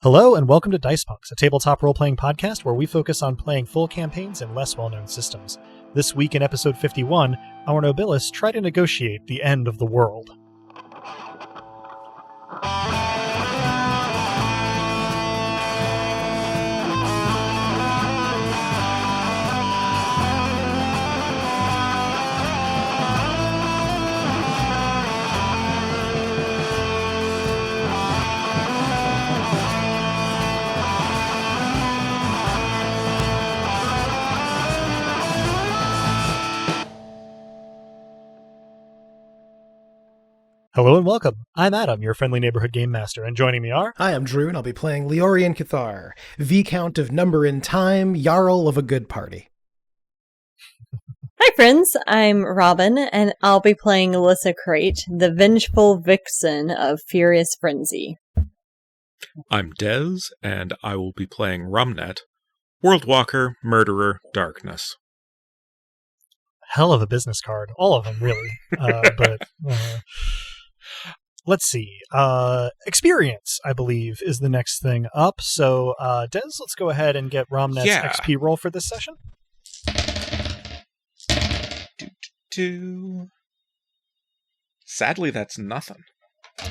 Hello and welcome to Dice Punks, a tabletop role-playing podcast where we focus on playing full campaigns in less well-known systems. This week in episode 51, our Nobilis try to negotiate the end of the world. Hello and welcome. I'm Adam, your friendly neighborhood game master, and joining me are... Hi, I'm Drew, and I'll be playing Leorian Cathar, Viscount of Number in Time, Jarl of a Good Party. Hi friends, I'm Robin, and I'll be playing Alyssa Crate, the vengeful vixen of Furious Frenzy. I'm Dez, and I will be playing Rumnet, Worldwalker, Murderer, Darkness. Hell of a business card. All of them, really. Let's see. Experience, I believe, is the next thing up. So, Des, let's go ahead and get Romnet's XP roll for this session. Sadly, that's nothing.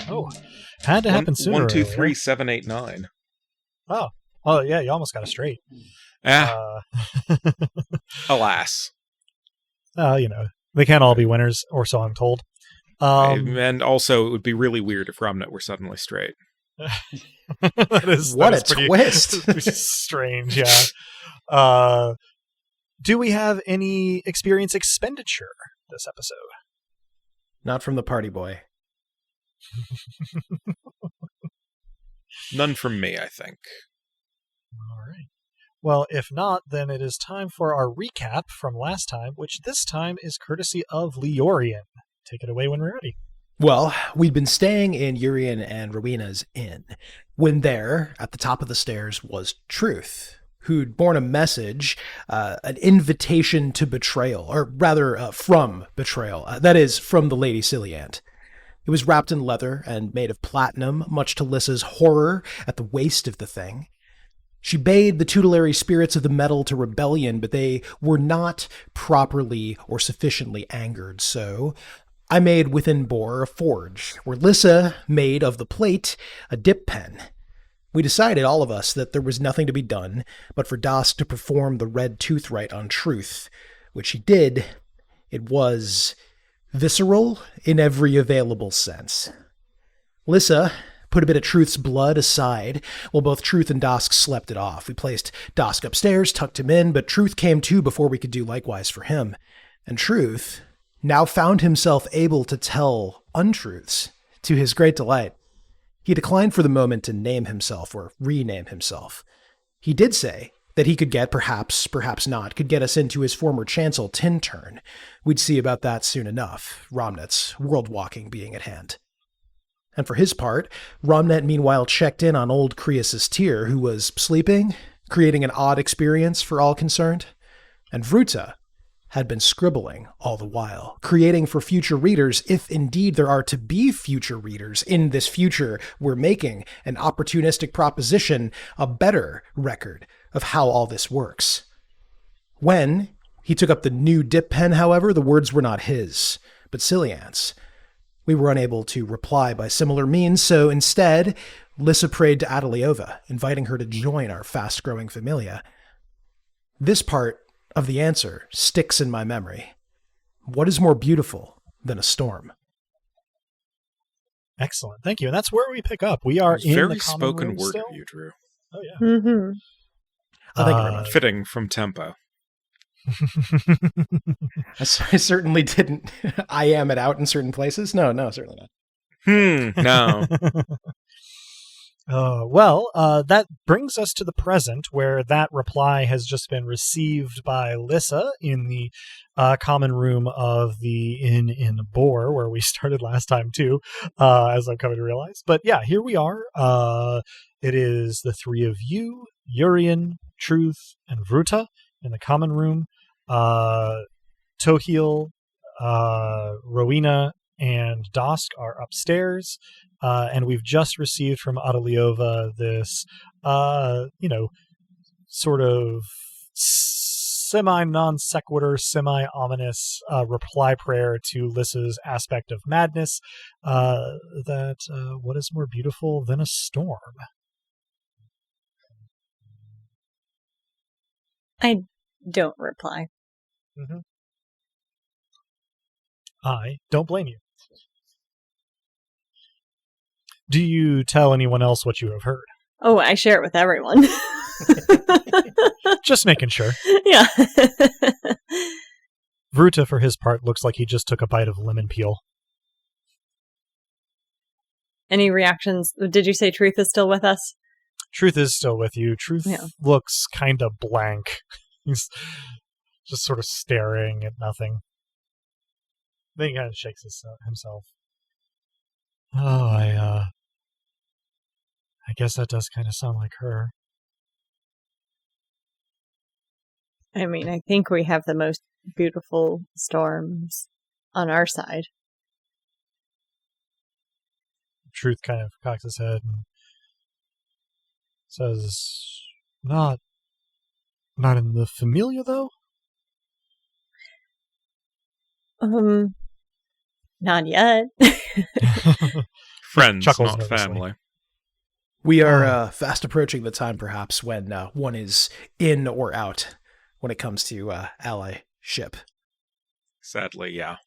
Oh, had to happen sooner. 1, 2, 3, 7, 8, 9. Oh, yeah, you almost got it straight. Alas. They can't all be winners, or so I'm told. And also, it would be really weird if Romnet were suddenly straight. What a twist! Strange, yeah. Do we have any experience expenditure this episode? Not from the party boy. None from me, I think. All right. Well, if not, then it is time for our recap from last time, which this time is courtesy of Leorian. Take it away when we're ready. Well, we'd been staying in Urian and Rowena's inn, when there, at the top of the stairs, was Truth, who'd borne a message, an invitation to betrayal, or rather, from betrayal. That is, from the Lady Cilliant. It was wrapped in leather and made of platinum, much to Lissa's horror at the waste of the thing. She bade the tutelary spirits of the metal to rebellion, but they were not properly or sufficiently angered, so I made within Bore a forge, where Lissa made of the plate a dip pen. We decided, all of us, that there was nothing to be done but for Dosk to perform the red tooth rite on Truth, which he did. It was visceral in every available sense. Lissa put a bit of Truth's blood aside, while both Truth and Dosk slept it off. We placed Dosk upstairs, tucked him in, but Truth came to before we could do likewise for him. And Truth now found himself able to tell untruths, to his great delight. He declined for the moment to name himself, or rename himself. He did say that he could get, perhaps not, could get us into his former Chancel, Tintern. We'd see about that soon enough, Romnet's world-walking being at hand. And for his part, Romnet meanwhile checked in on old Creus's Tyr, who was sleeping, creating an odd experience for all concerned. And Vruta had been scribbling all the while, creating for future readers, if indeed there are to be future readers in this future we're making, an opportunistic proposition, a better record of how all this works. When he took up the new dip pen, however, the words were not his, but Cilliant's. We were unable to reply by similar means, so instead, Lissa prayed to Adeliova, inviting her to join our fast-growing familia. This part of the answer sticks in my memory. What is more beautiful than a storm? Excellent, thank you. And that's where we pick up. We are in very the common spoken room word still? of you, Drew. Oh, yeah. Mm-hmm. Thank you very much. Fitting from tempo. I certainly didn't. I am it out in certain places. No, certainly not. No. That brings us to the present, where that reply has just been received by Lissa in the common room of the inn in Bore, where we started last time too, as I'm coming to realize. But yeah, here we are. It is the three of you, Urian, Truth, and Vruta in the common room. Tohil, Rowena, and Dosk are upstairs. and we've just received from Adaliova this, sort of semi-non sequitur, semi-ominous reply prayer to Lissa's aspect of madness, that what is more beautiful than a storm? I don't reply. Mm-hmm. I don't blame you. Do you tell anyone else what you have heard? Oh, I share it with everyone. Just making sure. Yeah. Vruta, for his part, looks like he just took a bite of lemon peel. Any reactions? Did you say Truth is still with us? Truth is still with you. Truth looks kind of blank. He's just sort of staring at nothing. Then he kind of shakes himself. Oh, I guess that does kind of sound like her. I mean, I think we have the most beautiful storms on our side. Truth kind of cocks his head and says, Not in the Familia, though? Not yet. Friends, Chuckles not nervously. family. We are fast approaching the time, perhaps, when one is in or out when it comes to allyship. Sadly, yeah.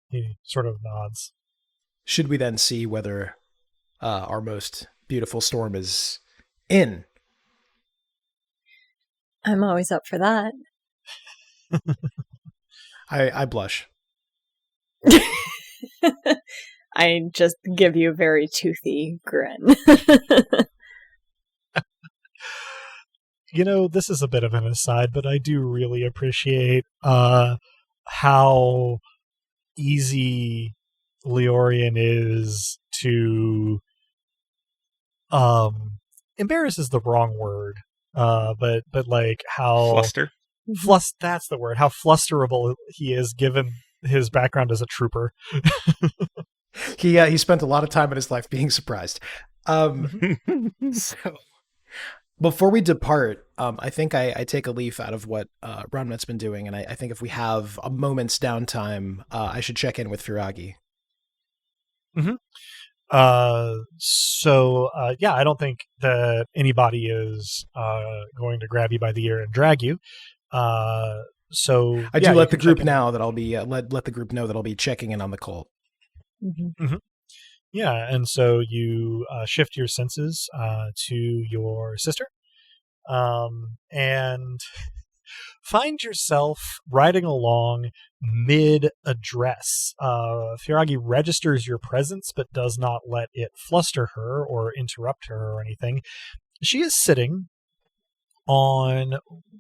He sort of nods. Should we then see whether our most beautiful storm is in? I'm always up for that. I blush. I just give you a very toothy grin. This is a bit of an aside, but I do really appreciate how easy Leorian is to embarrass is the wrong word, but like how Fluster? That's the word. How flusterable he is given his background as a trooper. He spent a lot of time in his life being surprised. So before we depart, I think I take a leaf out of what Ramnet's been doing, and I think if we have a moment's downtime, I should check in with Firagi. Mm-hmm. I don't think that anybody is going to grab you by the ear and drag you. I do let the group know that I'll be let the group know that I'll be checking in on the cult. Mm-hmm. Mm-hmm. Yeah, and so you shift your senses to your sister, and find yourself riding along mid-address. Firagi registers your presence, but does not let it fluster her or interrupt her or anything. She is sitting on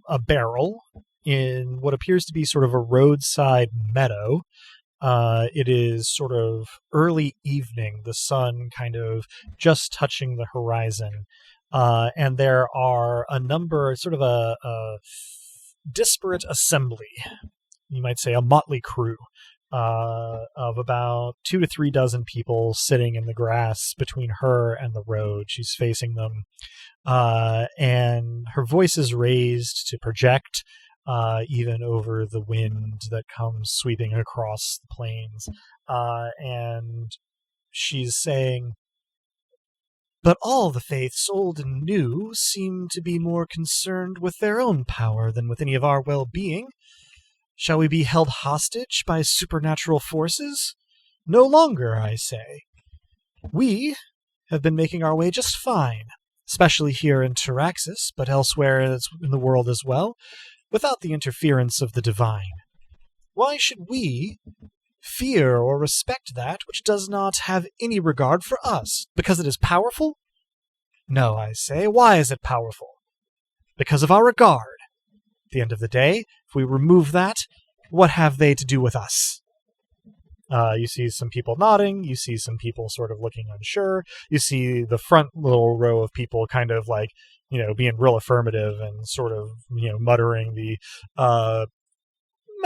a barrel in what appears to be sort of a roadside meadow. It is sort of early evening, the sun kind of just touching the horizon. And there are a number, sort of a disparate assembly, you might say a motley crew, of about 2 to 3 dozen people sitting in the grass between her and the road. She's facing them. And her voice is raised to project even over the wind that comes sweeping across the plains. And she's saying, "But all the faiths, old and new, seem to be more concerned with their own power than with any of our well-being. Shall we be held hostage by supernatural forces? No longer, I say. We have been making our way just fine, especially here in Taraxis, but elsewhere in the world as well, without the interference of the divine. Why should we fear or respect that which does not have any regard for us? Because it is powerful? No, I say. Why is it powerful? Because of our regard. At the end of the day, if we remove that, what have they to do with us?" You see some people nodding. You see some people sort of looking unsure. You see the front little row of people kind of like, being real affirmative and sort of, muttering the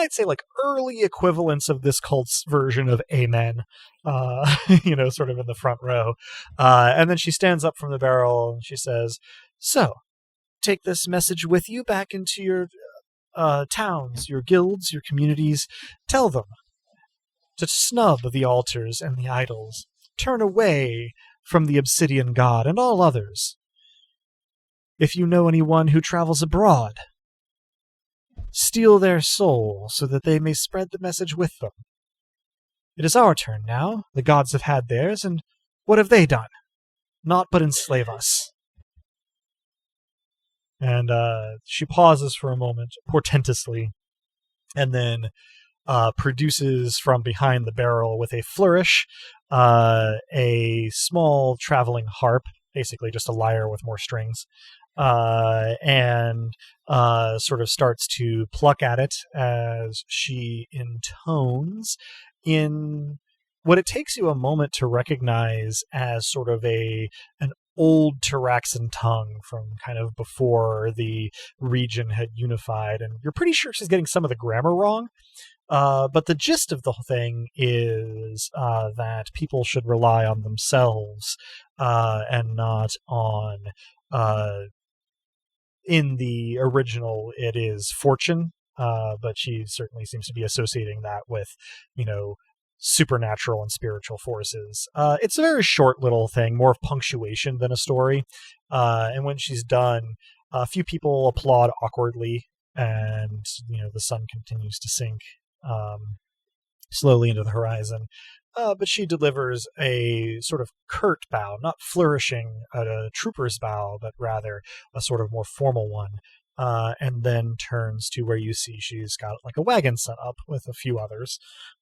might say like early equivalents of this cult's version of Amen, sort of in the front row. And then she stands up from the barrel and she says, "So, take this message with you back into your towns, your guilds, your communities. Tell them to snub the altars and the idols. Turn away from the obsidian god and all others. If you know anyone who travels abroad, steal their soul so that they may spread the message with them. It is our turn now. The gods have had theirs, and what have they done? Naught but enslave us." And she pauses for a moment, portentously, and then produces from behind the barrel with a flourish a small traveling harp, basically just a lyre with more strings, and sort of starts to pluck at it as she intones in what it takes you a moment to recognize as sort of an old Taraxan tongue from kind of before the region had unified, and you're pretty sure she's getting some of the grammar wrong. But the gist of the whole thing is that people should rely on themselves and not on, in the original, it is fortune, but she certainly seems to be associating that with, supernatural and spiritual forces. It's a very short little thing, more of punctuation than a story. And when she's done, a few people applaud awkwardly, and the sun continues to sink slowly into the horizon. But she delivers a sort of curt bow, not flourishing at a trooper's bow, but rather a sort of more formal one. And then turns to where you see she's got like a wagon set up with a few others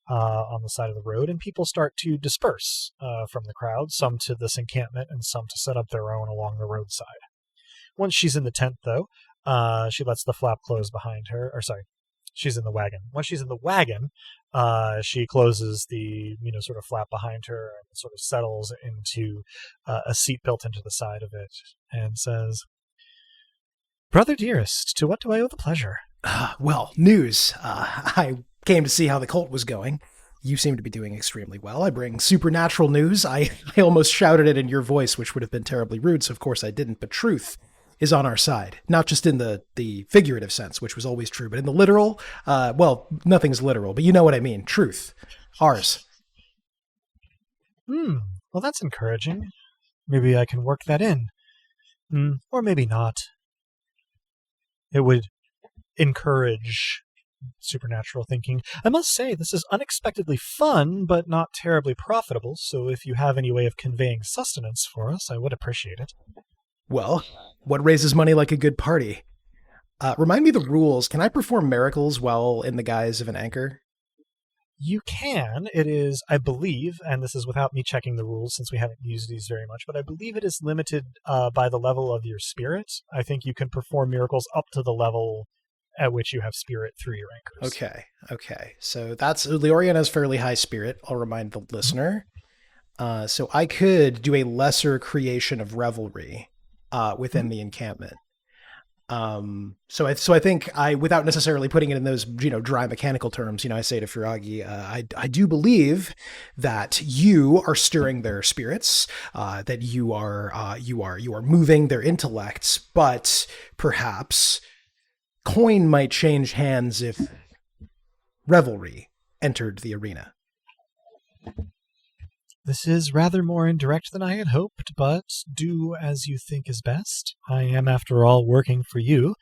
on the side of the road, and people start to disperse from the crowd, some to this encampment and some to set up their own along the roadside. Once she's in the tent, though, she lets the flap close behind her, she's in the wagon. Once she's in the wagon, she closes the, sort of flap behind her and sort of settles into a seat built into the side of it and says, "Brother dearest, to what do I owe the pleasure?" Well, news. I came to see how the cult was going. You seem to be doing extremely well. I bring supernatural news. I almost shouted it in your voice, which would have been terribly rude, so of course I didn't, but truth is on our side. Not just in the figurative sense, which was always true, but in the literal, nothing's literal, but you know what I mean. Truth. Ours. Well, that's encouraging. Maybe I can work that in. Or maybe not. It would encourage supernatural thinking. I must say, this is unexpectedly fun, but not terribly profitable, so if you have any way of conveying sustenance for us, I would appreciate it. Well, what raises money like a good party? Remind me the rules. Can I perform miracles while in the guise of an anchor? You can. It is, I believe, and this is without me checking the rules since we haven't used these very much, but I believe it is limited by the level of your spirit. I think you can perform miracles up to the level at which you have spirit through your anchors. Okay. So Leorian has fairly high spirit, I'll remind the listener. So I could do a lesser creation of revelry within the encampment. So I think without necessarily putting it in those, dry mechanical terms, I say to Furagi, I do believe that you are stirring their spirits, that you are moving their intellects, but perhaps coin might change hands if revelry entered the arena. This is rather more indirect than I had hoped, but do as you think is best. I am, after all, working for you,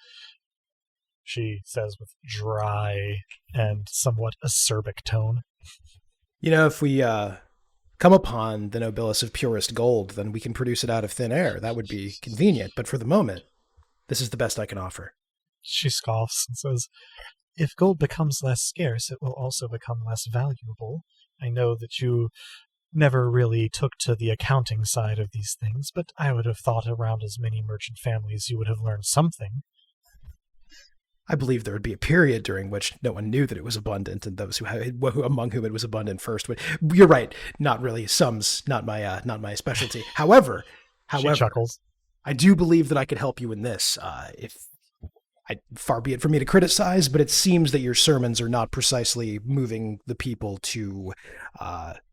she says with dry and somewhat acerbic tone. If we come upon the Nobilis of purest gold, then we can produce it out of thin air. That would be convenient, but for the moment, this is the best I can offer. She scoffs and says, "If gold becomes less scarce, it will also become less valuable. I know that you never really took to the accounting side of these things, but I would have thought around as many merchant families you would have learned something." I believe there would be a period during which no one knew that it was abundant, and those among whom it was abundant first. But you're right, not really. Sums not my specialty. However, she chuckles. I do believe that I could help you in this. If far be it for me to criticize, but it seems that your sermons are not precisely moving the people to,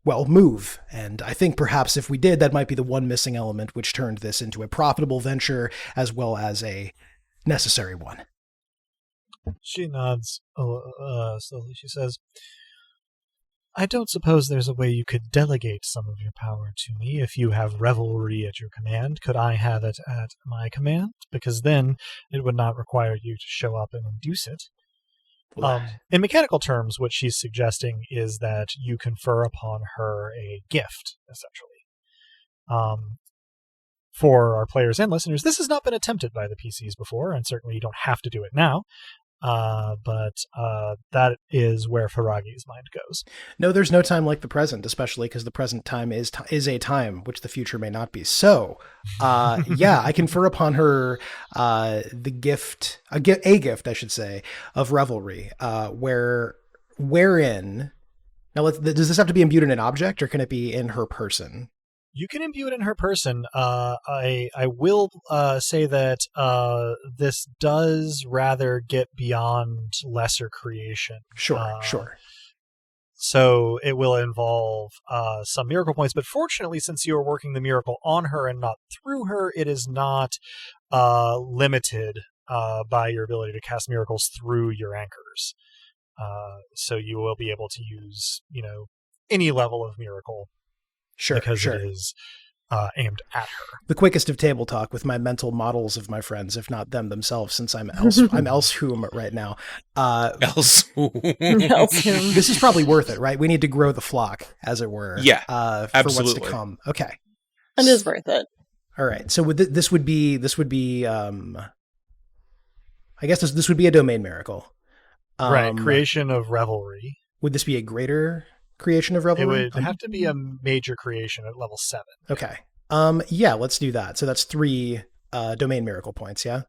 move. And I think perhaps if we did, that might be the one missing element which turned this into a profitable venture as well as a necessary one. She nods slowly. She says, I don't suppose there's a way you could delegate some of your power to me. If you have revelry at your command, could I have it at my command? Because then it would not require you to show up and induce it. In mechanical terms, what she's suggesting is that you confer upon her a gift, essentially. For our players and listeners, this has not been attempted by the PCs before, and certainly you don't have to do it now. But that is where Faragi's mind goes. No, there's no time like the present, especially because the present time is a time which the future may not be. So, I confer upon her the gift, a gift, I should say, of revelry. Wherein now, does this have to be imbued in an object, or can it be in her person? You can imbue it in her person. I will say that this does rather get beyond lesser creation. Sure. So it will involve some miracle points, but fortunately, since you are working the miracle on her and not through her, it is not limited by your ability to cast miracles through your anchors. So you will be able to use, any level of miracle. Because it is aimed at her. The quickest of table talk with my mental models of my friends, if not them themselves, since I'm Elswhom right now. Elswhom. This is probably worth it, right? We need to grow the flock, as it were. Yeah, for absolutely. what's to come. Okay. It is worth it. All right. So this would be I guess this would be a domain miracle. Right. Creation of revelry. Would this be a greater creation of revelry? It would have to be a major creation at level 7. Okay. Let's do that. So that's 3 domain miracle points, yeah?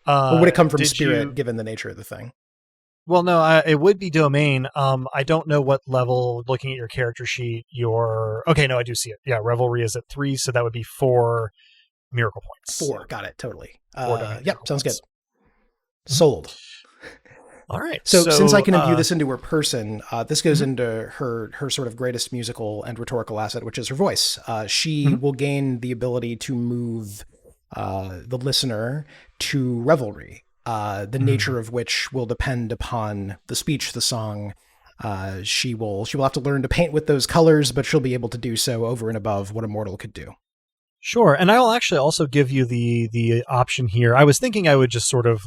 Or would it come from spirit, given the nature of the thing? Well, no, it would be domain. I don't know what level, looking at your character sheet, okay, no, I do see it. Yeah, revelry is at 3, so that would be 4 miracle points. 4, got it, totally. 4 sounds good. Sold. All right. So since I can imbue this into her person, this goes into her sort of greatest musical and rhetorical asset, which is her voice. She will gain the ability to move the listener to revelry, the nature of which will depend upon the speech, the song. She will have to learn to paint with those colors, but she'll be able to do so over and above what a mortal could do. Sure. And I will actually also give you the option here. I was thinking I would just sort of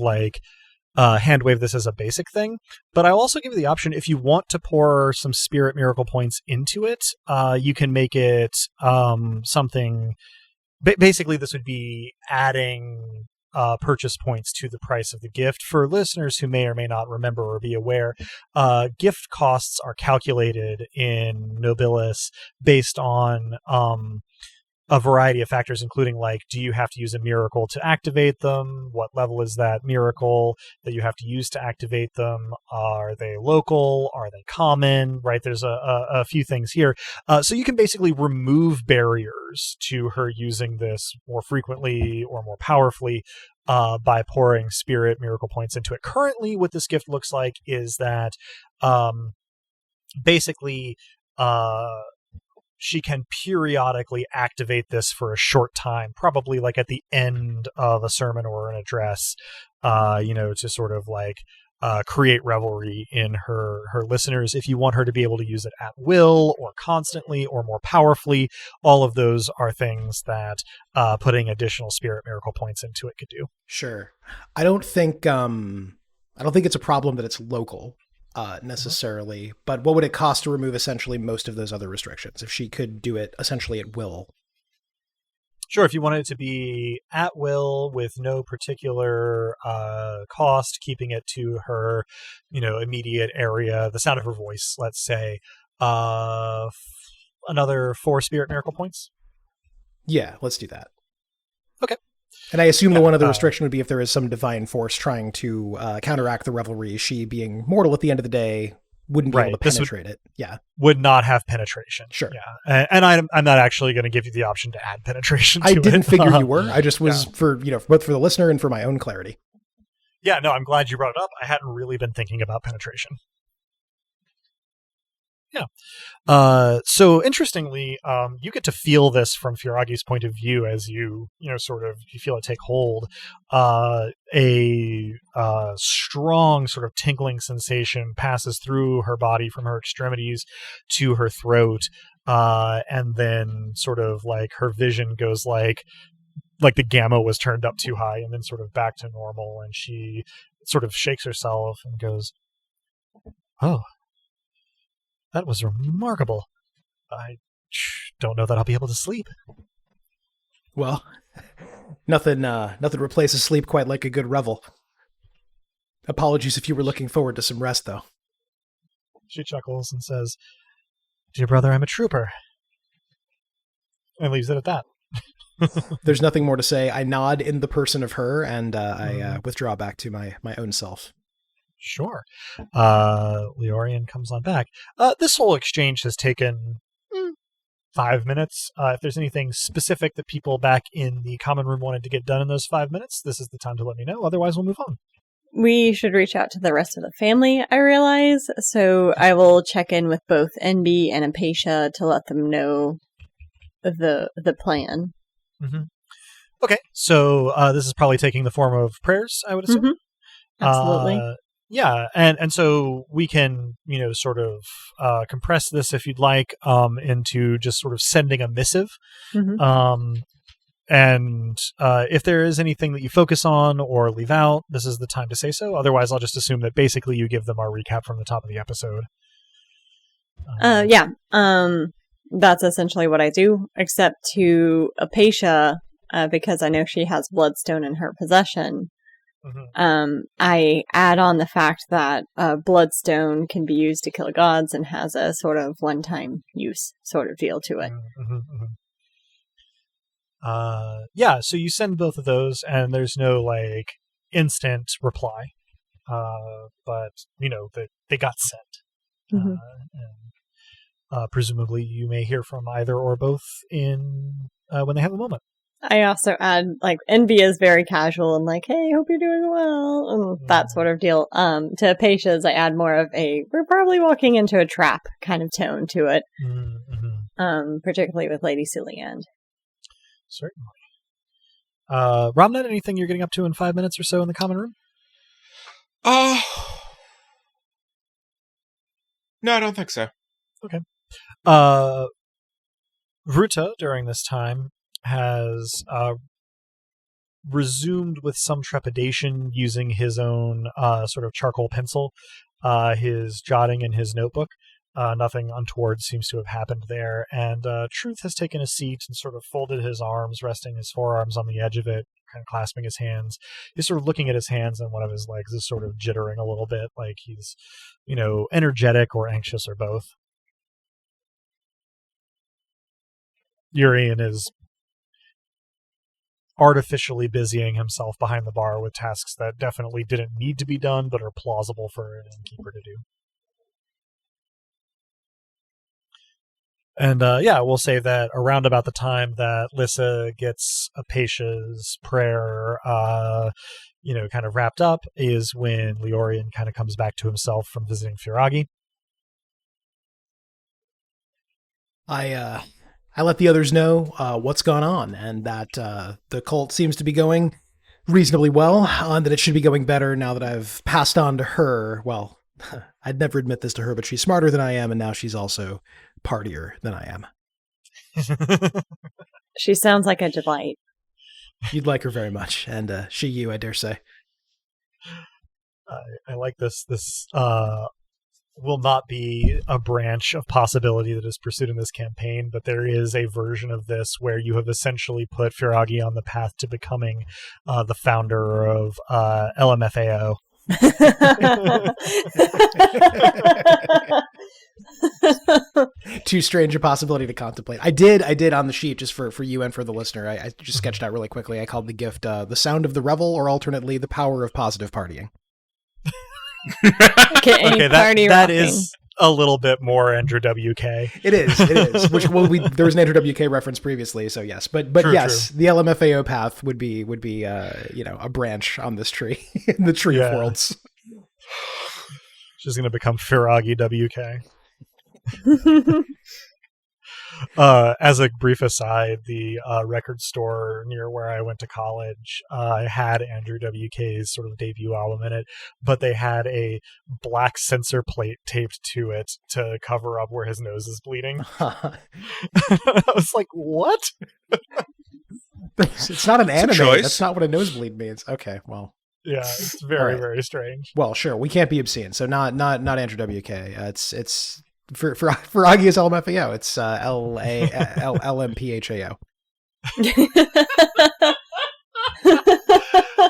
hand wave this as a basic thing, but I'll also give you the option, if you want to pour some spirit miracle points into it, you can make it something. Basically, this would be adding purchase points to the price of the gift. For listeners who may or may not remember or be aware, gift costs are calculated in Nobilis based on a variety of factors, including do you have to use a miracle to activate them? What level is that miracle that you have to use to activate them? Are they local? Are they common? Right? There's a few things here. So you can basically remove barriers to her using this more frequently or more powerfully by pouring spirit miracle points into it. Currently, what this gift looks like is that basically she can periodically activate this for a short time, probably at the end of a sermon or an address, to sort of create revelry in her listeners. If you want her to be able to use it at will or constantly or more powerfully, all of those are things that putting additional spirit miracle points into it could do. Sure. I don't think it's a problem that it's local. Necessarily, but what would it cost to remove essentially most of those other restrictions if she could do it essentially at will? Sure, if you wanted it to be at will with no particular cost, keeping it to her, immediate area, the sound of her voice, let's say, another 4 spirit miracle points. Yeah, let's do that. Okay. And I assume the one other restriction would be if there is some divine force trying to counteract the revelry. She, being mortal at the end of the day, wouldn't be able to penetrate it. Yeah. Would not have penetration. Sure. Yeah. And I'm not actually going to give you the option to add penetration to I didn't it. figure you were. I just was for both for the listener and for my own clarity. Yeah, no, I'm glad you brought it up. I hadn't really been thinking about penetration. Yeah. So interestingly, you get to feel this from Firagi's point of view as you feel it take hold. A strong sort of tingling sensation passes through her body from her extremities to her throat, and then sort of like her vision goes like the gamma was turned up too high, and then sort of back to normal, and she sort of shakes herself and goes, "Oh. That was remarkable. I don't know that I'll be able to sleep." Well, nothing replaces sleep quite like a good revel. Apologies if you were looking forward to some rest, though. She chuckles and says, "Dear brother, I'm a trooper." And leaves it at that. There's nothing more to say. I nod in the person of her, and I withdraw back to my own self. Sure. Leorian comes on back. This whole exchange has taken 5 minutes. If there's anything specific that people back in the common room wanted to get done in those 5 minutes, this is the time to let me know. Otherwise, we'll move on. We should reach out to the rest of the family, I realize. So I will check in with both NB and Apatia to let them know the plan. Mm-hmm. Okay, so this is probably taking the form of prayers, I would assume. Mm-hmm. Absolutely. Yeah, and so we can, sort of compress this if you'd like into just sort of sending a missive. Mm-hmm. And if there is anything that you focus on or leave out, this is the time to say so. Otherwise, I'll just assume that basically you give them our recap from the top of the episode. Yeah. That's essentially what I do, except to Apatia, because I know she has Bloodstone in her possession. Mm-hmm. I add on the fact that Bloodstone can be used to kill gods and has a sort of one-time use sort of deal to it. Mm-hmm, mm-hmm. Yeah, so you send both of those, and there's no like instant reply, but they got sent, Mm-hmm. and presumably you may hear from either or both in when they have a moment. I also add, like, NB is very casual and like, hey, hope you're doing well, and that sort of deal. To Apatia's, I add more of a, we're probably walking into a trap kind of tone to it, particularly with Lady Cilliand. Certainly. Romnet, anything you're getting up to in 5 minutes or so in the common room? No, I don't think so. Okay. Vruta, during this time, has resumed with some trepidation using his own sort of charcoal pencil, his jotting in his notebook. Nothing untoward seems to have happened there, and Truth has taken a seat and sort of folded his arms, resting his forearms on the edge of it, kind of clasping his hands. He's sort of looking at his hands, and one of his legs is sort of jittering a little bit, like he's, energetic or anxious or both. Urian is artificially busying himself behind the bar with tasks that definitely didn't need to be done, but are plausible for an innkeeper to do. And we'll say that around about the time that Lissa gets Apatia's prayer, kind of wrapped up, is when Leorian kind of comes back to himself from visiting Firagi. I let the others know what's gone on, and that the cult seems to be going reasonably well, and that it should be going better now that I've passed on to her. Well, I'd never admit this to her, but she's smarter than I am, and now she's also partier than I am. She sounds like a delight. You'd like her very much, and she you, I dare say. I like this. This will not be a branch of possibility that is pursued in this campaign, but there is a version of this where you have essentially put Firagi on the path to becoming the founder of LMFAO. Too strange a possibility to contemplate. I did on the sheet, just for you and for the listener. I just sketched out really quickly. I called the gift the sound of the revel, or alternately the power of positive partying. Okay, that is a little bit more Andrew WK. It is. Which there was an Andrew WK reference previously, so yes. But True, yes, the LMFAO path would be a branch on this tree in the tree of worlds. She's going to become Firagi WK. As a brief aside, the record store near where I went to college had Andrew WK's sort of debut album in it, but they had a black censor plate taped to it to cover up where his nose is bleeding. I was like, what? It's not an anime. choice. That's not what a nosebleed means. Okay, well. Yeah, it's very, very strange. Well, sure, we can't be obscene, so not Andrew WK. It's for Agi's LMFAO. It's LMPHAO.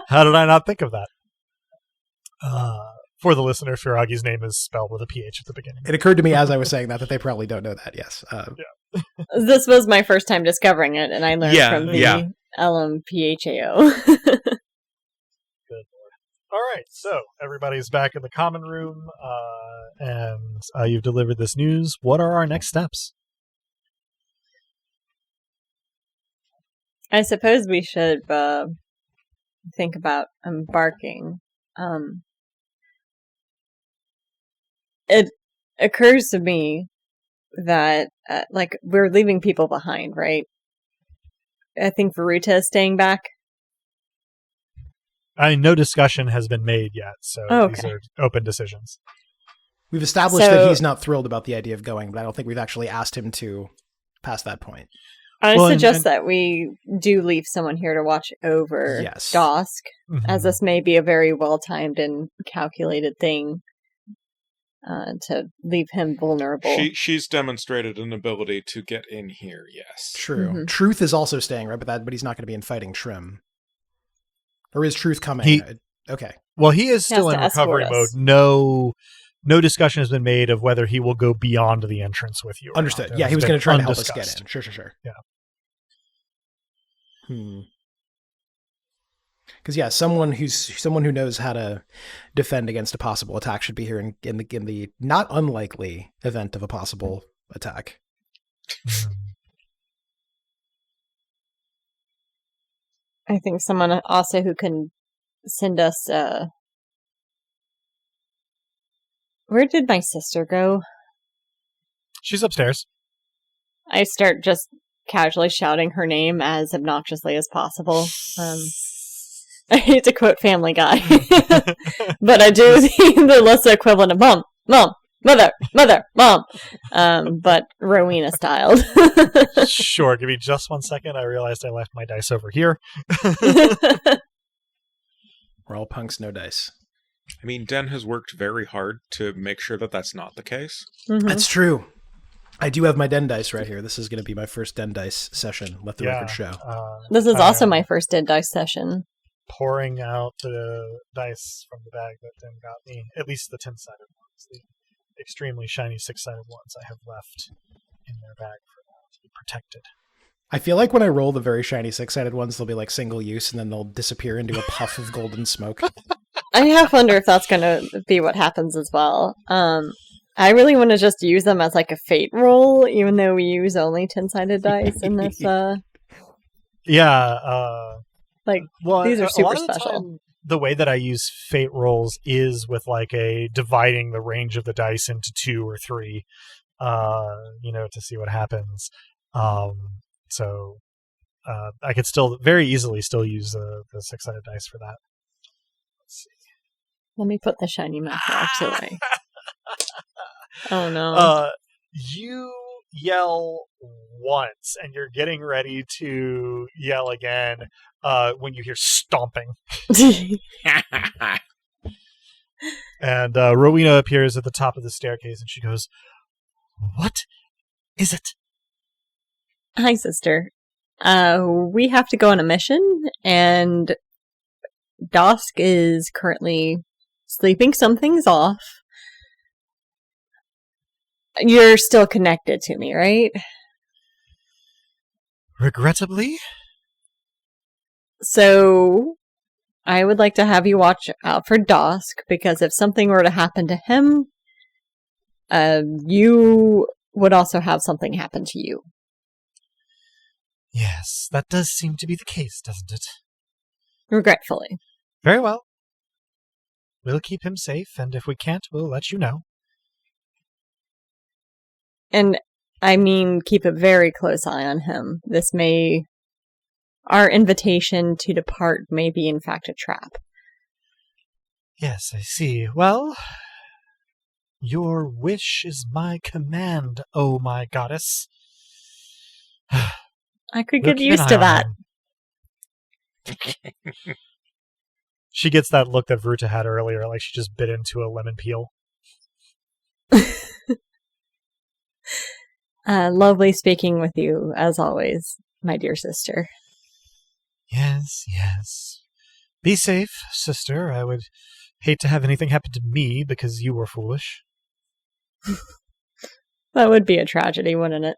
How did I not think of that? For the listener, Firagi's name is spelled with a PH at the beginning. It occurred to me as I was saying that they probably don't know that. Yes. This was my first time discovering it, and I learned from the LMPHAO. All right, so everybody's back in the common room, and you've delivered this news. What are our next steps? I suppose we should think about embarking. It occurs to me that we're leaving people behind, right? I think Veruta is staying back. No discussion has been made yet, so these are open decisions. We've established that he's not thrilled about the idea of going, but I don't think we've actually asked him to pass that point. I suggest that we do leave someone here to watch over Dosk, as this may be a very well-timed and calculated thing to leave him vulnerable. She's demonstrated an ability to get in here, yes. True. Mm-hmm. Truth is also staying, right? But he's not going to be in fighting Trim. Or is Truth coming? Okay. Well, he is still in recovery mode. No discussion has been made of whether he will go beyond the entrance with you. Understood. Yeah, he was going to try to help us get in. Sure. Yeah. Because someone who knows how to defend against a possible attack should be here in the not unlikely event of a possible attack. I think someone also who can send us. Where did my sister go? She's upstairs. I start just casually shouting her name as obnoxiously as possible. I hate to quote Family Guy, but I do the lesser equivalent of mom, mother, mom, but Rowena styled. Sure, give me just 1 second. I realized I left my dice over here. We're all punks, no dice. I mean, Den has worked very hard to make sure that that's not the case. Mm-hmm. That's true. I do have my Den dice right here. This is going to be my first Den dice session. Let the record show. This is also my first Den dice session. Pouring out the dice from the bag that Den got me, at least the 10-sided ones. The extremely shiny 6-sided ones I have left in their bag for now to be protected. I feel like when I roll the very shiny 6-sided ones, they'll be like single use and then they'll disappear into a puff of golden smoke. I half wonder if that's going to be what happens as well. I really want to just use them as like a fate roll, even though we use only 10-sided dice in this. These are super special. Time, the way that I use fate rolls is with like a dividing the range of the dice into 2 or 3, to see what happens. So I could still very easily still use the 6-sided dice for that. Let's see. Let me put the shiny math away. Oh no. You yell once and you're getting ready to yell again when you hear stomping. And Rowena appears at the top of the staircase and she goes, "What is it?" Hi, sister. We have to go on a mission, and Dosk is currently sleeping some things off. You're still connected to me, right? Regrettably. So, I would like to have you watch out for Dosk, because if something were to happen to him, you would also have something happen to you. Yes, that does seem to be the case, doesn't it? Regretfully. Very well. We'll keep him safe, and if we can't, we'll let you know. And I mean, keep a very close eye on him. Our invitation to depart may be in fact a trap. Yes, I see. Well, your wish is my command, oh my goddess. I could We'll get keep an used to eye that. on him. She gets that look that Vruta had earlier, like she just bit into a lemon peel. Lovely speaking with you, as always, my dear sister. Yes, yes. Be safe, sister. I would hate to have anything happen to me because you were foolish. That would be a tragedy, wouldn't it?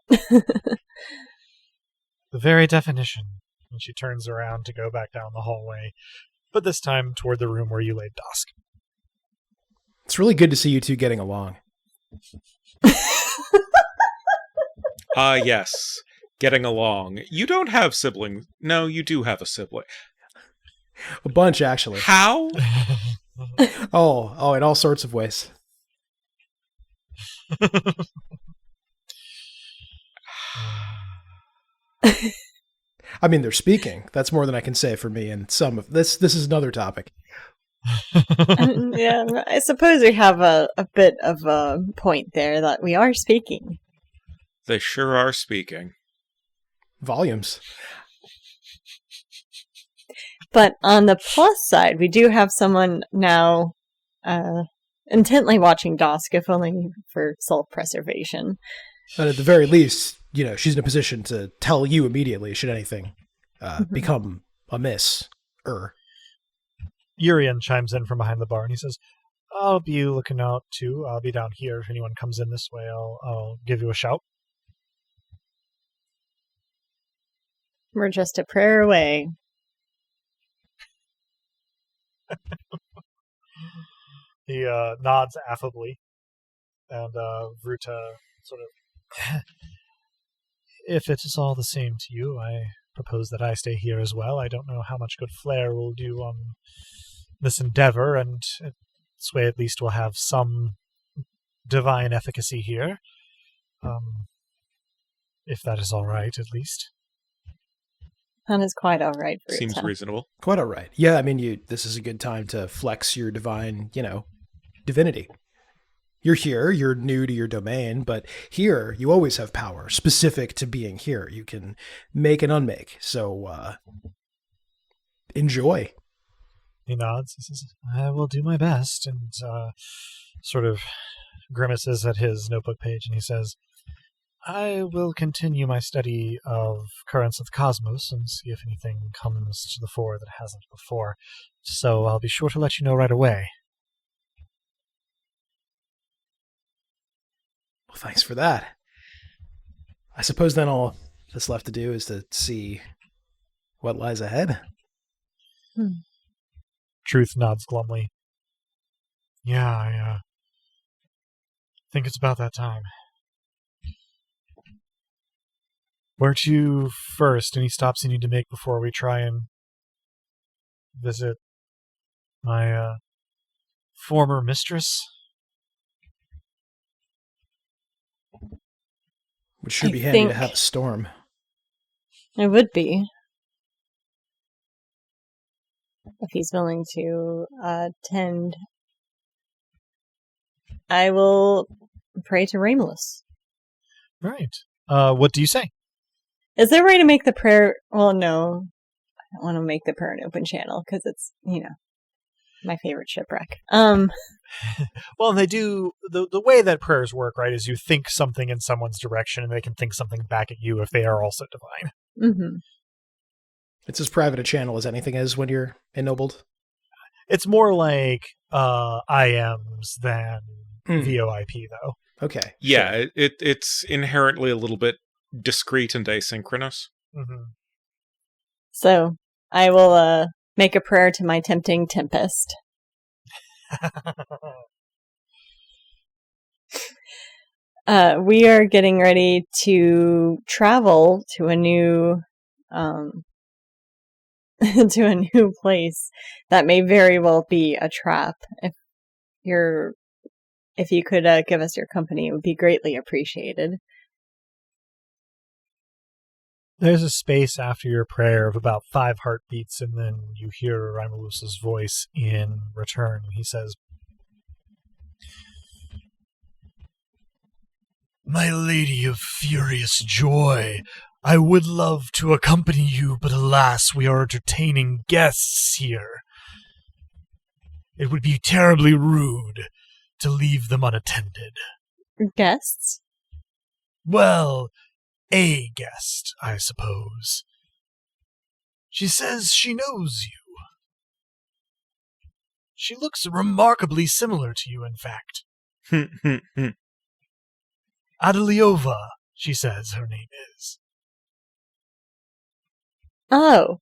The very definition. And she turns around to go back down the hallway, but this time toward the room where you laid Dusk. It's really good to see you two getting along. Yes. Getting along. You don't have siblings. No, you do have a sibling. A bunch, actually. How? Oh, in all sorts of ways. I mean, they're speaking. That's more than I can say for me. And some of this is another topic. Yeah, I suppose we have a bit of a point there that we are speaking. They sure are speaking. Volumes. But on the plus side, we do have someone now intently watching Dosk, if only for self-preservation. But at the very least, she's in a position to tell you immediately should anything become amiss. Urian chimes in from behind the bar and he says, I'll be looking out too. I'll be down here. If anyone comes in this way, I'll give you a shout. We're just a prayer away. He nods affably, and Vruta sort of, if it is all the same to you, I propose that I stay here as well. I don't know how much good Flair will do on this endeavor, and this way at least we'll have some divine efficacy here. If that is all right, at least. That is quite all right. Vruta. Seems reasonable. Quite all right. Yeah, I mean, this is a good time to flex your divine, divinity. You're here, you're new to your domain, but here you always have power specific to being here. You can make and unmake. So, enjoy. He nods. He says, I will do my best, and sort of grimaces at his notebook page, and he says, I will continue my study of currents of the cosmos and see if anything comes to the fore that hasn't before. So I'll be sure to let you know right away. Well, thanks for that. I suppose then all that's left to do is to see what lies ahead. Truth nods glumly. Yeah, I think it's about that time. Where to first? Any stops you need to make before we try and visit my former mistress? Would sure be handy to have a storm. It would be. If he's willing to attend. I will pray to Rameless. Right. What do you say? Is there a way to make the prayer... Well, no. I don't want to make the prayer an open channel, because it's, my favorite shipwreck. Well, they do... The way that prayers work, right, is you think something in someone's direction, and they can think something back at you if they are also divine. Mm-hmm. It's as private a channel as anything is when you're ennobled. It's more like IMs than VoIP, though. Okay. Yeah, sure. It's inherently a little bit discreet and asynchronous. Mm-hmm. So, I will make a prayer to my tempting tempest. We are getting ready to travel to a new to a new place that may very well be a trap. If you could give us your company, it would be greatly appreciated. There's a space after your prayer of about 5 heartbeats, and then you hear Rimalus's voice in return. He says, "My lady of furious joy, I would love to accompany you, but alas, we are entertaining guests here. It would be terribly rude to leave them unattended." Guests? Well, a guest, I suppose. She says she knows you. She looks remarkably similar to you, in fact. Adeliova, she says her name is. Oh.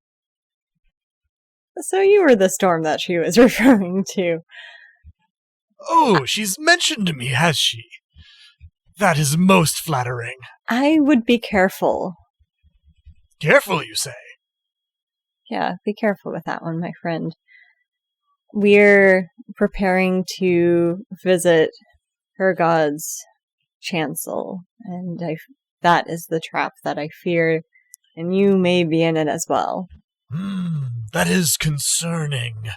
So you were the storm that she was referring to. Oh, she's mentioned to me, has she? That is most flattering. I would be careful. Careful, you say? Yeah, be careful with that one, my friend. We're preparing to visit her god's Chancel, and that is the trap that I fear, and you may be in it as well. That is concerning.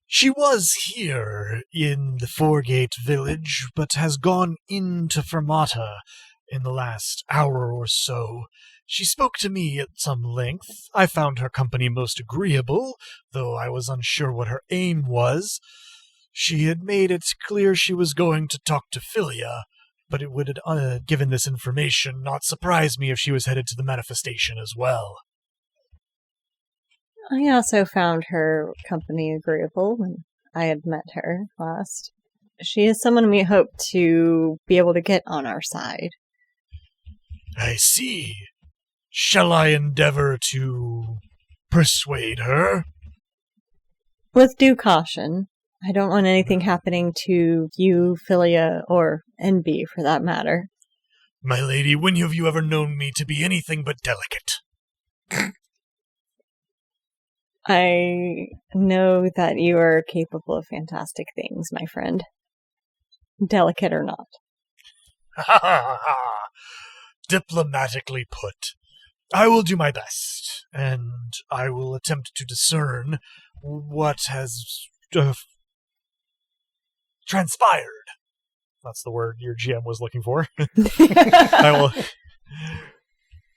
She was here in the Foregate village, but has gone into Fermata in the last hour or so. She spoke to me at some length. I found her company most agreeable, though I was unsure what her aim was. She had made it clear she was going to talk to Philia, but it would, given this information, not surprise me if she was headed to the manifestation as well. I also found her company agreeable when I had met her last. She is someone we hope to be able to get on our side. I see. Shall I endeavor to persuade her? With due caution. I don't want anything happening to you, Philia, or NB for that matter. My lady, when have you ever known me to be anything but delicate? I know that you are capable of fantastic things, my friend. Delicate or not. Ha ha ha! Diplomatically put. I will do my best, and I will attempt to discern what has transpired. That's the word your GM was looking for.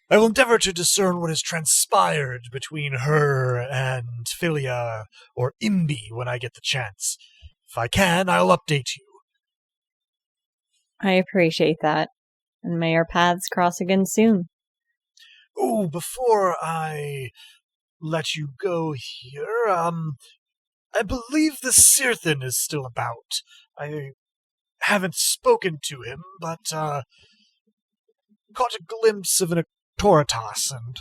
I will endeavor to discern what has transpired between her and Philia or Imbi when I get the chance. If I can, I'll update you. I appreciate that, and may our paths cross again soon. Oh, before I let you go here, I believe the Sirthan is still about. I haven't spoken to him, but caught a glimpse of an Toritas and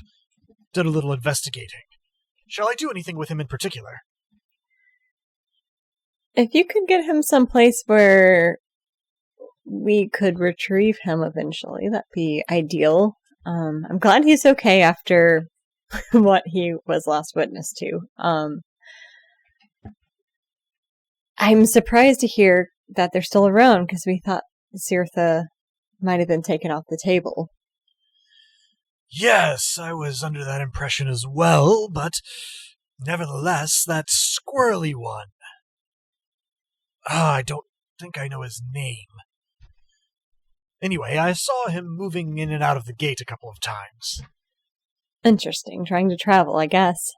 did a little investigating. Shall I do anything with him in particular? If you could get him someplace where we could retrieve him eventually, that'd be ideal. I'm glad he's okay after what he was last witness to. I'm surprised to hear that they're still around, because we thought Sirtha might have been taken off the table. Yes, I was under that impression as well, but nevertheless, that squirrely one. I don't think I know his name. Anyway, I saw him moving in and out of the gate a couple of times. Interesting, trying to travel, I guess.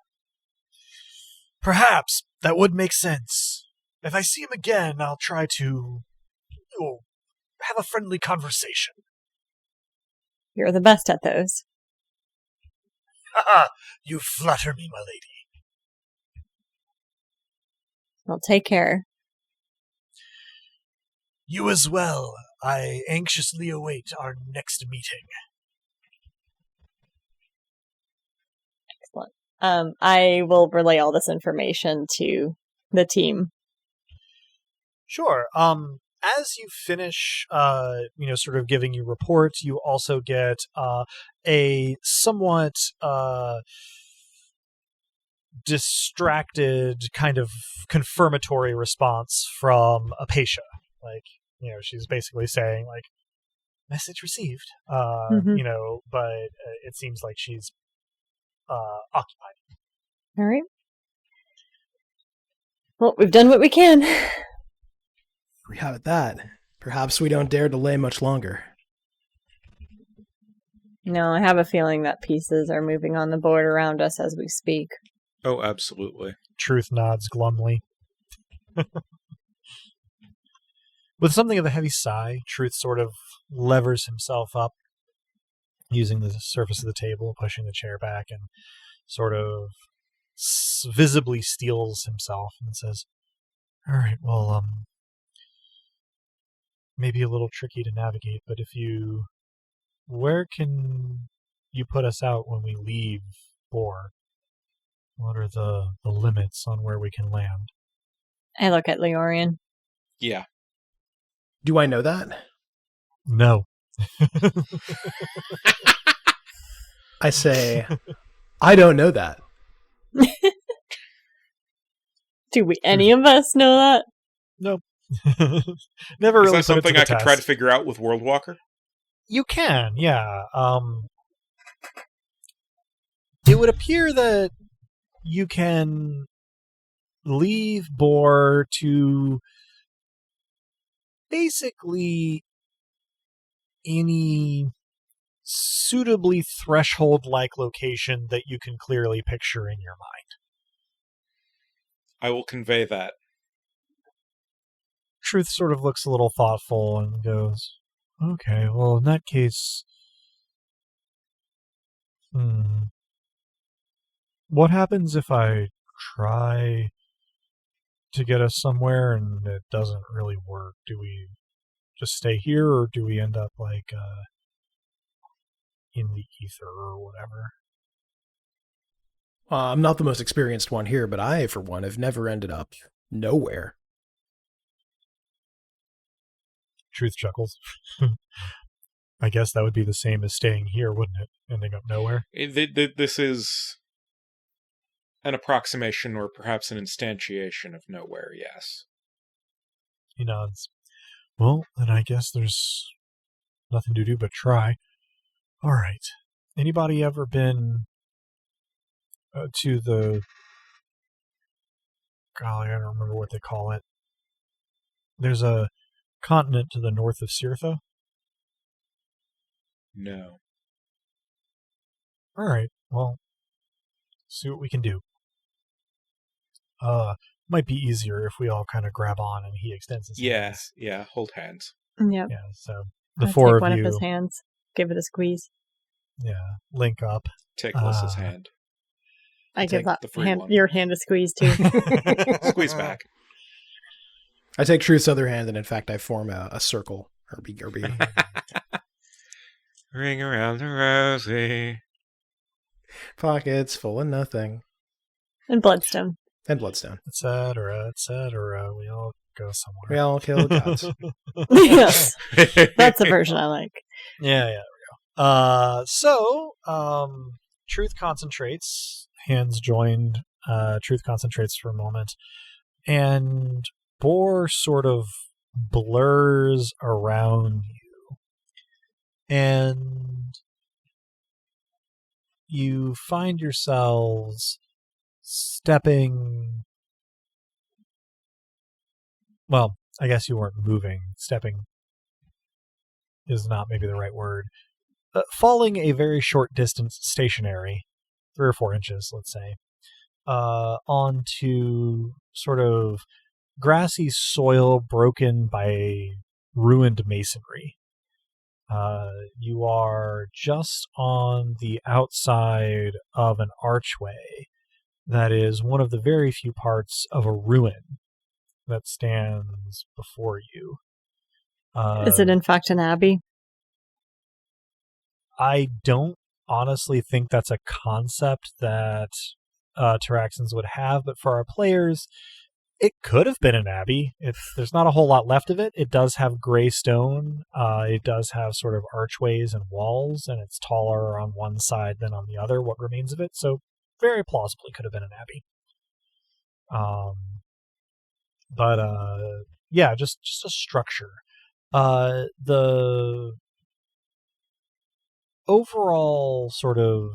Perhaps. That would make sense. If I see him again, I'll try to have a friendly conversation. You're the best at those. Haha, you flatter me, my lady. Well, take care. You as well. I anxiously await our next meeting. Excellent. I will relay all this information to the team. Sure. as you finish, sort of giving you reports, you also get a somewhat distracted kind of confirmatory response from Apatia. Like, she's basically saying, like, message received, but it seems like she's occupied. All right. Well, we've done what we can. We have it that. Perhaps we don't dare delay much longer. No, I have a feeling that pieces are moving on the board around us as we speak. Oh, absolutely. Truth nods glumly. With something of a heavy sigh, Truth sort of levers himself up, using the surface of the table, pushing the chair back, and sort of visibly steels himself and says, all right, well, maybe a little tricky to navigate, but where can you put us out when we leave Boar? What are the limits on where we can land? I look at Leorian. Yeah. Do I know that? No. I say, I don't know that. Do any of us know that? Nope. Never really. Is that something put it to the I could test. try to figure out with World Walker? You can, yeah. It would appear that you can leave Boar to basically any suitably threshold-like location that you can clearly picture in your mind. I will convey that. Truth sort of looks a little thoughtful and goes, okay, well, in that case, what happens if I try to get us somewhere and it doesn't really work? Do we just stay here, or do we end up like in the ether or whatever? I'm not the most experienced one here, but I, for one, have never ended up nowhere. Truth chuckles. I guess that would be the same as staying here, wouldn't it? Ending up nowhere. This is an approximation or perhaps an instantiation of nowhere, yes. He nods. Well, then I guess there's nothing to do but try. All right. Anybody ever been to the... Golly, I don't remember what they call it. There's a continent to the north of Cirtha? No. All right. Well, see what we can do. Might be easier if we all kind of grab on and he extends his hands. Yeah, hold hands. Yep. Yeah, so the I'll four take of one you... of his hands. Give it a squeeze. Yeah, link up. Take Lissa's hand. I give take that the free hand, one. your hand a squeeze too. Squeeze back. I take Truth's other hand, and in fact, I form a circle. Or be. Ring around the rosy. Pockets full of nothing. And Bloodstone. And Bloodstone. Etc., etc. We all go somewhere. We all kill gods. Yes. That's the version I like. Yeah, there we go. So, Truth concentrates, hands joined, Truth concentrates for a moment, and Boar sort of blurs around you. And you find yourselves stepping... Well, I guess you weren't moving. Stepping is not maybe the right word. Falling a very short distance stationary, 3 or 4 inches, let's say, onto sort of grassy soil broken by ruined masonry. You are just on the outside of an archway that is one of the very few parts of a ruin that stands before you. Is it in fact an abbey? I don't honestly think that's a concept that Taraxans would have, but for our players, It could have been an abbey. If there's not a whole lot left of it, it does have gray stone. It does have sort of archways and walls, and it's taller on one side than on the other, what remains of it. So very plausibly could have been an abbey. But yeah, just a structure. The overall sort of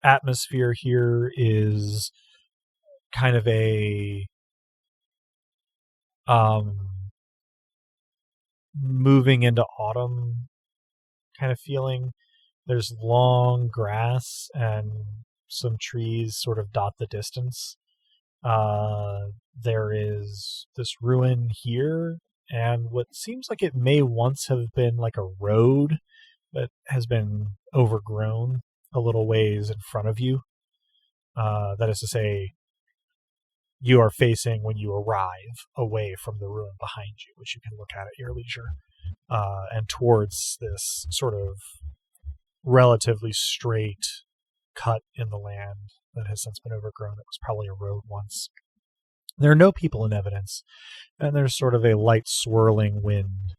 atmosphere here is kind of a moving into autumn kind of feeling. There's long grass and some trees sort of dot the distance. There is this ruin here, and what seems like it may once have been like a road that has been overgrown a little ways in front of you. That is to say, you are facing when you arrive away from the ruin behind you, which you can look at your leisure, and towards this sort of relatively straight cut in the land that has since been overgrown. It was probably a road once. There are no people in evidence, and there's sort of a light swirling wind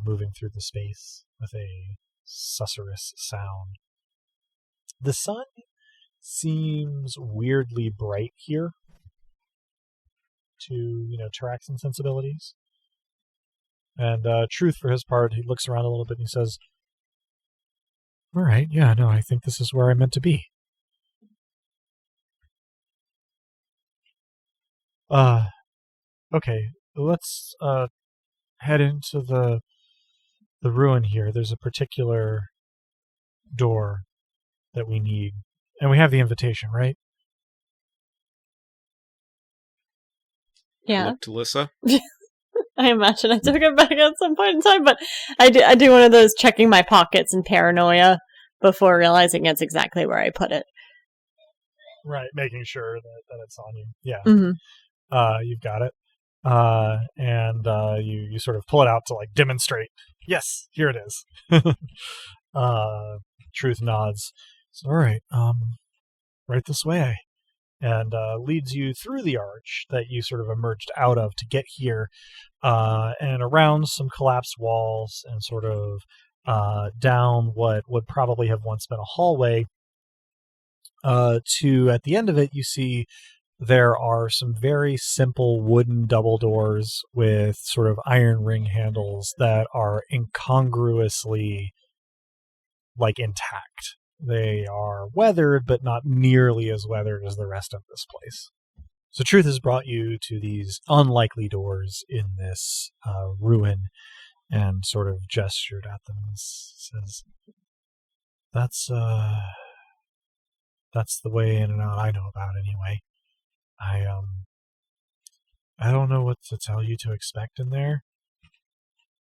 moving through the space with a susurrus sound. The sun seems weirdly bright here to, Taraxan sensibilities. And Truth, for his part, he looks around a little bit and he says, all right, yeah, no, I think this is where I'm meant to be. Okay, let's head into the ruin here. There's a particular door that we need. And we have the invitation, right? Yeah. Look to Lissa. I imagine I took it back at some point in time, but I do one of those checking my pockets and paranoia before realizing it's exactly where I put it. Right, making sure that it's on you. Yeah. Mm-hmm. You've got it. And you sort of pull it out to like demonstrate. Yes, here it is. Truth nods. So, all right, right this way. And leads you through the arch that you sort of emerged out of to get here, and around some collapsed walls and sort of down what would probably have once been a hallway, to at the end of it you see there are some very simple wooden double doors with sort of iron ring handles that are incongruously like intact. They are weathered, but not nearly as weathered as the rest of this place. So Truth has brought you to these unlikely doors in this ruin and sort of gestured at them and says, that's the way in and out I know about anyway. I don't know what to tell you to expect in there.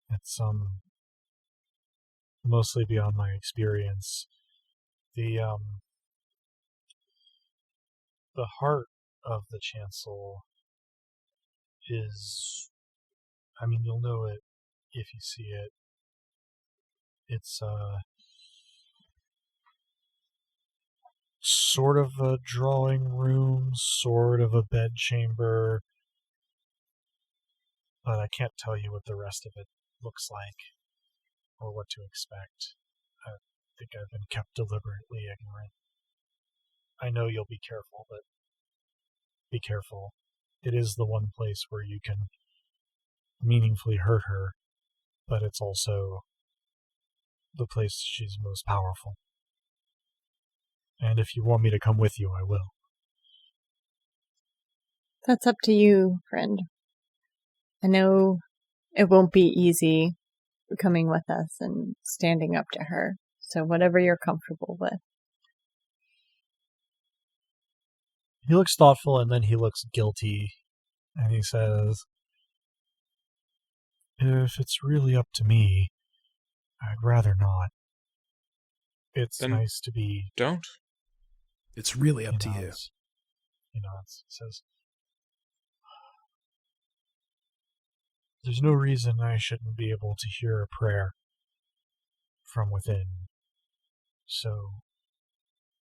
It's mostly beyond my experience. The heart of the chancel is, you'll know it if you see it. It's sort of a drawing room, sort of a bedchamber, but I can't tell you what the rest of it looks like or what to expect. I think I've been kept deliberately ignorant. I know you'll be careful, but be careful. It is the one place where you can meaningfully hurt her, but it's also the place she's most powerful. And if you want me to come with you, I will. That's up to you, friend. I know it won't be easy coming with us and standing up to her, so whatever you're comfortable with. He looks thoughtful, and then he looks guilty, and he says, if it's really up to me, I'd rather not. It's Then nice to be... Don't. It's really up to you. He nods. He says, there's no reason I shouldn't be able to hear a prayer from within. So,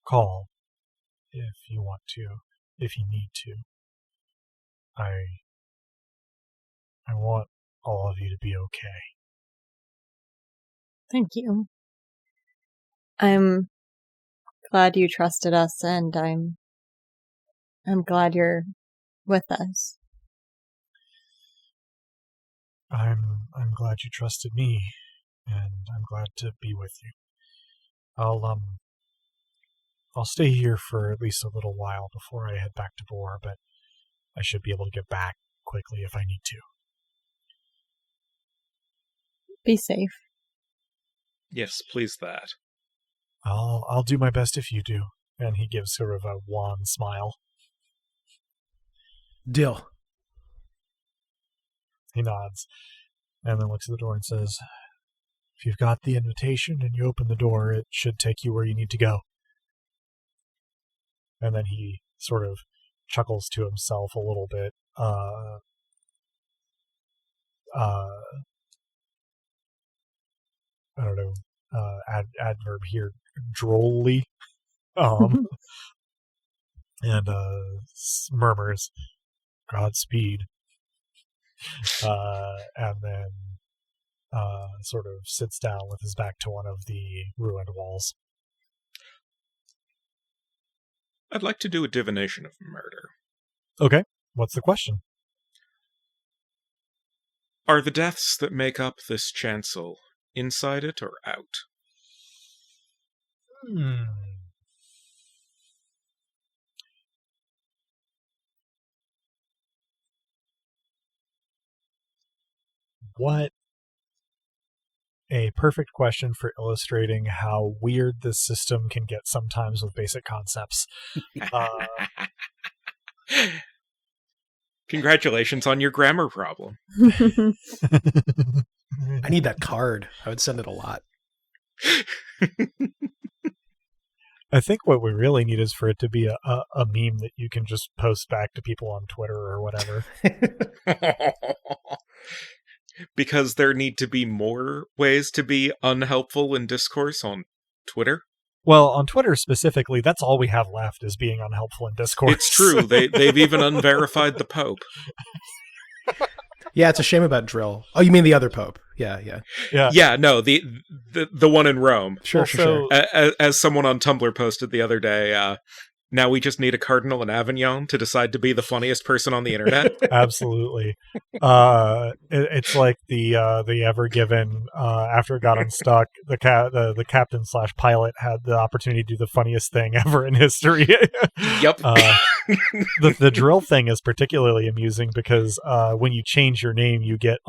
call if you want to, if you need to. I want all of you to be okay. Thank you. I'm glad you trusted us, and I'm glad you're with us. I'm glad you trusted me, and I'm glad to be with you. I'll stay here for at least a little while before I head back to Boar, but I should be able to get back quickly if I need to. Be safe. Yes, please that. I'll do my best if you do. And he gives sort of a wan smile. Deal. He nods, and then looks at the door and says, if you've got the invitation and you open the door, it should take you where you need to go. And then he sort of chuckles to himself a little bit. I don't know, adverb here, drolly, and murmurs, Godspeed, and then sort of sits down with his back to one of the ruined walls. I'd like to do a divination of murder. Okay, what's the question? Are the deaths that make up this chancel inside it or out? What a perfect question for illustrating how weird this system can get sometimes with basic concepts. Congratulations on your grammar problem. I need that card. I would send it a lot. I think what we really need is for it to be a meme that you can just post back to people on Twitter or whatever. Because there need to be more ways to be unhelpful in discourse on Twitter? Well, on Twitter specifically, that's all we have left is being unhelpful in discourse. It's true. They've even unverified the Pope. Yeah, it's a shame about Drill. Oh, you mean the other Pope? Yeah. Yeah, no, the one in Rome. Sure. As someone on Tumblr posted the other day, now we just need a cardinal in Avignon to decide to be the funniest person on the internet. Absolutely. It's like the Ever Given, after it got unstuck, the captain / pilot had the opportunity to do the funniest thing ever in history. Yep. The drill thing is particularly amusing because when you change your name, you get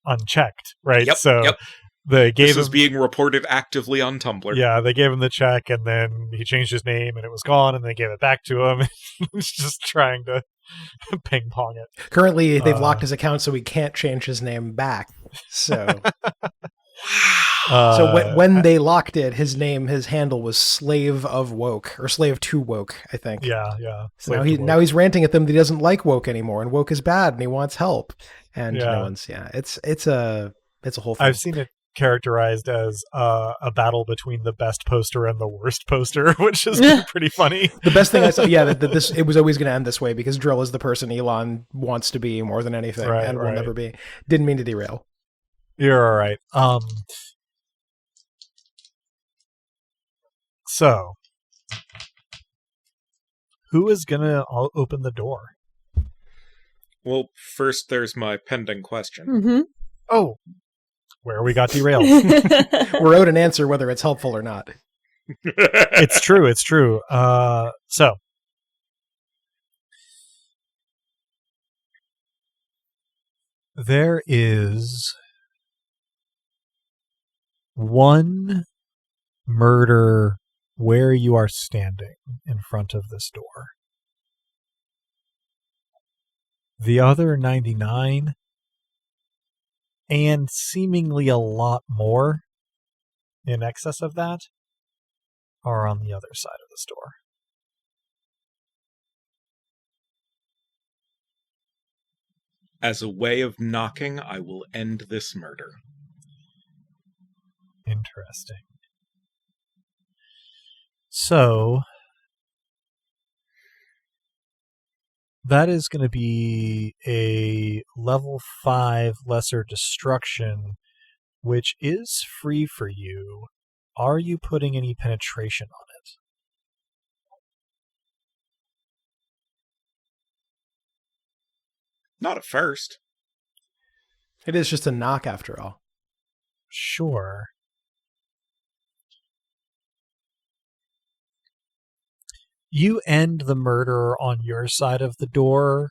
unchecked, right? Yep, so yep. They gave this him, is being reported actively on Tumblr. Yeah, they gave him the check, and then he changed his name, and it was gone, and they gave it back to him. He's just trying to ping pong it. Currently, they've locked his account, so he can't change his name back. So, when they locked it, his handle was Slave of Woke, or Slave to Woke, I think. Yeah. So now he's ranting at them that he doesn't like woke anymore, and woke is bad, and he wants help. And no one's. Yeah, it's a whole thing. I've seen it characterized as a battle between the best poster and the worst poster, which is pretty funny. The best thing I saw, that it was always going to end this way because Drill is the person Elon wants to be more than anything, and will never be. Didn't mean to derail. You're all right. So, who is going to open the door? Well, first there's my pending question. Mm-hmm. Oh, where we got derailed. We're out an answer whether it's helpful or not. It's true. So there is one murder where you are standing in front of this door. The other 99, and seemingly a lot more in excess of that, are on the other side of this door. As a way of knocking, I will end this murder. Interesting. So, That is going to be a level 5 lesser destruction, which is free for you. Are you putting any penetration on it? Not at first. It is just a knock after all. Sure. You end the murder on your side of the door,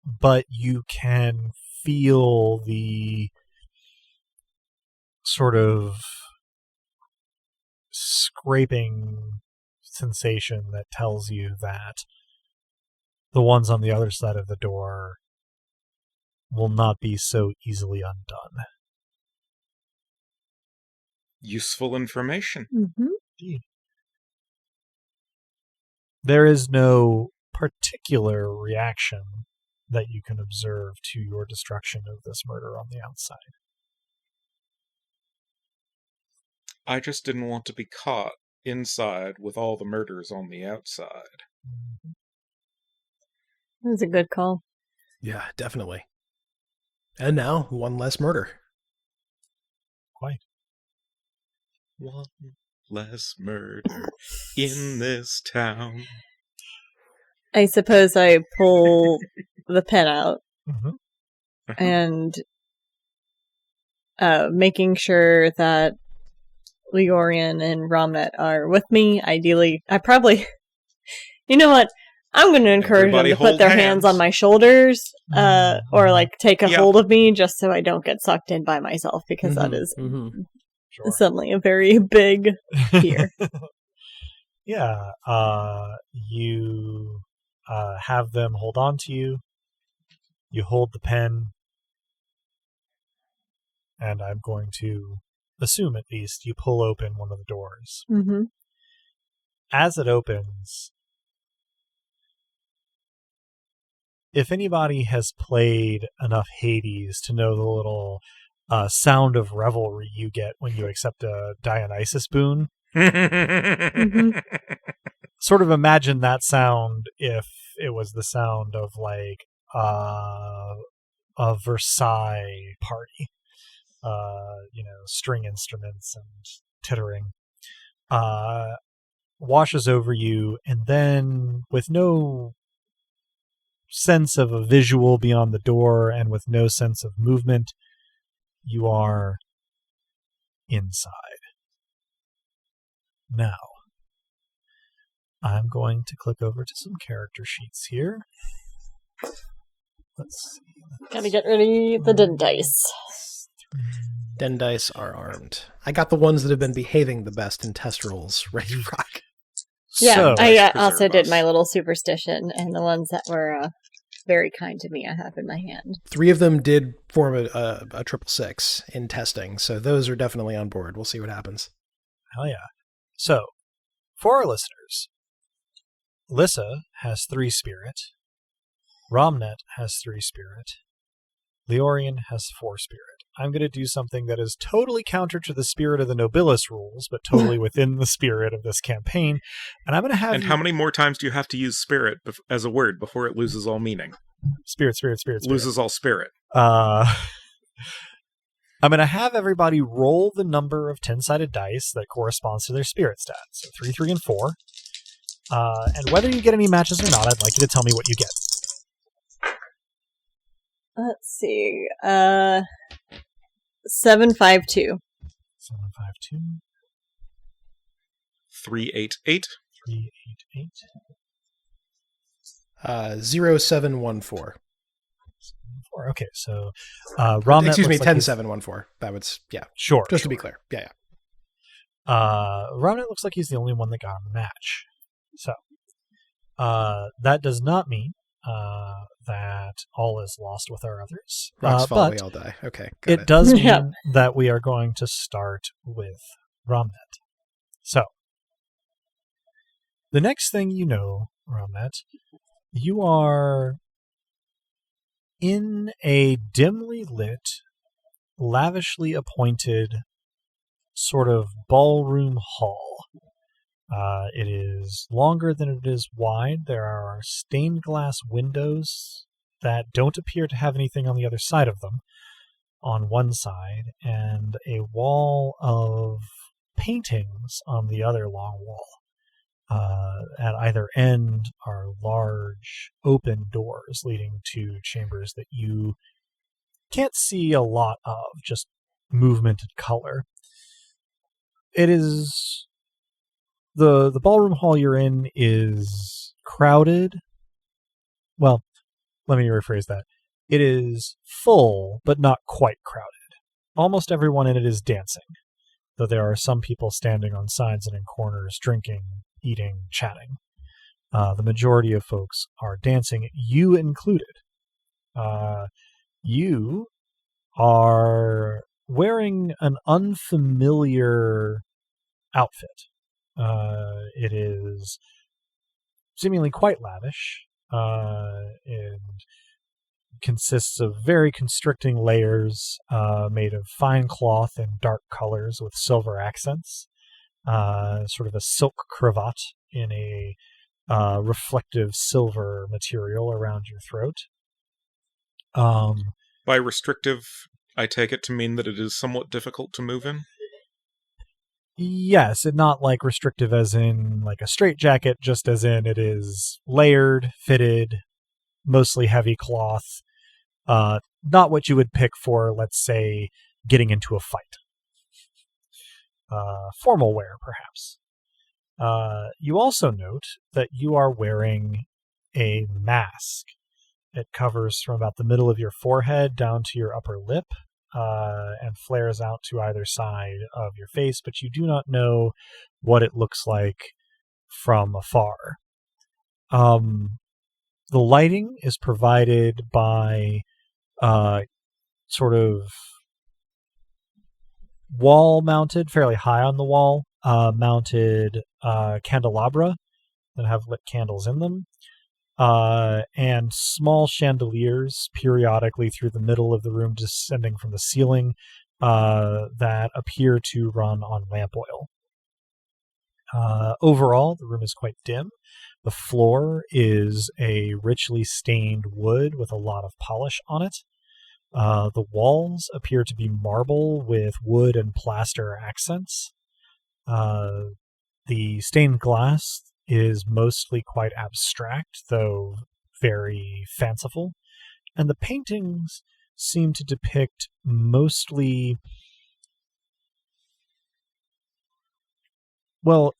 but you can feel the sort of scraping sensation that tells you that the ones on the other side of the door will not be so easily undone. Useful information. Mm-hmm. Indeed. There is no particular reaction that you can observe to your destruction of this murder on the outside. I just didn't want to be caught inside with all the murders on the outside. That was a good call. Yeah, definitely. And now, one less murder. Quite. One less murder in this town. I suppose I pull the pen out Mm-hmm. and making sure that Leorian and Romnet are with me. Ideally, I probably... You know what? I'm going to encourage Everybody them to put their hands on my shoulders or like take a hold of me just so I don't get sucked in by myself, because that is Sure. suddenly a very big fear. Yeah. You have them hold on to you. You hold the pen. And I'm going to assume, at least, you pull open one of the doors. Mm-hmm. As it opens, if anybody has played enough Hades to know the little sound of revelry you get when you accept a Dionysus boon, sort of imagine that sound if it was the sound of like a Versailles party. String instruments and tittering, washes over you, and then with no sense of a visual beyond the door and with no sense of movement, you are inside. Now, I'm going to click over to some character sheets here. Let's see. Gotta get ready the den dice. Den dice are armed. I got the ones that have been behaving the best in test rolls ready to rock. Yeah, So, I also preserve did us. my little superstition, and the ones that were very kind to me I have in my hand. 3 of them did form a 666 in testing, so those are definitely on board. We'll see what happens. hell yeah. So, for our listeners, Lissa has 3 spirit. Romnet has 3 spirit. Leorian has 4 spirit. I'm going to do something that is totally counter to the spirit of the Nobilis rules, but totally within the spirit of this campaign. And I'm going to have And how many more times do you have to use spirit as a word before it loses all meaning? Spirit. Loses all spirit. I'm going to have everybody roll the number of 10-sided dice that corresponds to their spirit stats. So 3, 3, and 4. And whether you get any matches or not, I'd like you to tell me what you get. Let's see. 752. 752. 388. 388. 0714. 4. Okay, so Romnet Excuse me, looks like he's- 10714. That was, yeah. Sure. Just to be clear. Yeah. Romnet looks like he's the only one that got a match. So, that does not mean that all is lost with our others. Rocks fall, but we all die. Okay, got it does mean Yeah. that we are going to start with Romnet. So, the next thing you know, Romnet, you are in a dimly lit, lavishly appointed sort of ballroom hall. It is longer than it is wide. There are stained glass windows that don't appear to have anything on the other side of them on one side, and a wall of paintings on the other long wall. At either end are large open doors leading to chambers that you can't see a lot of, just movement and color. It is... The ballroom hall you're in is crowded. Well, let me rephrase that. It is full, but not quite crowded. Almost everyone in it is dancing, though there are some people standing on sides and in corners, drinking, eating, chatting. The majority of folks are dancing, you included. You are wearing an unfamiliar outfit. It is seemingly quite lavish, and consists of very constricting layers made of fine cloth and dark colors with silver accents, sort of a silk cravat in a reflective silver material around your throat. By restrictive, I take it to mean that it is somewhat difficult to move in? Yes, and not like restrictive as in like a straitjacket, just as in it is layered, fitted, mostly heavy cloth. Not what you would pick for, let's say, getting into a fight. Formal wear, perhaps. You also note that you are wearing a mask. It covers from about the middle of your forehead down to your upper lip, and flares out to either side of your face, but you do not know what it looks like from afar. The lighting is provided by sort of wall-mounted, fairly high on the wall, mounted candelabra that have lit candles in them, and small chandeliers periodically through the middle of the room descending from the ceiling that appear to run on lamp oil. Overall, the room is quite dim. The floor is a richly stained wood with a lot of polish on it. The walls appear to be marble with wood and plaster accents. The stained glass is mostly quite abstract, though very fanciful. And the paintings seem to depict mostly... Well,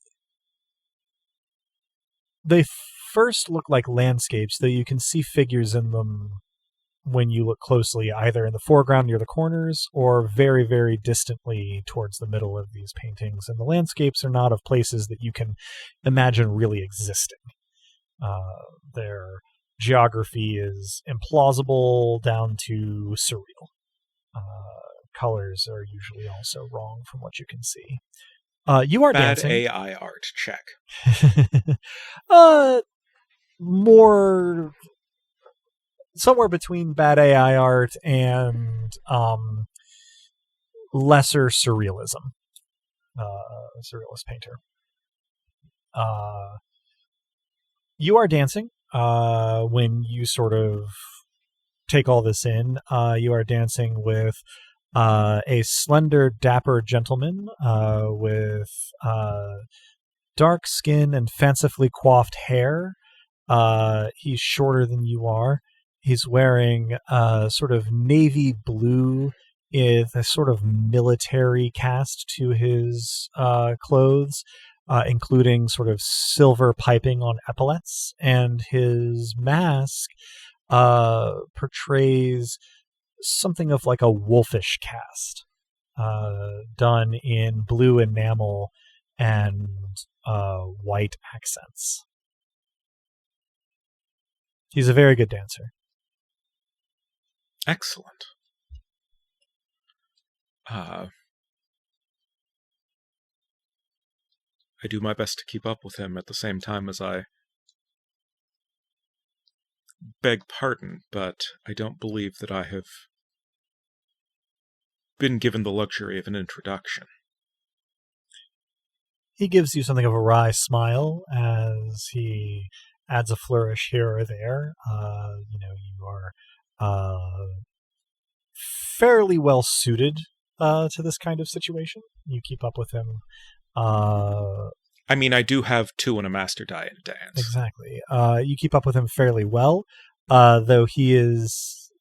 they first look like landscapes, though you can see figures in them when you look closely, either in the foreground near the corners or very, very distantly towards the middle of these paintings. And the landscapes are not of places that you can imagine really existing. Their geography is implausible down to surreal. Colors are usually also wrong from what you can see. You are Bad dancing. AI art, check. More... somewhere between bad AI art and lesser surrealism. Surrealist painter. You are dancing when you sort of take all this in. You are dancing with a slender, dapper gentleman with dark skin and fancifully coiffed hair. He's shorter than you are. He's wearing sort of navy blue with a sort of military cast to his clothes, including sort of silver piping on epaulets. And his mask portrays something of like a wolfish cast, done in blue enamel and white accents. He's a very good dancer. Excellent. I do my best to keep up with him at the same time as I beg pardon, but I don't believe that I have been given the luxury of an introduction. He gives you something of a wry smile as he adds a flourish here or there. You are fairly well suited to this kind of situation. You keep up with him. I mean, I do have 2 in a master diet dance. Exactly. You keep up with him fairly well, though he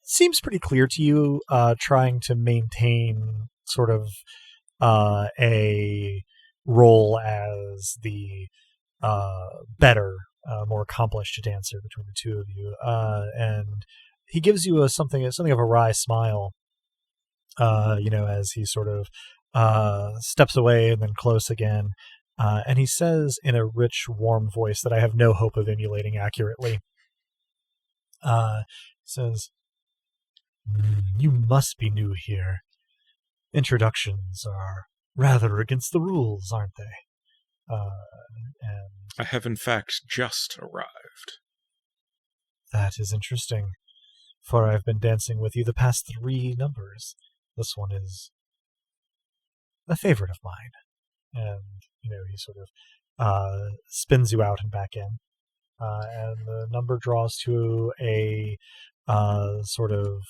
seems pretty clear to you, trying to maintain sort of a role as the better, more accomplished dancer between the two of you, and he gives you something of a wry smile, as he sort of steps away and then close again, and he says in a rich, warm voice that I have no hope of emulating accurately. Says, "You must be new here. Introductions are rather against the rules, aren't they?" And I have in fact just arrived. that is interesting, for I've been dancing with you the past 3 numbers. This one is a favorite of mine. And, he sort of spins you out and back in. And the number draws to a sort of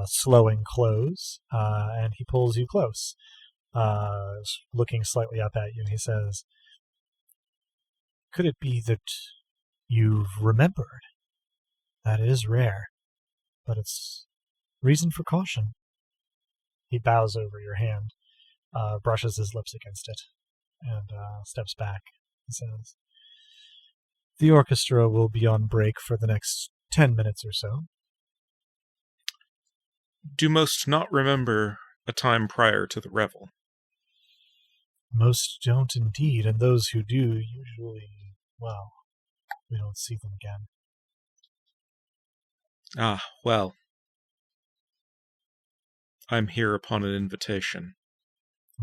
slowing close, and he pulls you close, looking slightly up at you, and he says, "Could it be that you've remembered? That is rare, but it's reason for caution." He bows over your hand, brushes his lips against it, and steps back. He says, "The orchestra will be on break for the next 10 minutes or so." Do most not remember a time prior to the revel? Most don't indeed, and those who do usually, well, we don't see them again. Ah, well. I'm here upon an invitation.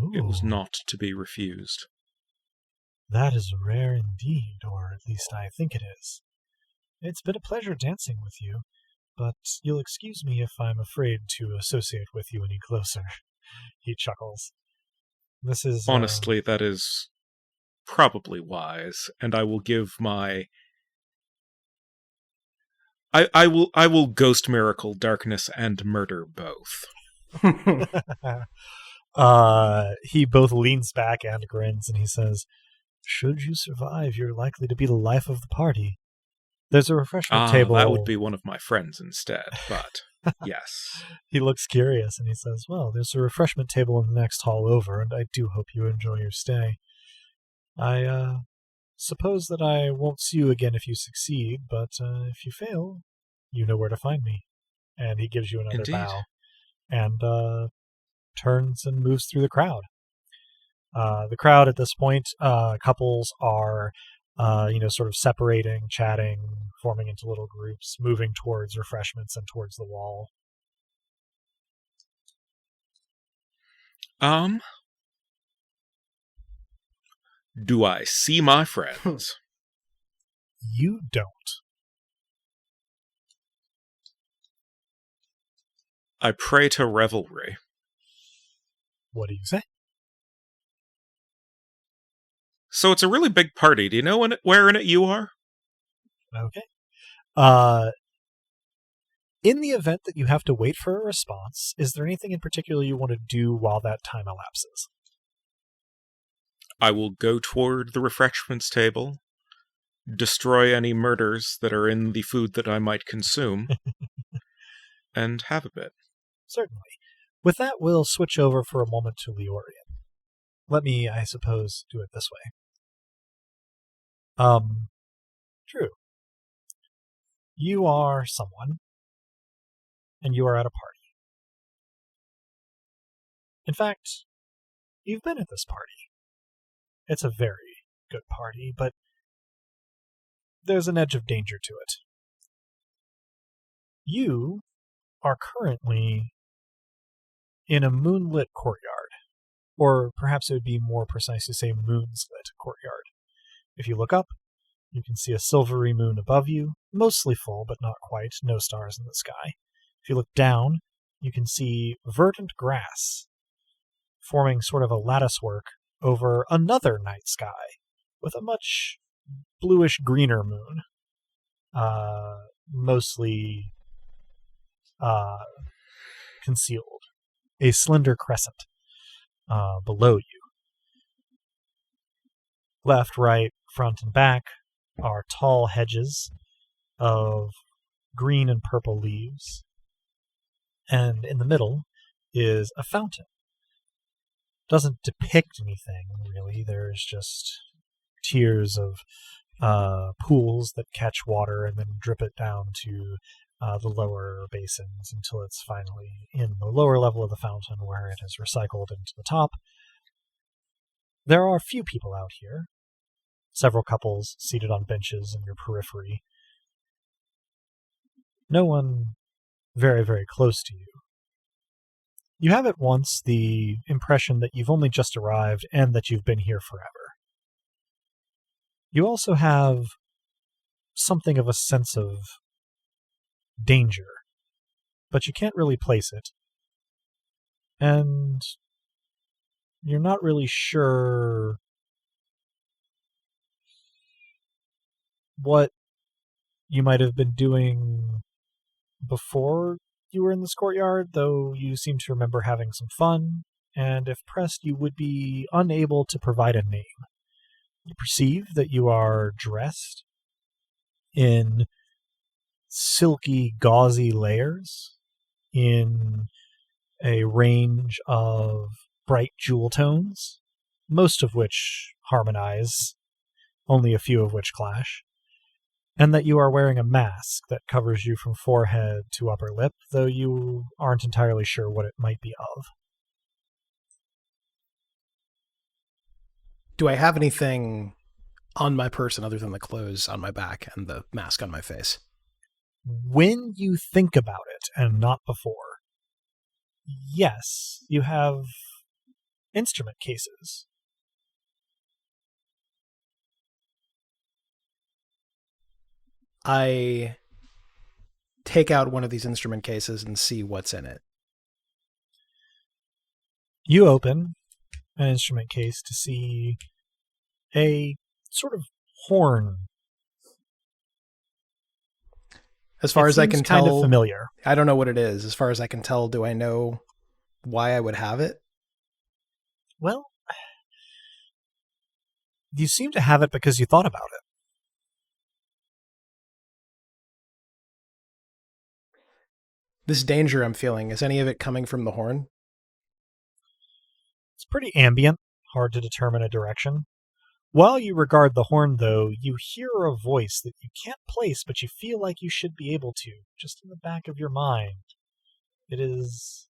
Ooh, It was not to be refused. that is rare indeed, or at least I think it is. It's been a pleasure dancing with you, but you'll excuse me if I'm afraid to associate with you any closer. He chuckles. This is Honestly, that is probably wise, and I will give my... I will ghost miracle darkness and murder both. he both leans back and grins, and he says, "Should you survive, you're likely to be the life of the party. There's a refreshment table." That would be one of my friends instead, but yes. He looks curious, and he says, "Well, there's a refreshment table in the next hall over, and I do hope you enjoy your stay. I suppose that I won't see you again if you succeed, but if you fail, you know where to find me." And he gives you another Indeed. bow, and turns and moves through the crowd. The crowd at this point, couples are, sort of separating, chatting, forming into little groups, moving towards refreshments and towards the wall. Do I see my friends? You don't. I pray to revelry. What do you say? So it's a really big party. Do you know where in it you are? Okay. In the event that you have to wait for a response, is there anything in particular you want to do while that time elapses? I will go toward the refreshments table, destroy any murders that are in the food that I might consume, and have a bit. Certainly. With that, we'll switch over for a moment to Leorian. Let me, I suppose, do it this way. True. You are someone, and you are at a party. In fact, you've been at this party. It's a very good party, but there's an edge of danger to it. You are currently in a moonlit courtyard, or perhaps it would be more precise to say moonslit courtyard. If you look up, you can see a silvery moon above you, mostly full, but not quite, no stars in the sky. If you look down, you can see verdant grass forming sort of a latticework over another night sky with a much bluish-greener moon, mostly concealed. A slender crescent below you. Left, right, front, and back are tall hedges of green and purple leaves, and in the middle is a fountain. Doesn't depict anything, really. There's just tiers of pools that catch water and then drip it down to the lower basins until it's finally in the lower level of the fountain where it has recycled into the top. There are a few people out here. Several couples seated on benches in your periphery. No one very, very close to you. You have at once the impression that you've only just arrived and that you've been here forever. You also have something of a sense of danger, but you can't really place it. And you're not really sure what you might have been doing before you were in this courtyard, though you seem to remember having some fun, and if pressed, you would be unable to provide a name. You perceive that you are dressed in silky, gauzy layers in a range of bright jewel tones, most of which harmonize, only a few of which clash, and that you are wearing a mask that covers you from forehead to upper lip, though you aren't entirely sure what it might be of. Do I have anything on my person other than the clothes on my back and the mask on my face? When you think about it, and not before, yes, you have instrument cases. I take out one of these instrument cases and see what's in it. You open an instrument case to see a sort of horn. As far as I can tell, kind of familiar. I don't know what it is. As far as I can tell, do I know why I would have it? Well, you seem to have it because you thought about it. This danger I'm feeling, is any of it coming from the horn? It's pretty ambient, hard to determine a direction. While you regard the horn, though, you hear a voice that you can't place, but you feel like you should be able to, just in the back of your mind. It is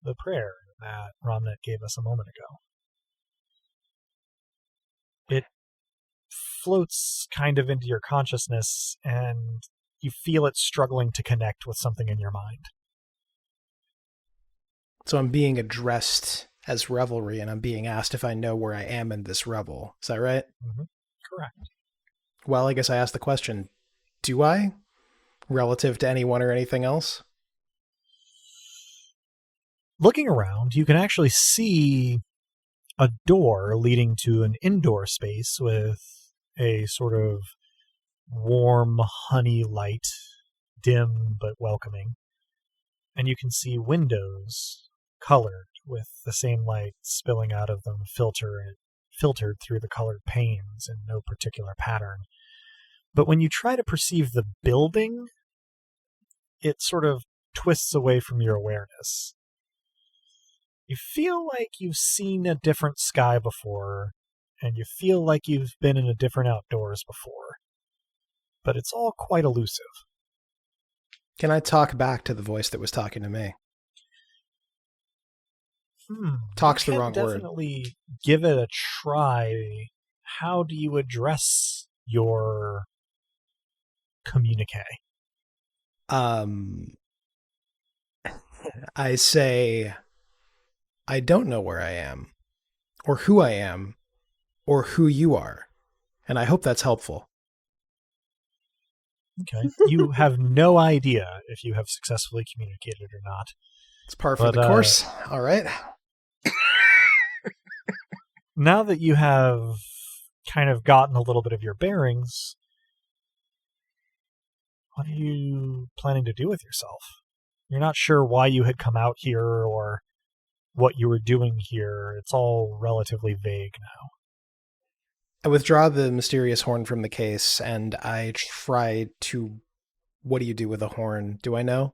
the prayer that Ramnet gave us a moment ago. It floats kind of into your consciousness, and you feel it struggling to connect with something in your mind. So I'm being addressed as revelry, and I'm being asked if I know where I am in this revel. Is that right? Mm-hmm. Correct. Well, I guess I asked the question, do I? Relative to anyone or anything else? Looking around, you can actually see a door leading to an indoor space with a sort of warm honey light, dim but welcoming. And you can see windows colored with the same light spilling out of them, filtered through the colored panes in no particular pattern. But when you try to perceive the building, it sort of twists away from your awareness. You feel like you've seen a different sky before, and you feel like you've been in a different outdoors before. But it's all quite elusive. Can I talk back to the voice that was talking to me? Talk's the wrong word. Definitely give it a try. How do you address your communique? I say, I don't know where I am, or who I am, or who you are. And I hope that's helpful. Okay. You have no idea if you have successfully communicated or not. It's par for the course. All right. now that you have kind of gotten a little bit of your bearings, what are you planning to do with yourself? You're not sure why you had come out here or what you were doing here. It's all relatively vague now. I withdraw the mysterious horn from the case, and I try to... What do you do with a horn? Do I know?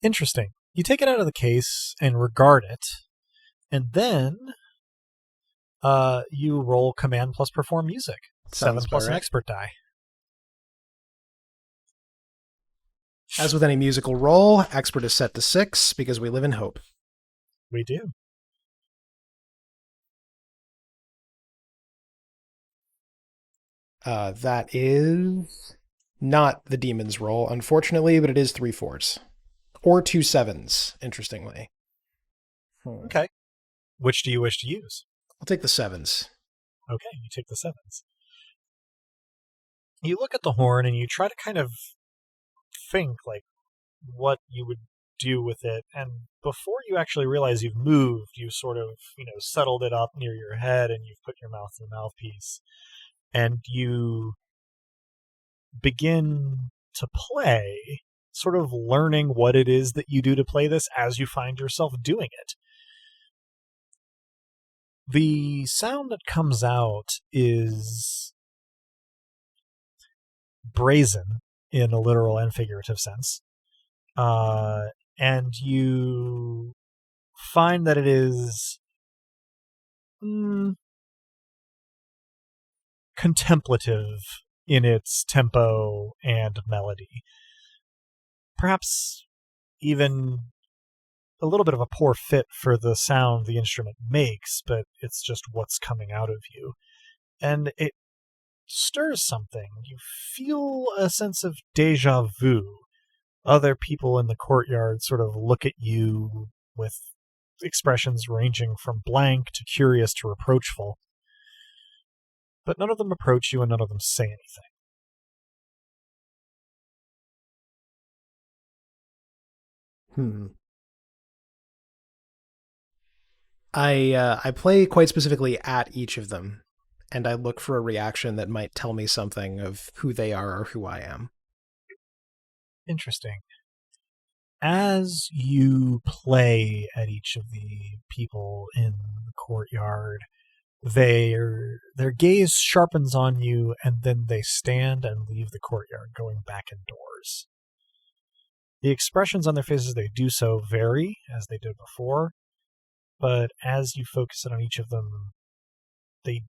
Interesting. You take it out of the case and regard it, and then you roll command plus perform music. Sounds 7 plus about an right. expert die. As with any musical roll, expert is set to 6 because we live in hope. We do. That is not the demon's roll, unfortunately, but it is 3 4s. Or 2 7s, interestingly. Okay. Which do you wish to use? I'll take the 7s. Okay, you take the 7s. You look at the horn and you try to kind of think like what you would do with it, and before you actually realize you've moved, you sort of, settled it up near your head and you've put your mouth to the mouthpiece, and you begin to play, sort of learning what it is that you do to play this as you find yourself doing it. The sound that comes out is brazen in a literal and figurative sense. And you find that it is contemplative in its tempo and melody. Perhaps even a little bit of a poor fit for the sound the instrument makes, but it's just what's coming out of you. And it stirs something. You feel a sense of déjà vu. Other people in the courtyard sort of look at you with expressions ranging from blank to curious to reproachful. But none of them approach you and none of them say anything. I play quite specifically at each of them, and I look for a reaction that might tell me something of who they are or who I am. Interesting. As you play at each of the people in the courtyard, their gaze sharpens on you, and then they stand and leave the courtyard, going back indoors. The expressions on their faces they do so vary, as they did before, but as you focus in on each of them, they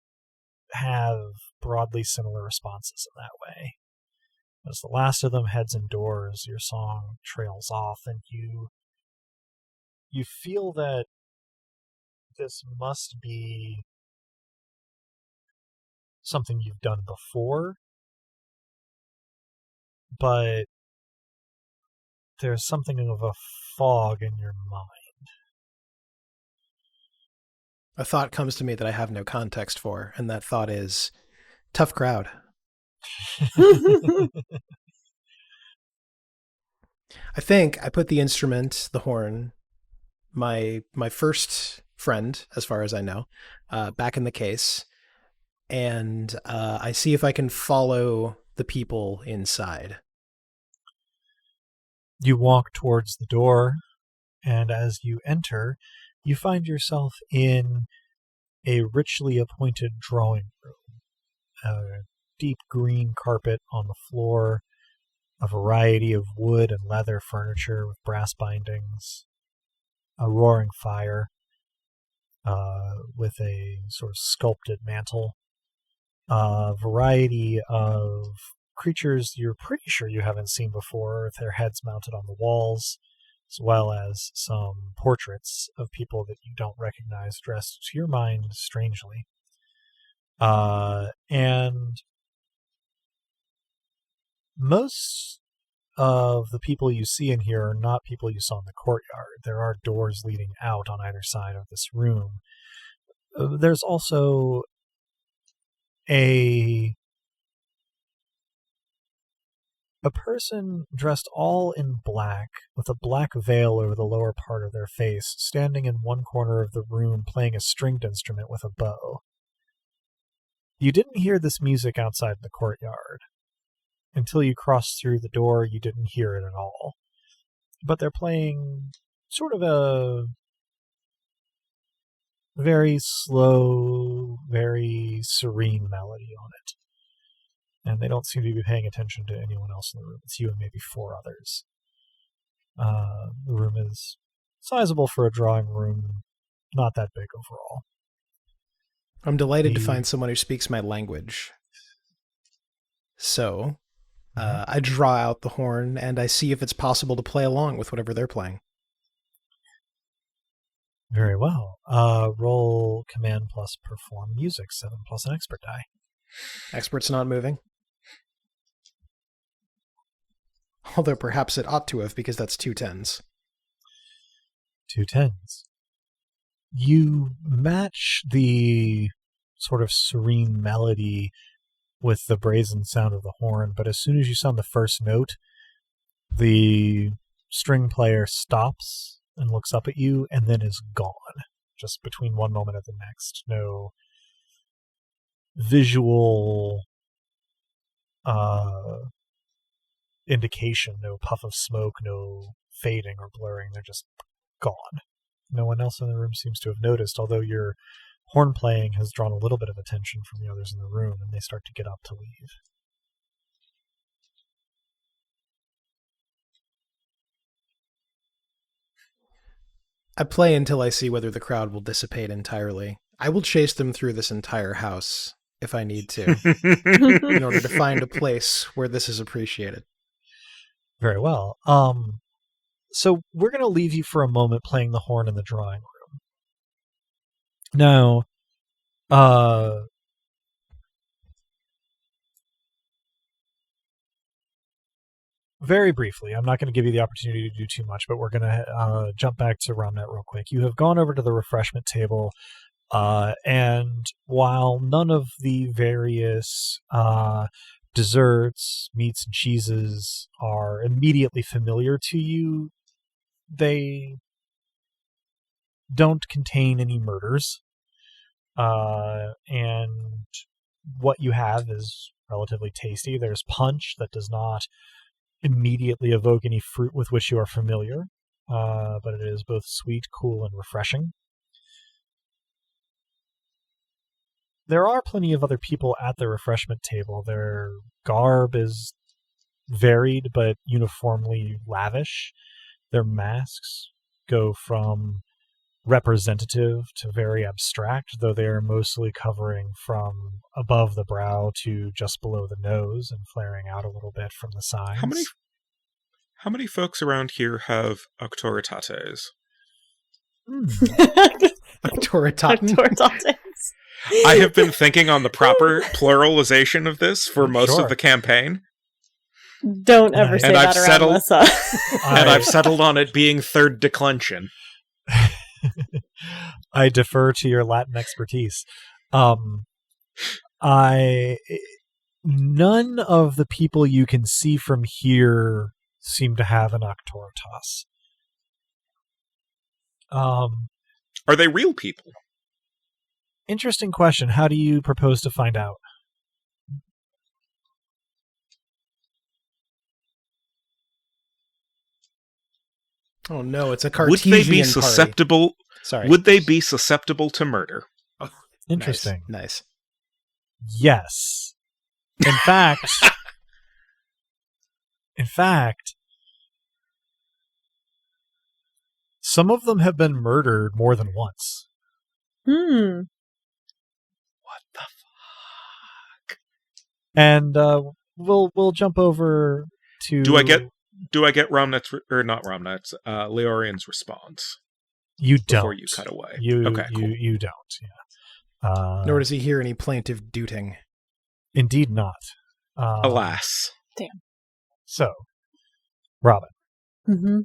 have broadly similar responses in that way. As the last of them heads indoors, your song trails off, and you feel that this must be something you've done before, but there's something of a fog in your mind. A thought comes to me that I have no context for, and that thought is, tough crowd. I think I put the instrument, the horn, my first friend, as far as I know, back in the case, and I see if I can follow the people inside. You walk towards the door, and as you enter, you find yourself in a richly appointed drawing room. A deep green carpet on the floor, a variety of wood and leather furniture with brass bindings, a roaring fire with a sort of sculpted mantel, a variety of creatures you're pretty sure you haven't seen before, with their heads mounted on the walls, as well as some portraits of people that you don't recognize dressed to your mind strangely. And most of the people you see in here are not people you saw in the courtyard. There are doors leading out on either side of this room. There's also a a person dressed all in black, with a black veil over the lower part of their face, standing in one corner of the room playing a stringed instrument with a bow. You didn't hear this music outside the courtyard. Until you crossed through the door, you didn't hear it at all. But they're playing sort of a very slow, very serene melody on it. And they don't seem to be paying attention to anyone else in the room. It's you and maybe 4 others. The room is sizable for a drawing room, not that big overall. I'm delighted to find someone who speaks my language. So, I draw out the horn and I see if it's possible to play along with whatever they're playing. Very well. Roll command plus perform music, 7 plus an expert die. Expert's not moving. Although perhaps it ought to have, because that's 2 10s. 2 10s. You match the sort of serene melody with the brazen sound of the horn, but as soon as you sound the first note, the string player stops and looks up at you and then is gone, just between one moment and the next. No visual indication, no puff of smoke, no fading or blurring. They're just gone. No one else in the room seems to have noticed, although your horn playing has drawn a little bit of attention from the others in the room, and they start to get up to leave. I play until I see whether the crowd will dissipate entirely. I will chase them through this entire house if I need to, in order to find a place where this is appreciated. Very well. So we're going to leave you for a moment playing the horn in the drawing room. Now, very briefly, I'm not going to give you the opportunity to do too much, but we're going to jump back to Romnet real quick. You have gone over to the refreshment table, and while none of the various desserts, meats, and cheeses are immediately familiar to you, they don't contain any murders. And what you have is relatively tasty. There's punch that does not immediately evoke any fruit with which you are familiar, but it is both sweet, cool, and refreshing. There are plenty of other people at the refreshment table. Their garb is varied but uniformly lavish. Their masks go from representative to very abstract, though they are mostly covering from above the brow to just below the nose and flaring out a little bit from the sides. How many folks around here have autoritates? Autoritates. I have been thinking on the proper pluralization of this for most of the campaign. Don't ever say that around Melissa. And I've settled on it being third declension. I defer to your Latin expertise. None of the people you can see from here seem to have an autoritas. Are they real people? Interesting question. How do you propose to find out? Oh no, it's a Cartesian Would they be susceptible? Sorry. Would they be susceptible to murder? Oh, interesting. Nice. Yes. In fact, some of them have been murdered more than once. Hmm. What the fuck? And we'll jump over to. Do I get Romnet's or not Romnet's? Leorian's response. You don't. Before you cut away. Okay, cool. you don't. Yeah. Nor does he hear any plaintive dooting. Indeed not. Alas. Damn. So, Robin. Mm-hmm.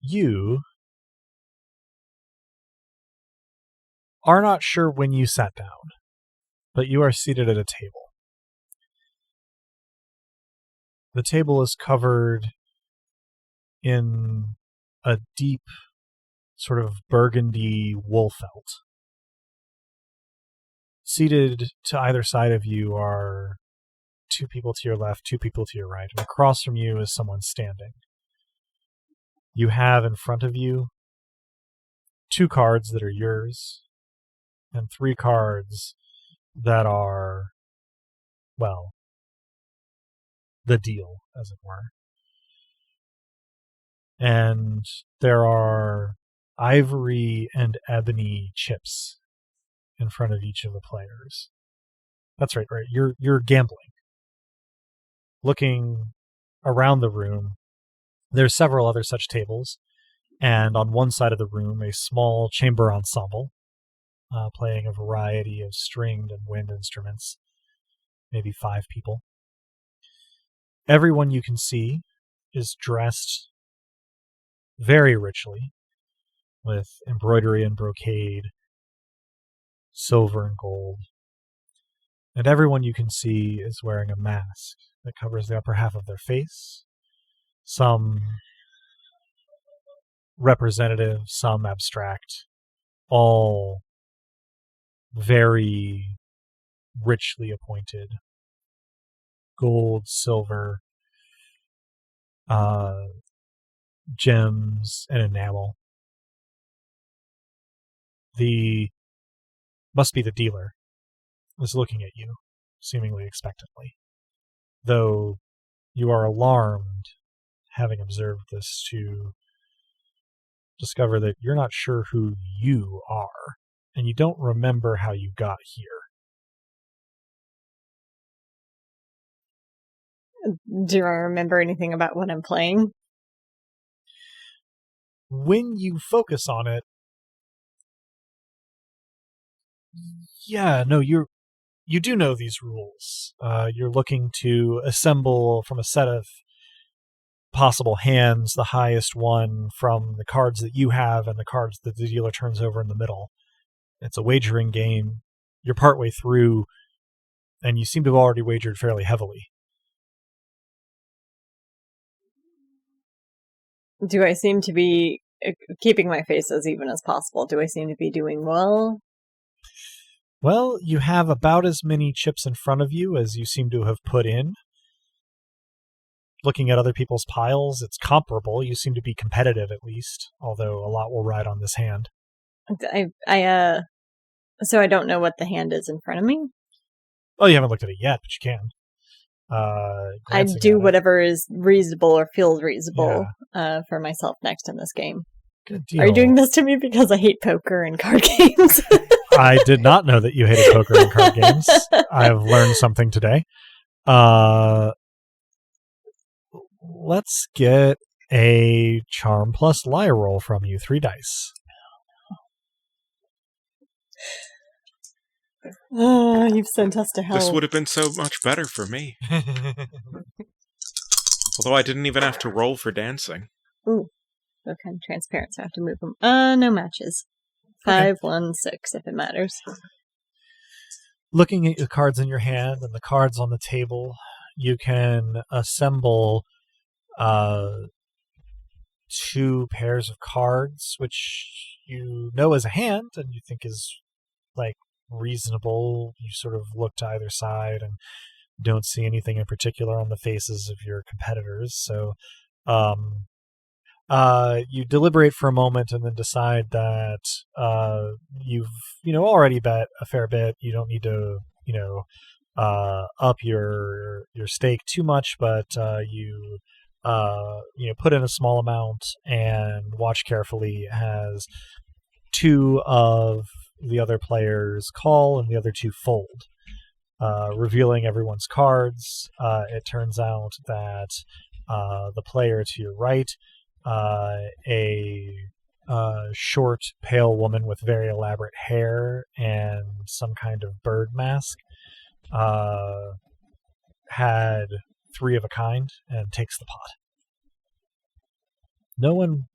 You are not sure when you sat down, but you are seated at a table. The table is covered in a deep sort of burgundy wool felt. Seated to either side of you are 2 people to your left, 2 people to your right, and across from you is someone standing. You have in front of you 2 cards that are yours, and 3 cards that are, well, the deal, as it were. And there are ivory and ebony chips in front of each of the players. That's right. You're gambling. Looking around the room, there's several other such tables, and on one side of the room, a small chamber ensemble playing a variety of stringed and wind instruments, maybe 5 people. Everyone you can see is dressed very richly, with embroidery and brocade, silver and gold. And everyone you can see is wearing a mask that covers the upper half of their face, some representative, some abstract, all very richly appointed. Gold, silver, gems, and enamel. Must be the dealer is looking at you, seemingly expectantly. Though you are alarmed, having observed this, to discover that you're not sure who you are, and you don't remember how you got here. Do I remember anything about what I'm playing? When you focus on it, yeah, no, you do know these rules. You're looking to assemble from a set of possible hands the highest one from the cards that you have and the cards that the dealer turns over in the middle. It's a wagering game. You're partway through, and you seem to have already wagered fairly heavily. Do I seem to be keeping my face as even as possible? Do I seem to be doing well? Well, you have about as many chips in front of you as you seem to have put in. Looking at other people's piles, it's comparable. You seem to be competitive, at least, although a lot will ride on this hand. So I don't know what the hand is in front of me? Oh, you haven't looked at it yet, but you can. I do whatever is reasonable or feels reasonable for myself next in this game. Good deal. Are you doing this to me because I hate poker and card games? I did not know that you hated poker and card games. I've learned something today. Let's get a charm plus lie roll from you. 3 dice. You've sent us to hell. This would have been so much better for me. Although I didn't even have to roll for dancing. Ooh. Okay, transparent, so I have to move them. No matches. 5, 1, 6, if it matters. Looking at the cards in your hand and the cards on the table, you can assemble 2 pairs of cards, which you know as a hand and you think is like reasonable. You sort of look to either side and don't see anything in particular on the faces of your competitors. So you deliberate for a moment and then decide that you've already bet a fair bit. You don't need to up your stake too much, but you put in a small amount and watch carefully as 2 of the other players call and the other 2 fold, revealing everyone's cards. It turns out that the player to your right, a short, pale woman with very elaborate hair and some kind of bird mask, had 3 of a kind and takes the pot. No one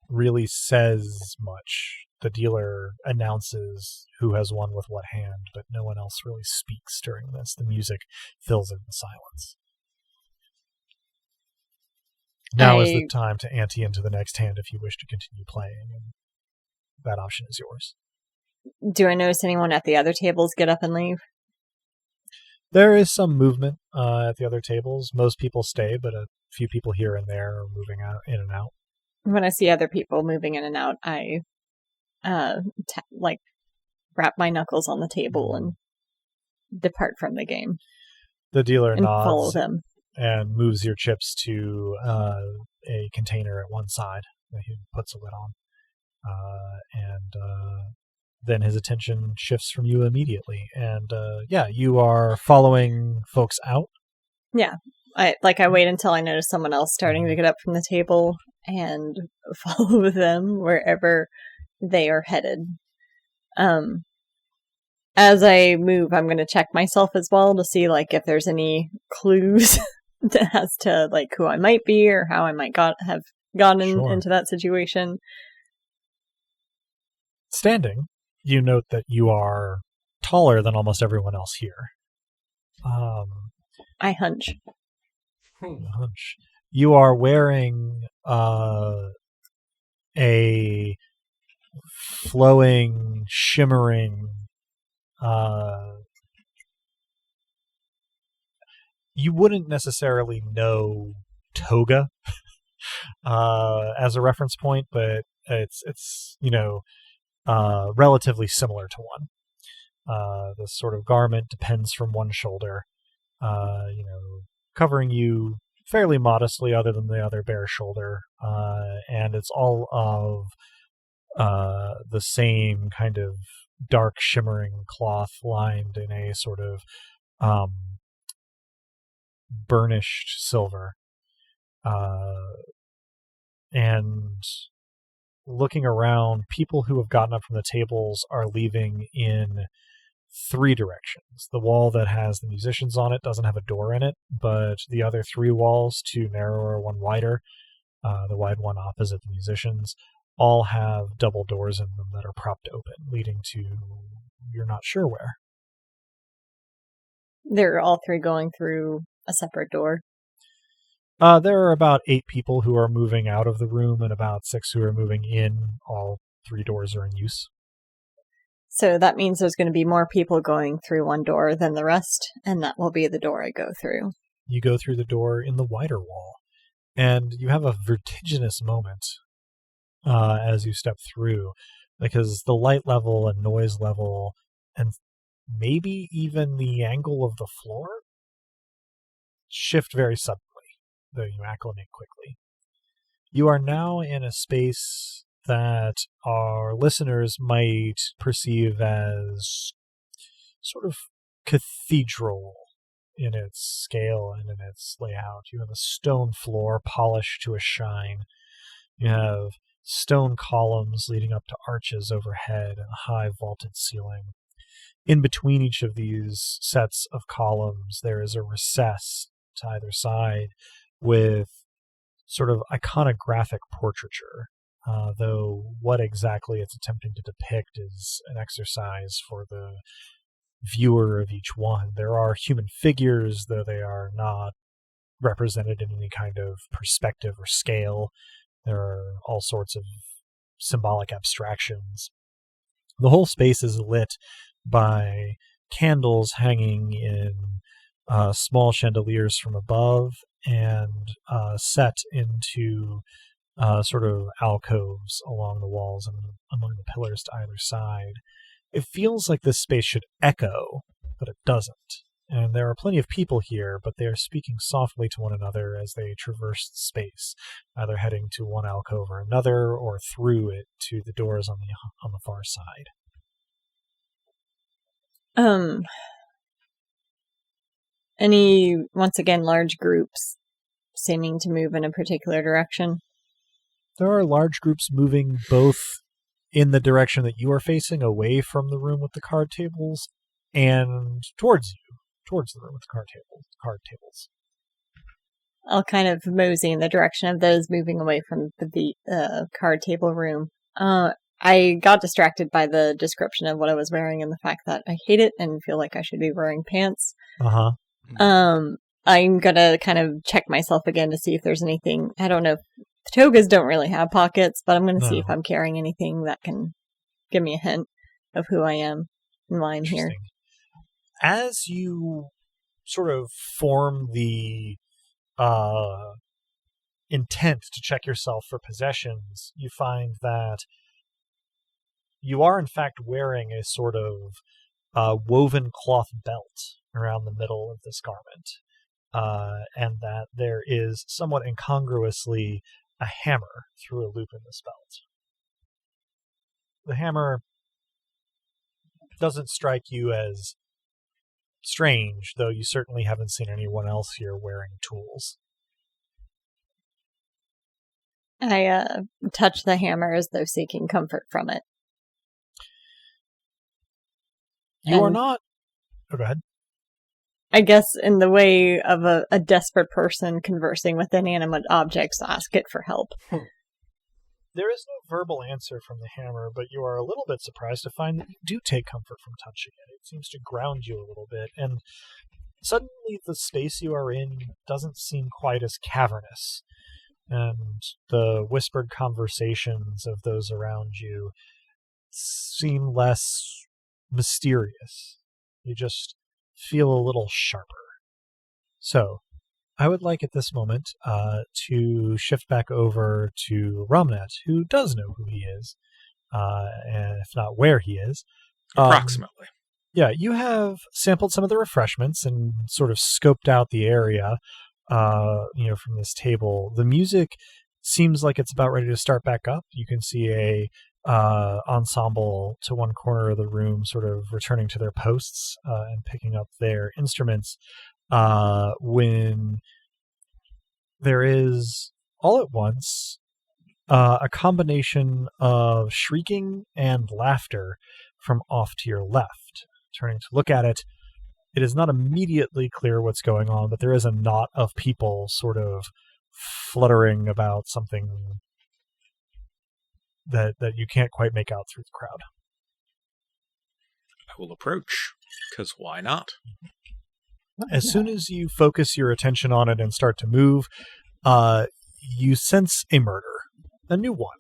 really says much. The dealer announces who has won with what hand, but no one else really speaks during this. The music fills in the silence. Now is the time to ante into the next hand if you wish to continue playing, and that option is yours. Do I notice anyone at the other tables get up and leave? There is some movement at the other tables. Most people stay, but a few people here and there are moving out, in and out. When I see other people moving in and out, I wrap my knuckles on the table and depart from the game. The dealer and nods follow them and moves your chips to a container at one side that he puts a lid on. Then his attention shifts from you immediately. And you are following folks out. Yeah. I wait until I notice someone else starting to get up from the table and follow them wherever they are headed. As I move, I'm going to check myself as well to see if there's any clues as to who I might be or how I might have gotten into that situation. Standing, you note that you are taller than almost everyone else here. I hunch. You are wearing a flowing, shimmering, you wouldn't necessarily know toga as a reference point, but it's relatively similar to one. This sort of garment depends from one shoulder, covering you fairly modestly other than the other bare shoulder, and it's all of the same kind of dark shimmering cloth lined in a sort of burnished silver. And looking around, people who have gotten up from the tables are leaving in three directions. The wall that has the musicians on it doesn't have a door in it, but the other three walls, two narrower, one wider, the wide one opposite the musicians, all have double doors in them that are propped open, leading to you're not sure where. They're all three going through a separate door. There are about 8 people who are moving out of the room and about 6 who are moving in. All 3 doors are in use. So that means there's going to be more people going through one door than the rest, and that will be the door I go through. You go through the door in the wider wall, and you have a vertiginous moment as you step through, because the light level and noise level, and maybe even the angle of the floor, shift very suddenly, though you acclimate quickly. You are now in a space that our listeners might perceive as sort of cathedral in its scale and in its layout. You have a stone floor polished to a shine. You have stone columns leading up to arches overhead and a high vaulted ceiling. In between each of these sets of columns, there is a recess to either side with sort of iconographic portraiture, though what exactly it's attempting to depict is an exercise for the viewer of each one. There are human figures, though they are not represented in any kind of perspective or scale. There are all sorts of symbolic abstractions. The whole space is lit by candles hanging in small chandeliers from above and set into sort of alcoves along the walls and among the pillars to either side. It feels like this space should echo, but it doesn't. And there are plenty of people here, but they are speaking softly to one another as they traverse the space, either heading to one alcove or another, or through it to the doors on the far side. Any, once again, large groups seeming to move in a particular direction? There are large groups moving both in the direction that you are facing, away from the room with the card tables, and towards you, towards the room with the card tables. I'll kind of mosey in the direction of those moving away from the card table room. I got distracted by the description of what I was wearing and the fact that I hate it and feel like I should be wearing pants. Uh-huh. I'm gonna kind of check myself again to see if there's anything. I don't know. Togas don't really have pockets, but I'm gonna see if I'm carrying anything that can give me a hint of who I am and why I'm here. As you sort of form the intent to check yourself for possessions, you find that you are in fact wearing a sort of woven cloth belt around the middle of this garment, and that there is somewhat incongruously a hammer through a loop in this belt. The hammer doesn't strike you as strange, though you certainly haven't seen anyone else here wearing tools. I touch the hammer as though seeking comfort from it. You are not... Oh, go ahead. I guess in the way of a desperate person conversing with inanimate objects, ask it for help. There is no verbal answer from the hammer, but you are a little bit surprised to find that you do take comfort from touching it. It seems to ground you a little bit, and suddenly the space you are in doesn't seem quite as cavernous, and the whispered conversations of those around you seem less mysterious. You just feel a little sharper. So, I would like at this moment to shift back over to Ramnet, who does know who he is, and if not where he is. Approximately. Yeah, you have sampled some of the refreshments and sort of scoped out the area, from this table. The music seems like it's about ready to start back up. You can see a ensemble to one corner of the room sort of returning to their posts and picking up their instruments when there is all at once a combination of shrieking and laughter from off to your left. Turning to look at it, it is not immediately clear what's going on, but there is a knot of people sort of fluttering about something that you can't quite make out through the crowd. I will approach, because why not? As soon as you focus your attention on it and start to move, you sense a murder. A new one.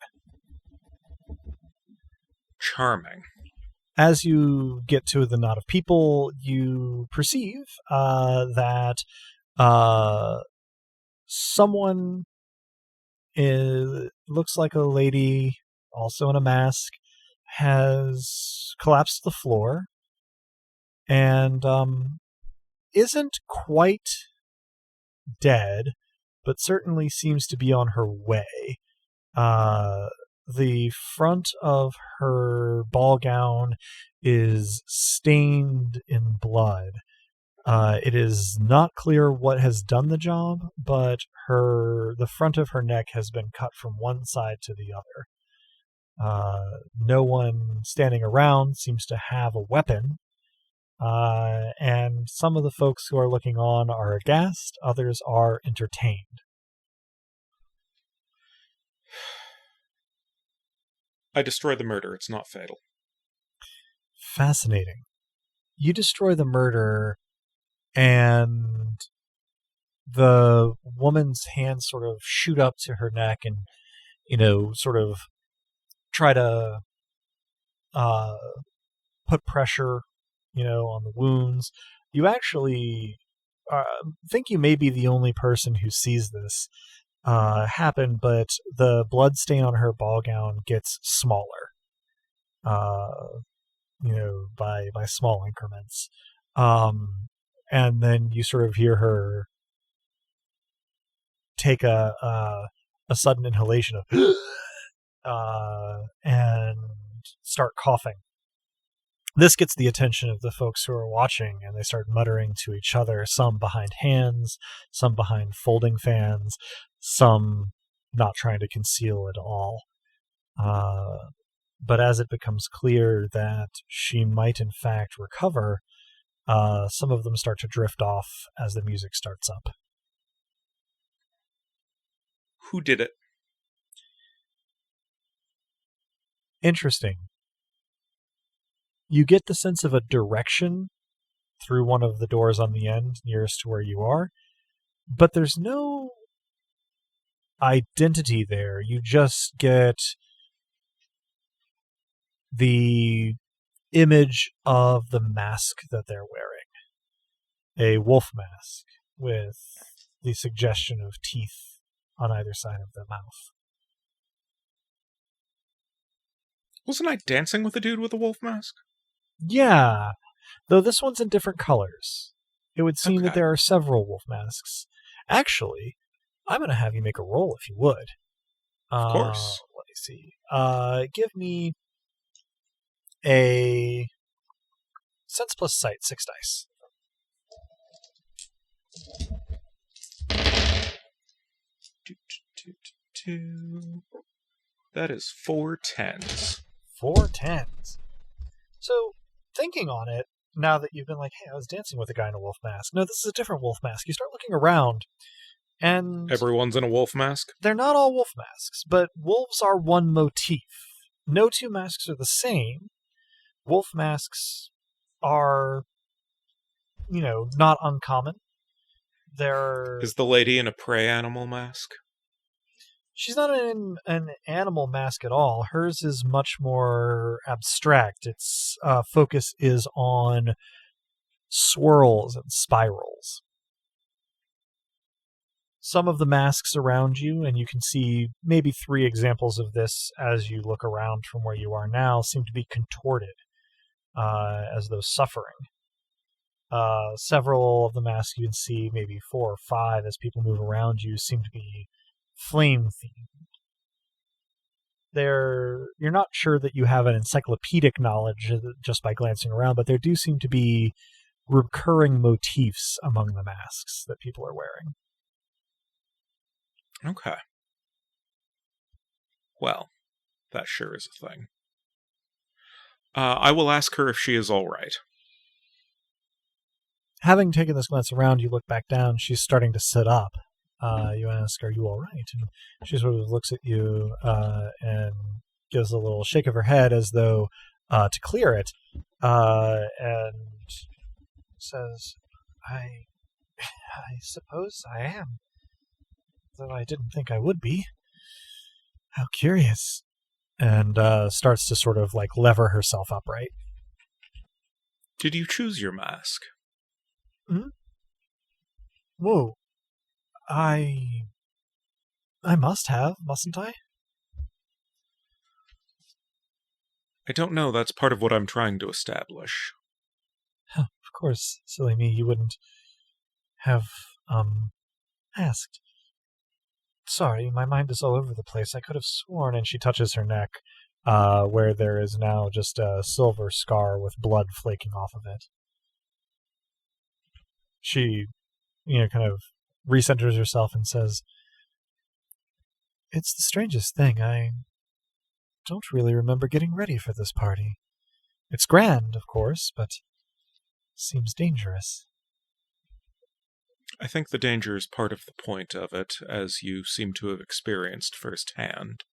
Charming. As you get to the knot of people, you perceive that someone looks like a lady, also in a mask, has collapsed to the floor and isn't quite dead, but certainly seems to be on her way. The front of her ball gown is stained in blood. It is not clear what has done the job, but the front of her neck has been cut from one side to the other. No one standing around seems to have a weapon, and some of the folks who are looking on are aghast, others are entertained. I destroy the murder. It's not fatal. Fascinating. You destroy the murder, and the woman's hands sort of shoot up to her neck and, sort of try to put pressure, on the wounds. You actually think you may be the only person who sees this happen, but the blood stain on her ball gown gets smaller, by small increments. And then you sort of hear her take a sudden inhalation of and start coughing. This gets the attention of the folks who are watching, and they start muttering to each other, some behind hands, some behind folding fans, some not trying to conceal it all. But as it becomes clear that she might in fact recover, some of them start to drift off as the music starts up. Who did it? Interesting. You get the sense of a direction through one of the doors on the end nearest to where you are, but there's no identity there. You just get the image of the mask that they're wearing. A wolf mask with the suggestion of teeth on either side of the mouth. Wasn't I dancing with a dude with a wolf mask? Yeah, though this one's in different colors. It would seem that Okay. there are several wolf masks. Actually, I'm going to have you make a roll if you would. Of course. Let me see. Give me a sense plus sight, 6 dice. That is 4 10s. 4 10s. So, thinking on it, now that you've been like, hey, I was dancing with a guy in a wolf mask. No, this is a different wolf mask. You start looking around, and Everyone's in a wolf mask? they're not all wolf masks, but wolves are one motif. No two masks are the same. Wolf masks are, not uncommon. Is the lady in a prey animal mask? She's not in an animal mask at all. Hers is much more abstract. Its focus is on swirls and spirals. Some of the masks around you, and you can see maybe 3 examples of this as you look around from where you are now, seem to be contorted, as though suffering. Several of the masks you can see, maybe 4 or 5, as people move around you, seem to be flame-themed. You're not sure that you have an encyclopedic knowledge just by glancing around, but there do seem to be recurring motifs among the masks that people are wearing. Okay. Well, that sure is a thing. I will ask her if she is all right. Having taken this glance around, you look back down. She's starting to sit up. You ask, are you all right? And she sort of looks at you and gives a little shake of her head as though to clear it, and says, I suppose I am. Though I didn't think I would be. How curious. And starts to sort of like lever herself upright. Did you choose your mask? Whoa. I must have, mustn't I? I don't know. That's part of what I'm trying to establish. Of course, silly me, you wouldn't have, asked. Sorry, my mind is all over the place. I could have sworn, and she touches her neck, where there is now just a silver scar with blood flaking off of it. She, kind of recenters herself and says, it's the strangest thing. I don't really remember getting ready for this party. It's grand, of course, but seems dangerous. I think the danger is part of the point of it, as you seem to have experienced firsthand.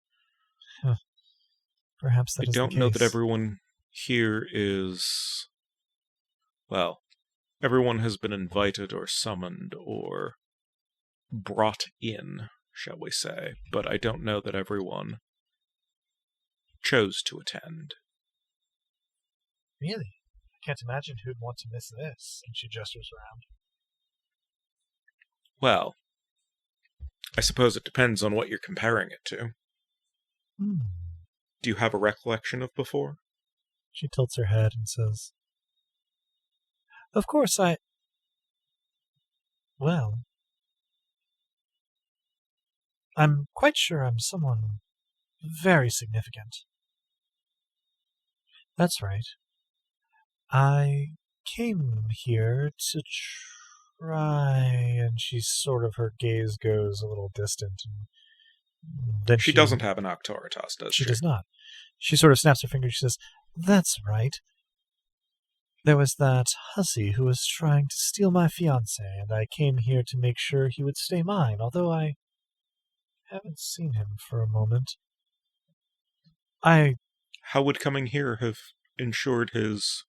Perhaps that is the case. I don't know that everyone here is... Well, everyone has been invited or summoned or brought in, shall we say, but I don't know that everyone chose to attend. Really? I can't imagine who'd want to miss this. And she gestures around. Well, I suppose it depends on what you're comparing it to. Do you have a recollection of before? She tilts her head and says, of course Well, I'm quite sure I'm someone very significant. That's right. I came here to try, and her gaze goes a little distant. And then she doesn't have an Octoritas, does she? She does not. She sort of snaps her finger and she says, that's right. There was that hussy who was trying to steal my fiancé, and I came here to make sure he would stay mine, although I haven't seen him for a moment. How would coming here have ensured his...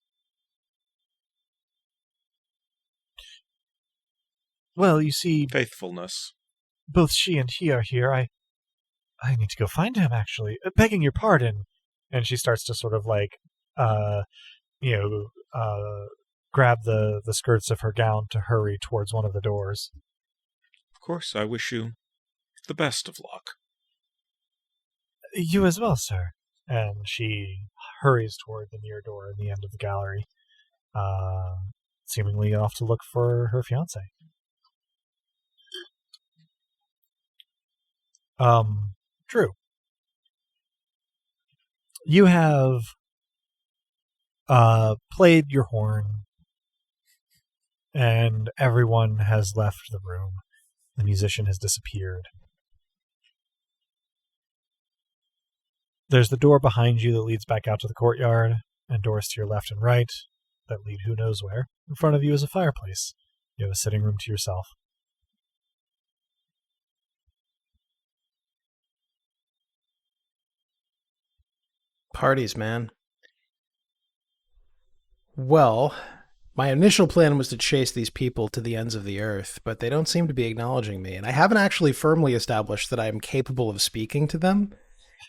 Well, you see, Faithfulness. both she and he are here. I need to go find him, actually. Begging your pardon. And she starts to sort of like, you know, grab the skirts of her gown to hurry towards one of the doors. Of course, I wish you the best of luck. You as well, sir. And she hurries toward the near door in the end of the gallery, seemingly off to look for her fiancé. Drew. You have played your horn, and everyone has left the room. The musician has disappeared. There's the door behind you that leads back out to the courtyard, and doors to your left and right that lead who knows where. In front of you is a fireplace. You have a sitting room to yourself. Parties, man. Well, my initial plan was to chase these people to the ends of the earth, but they don't seem to be acknowledging me, and I haven't actually firmly established that I am capable of speaking to them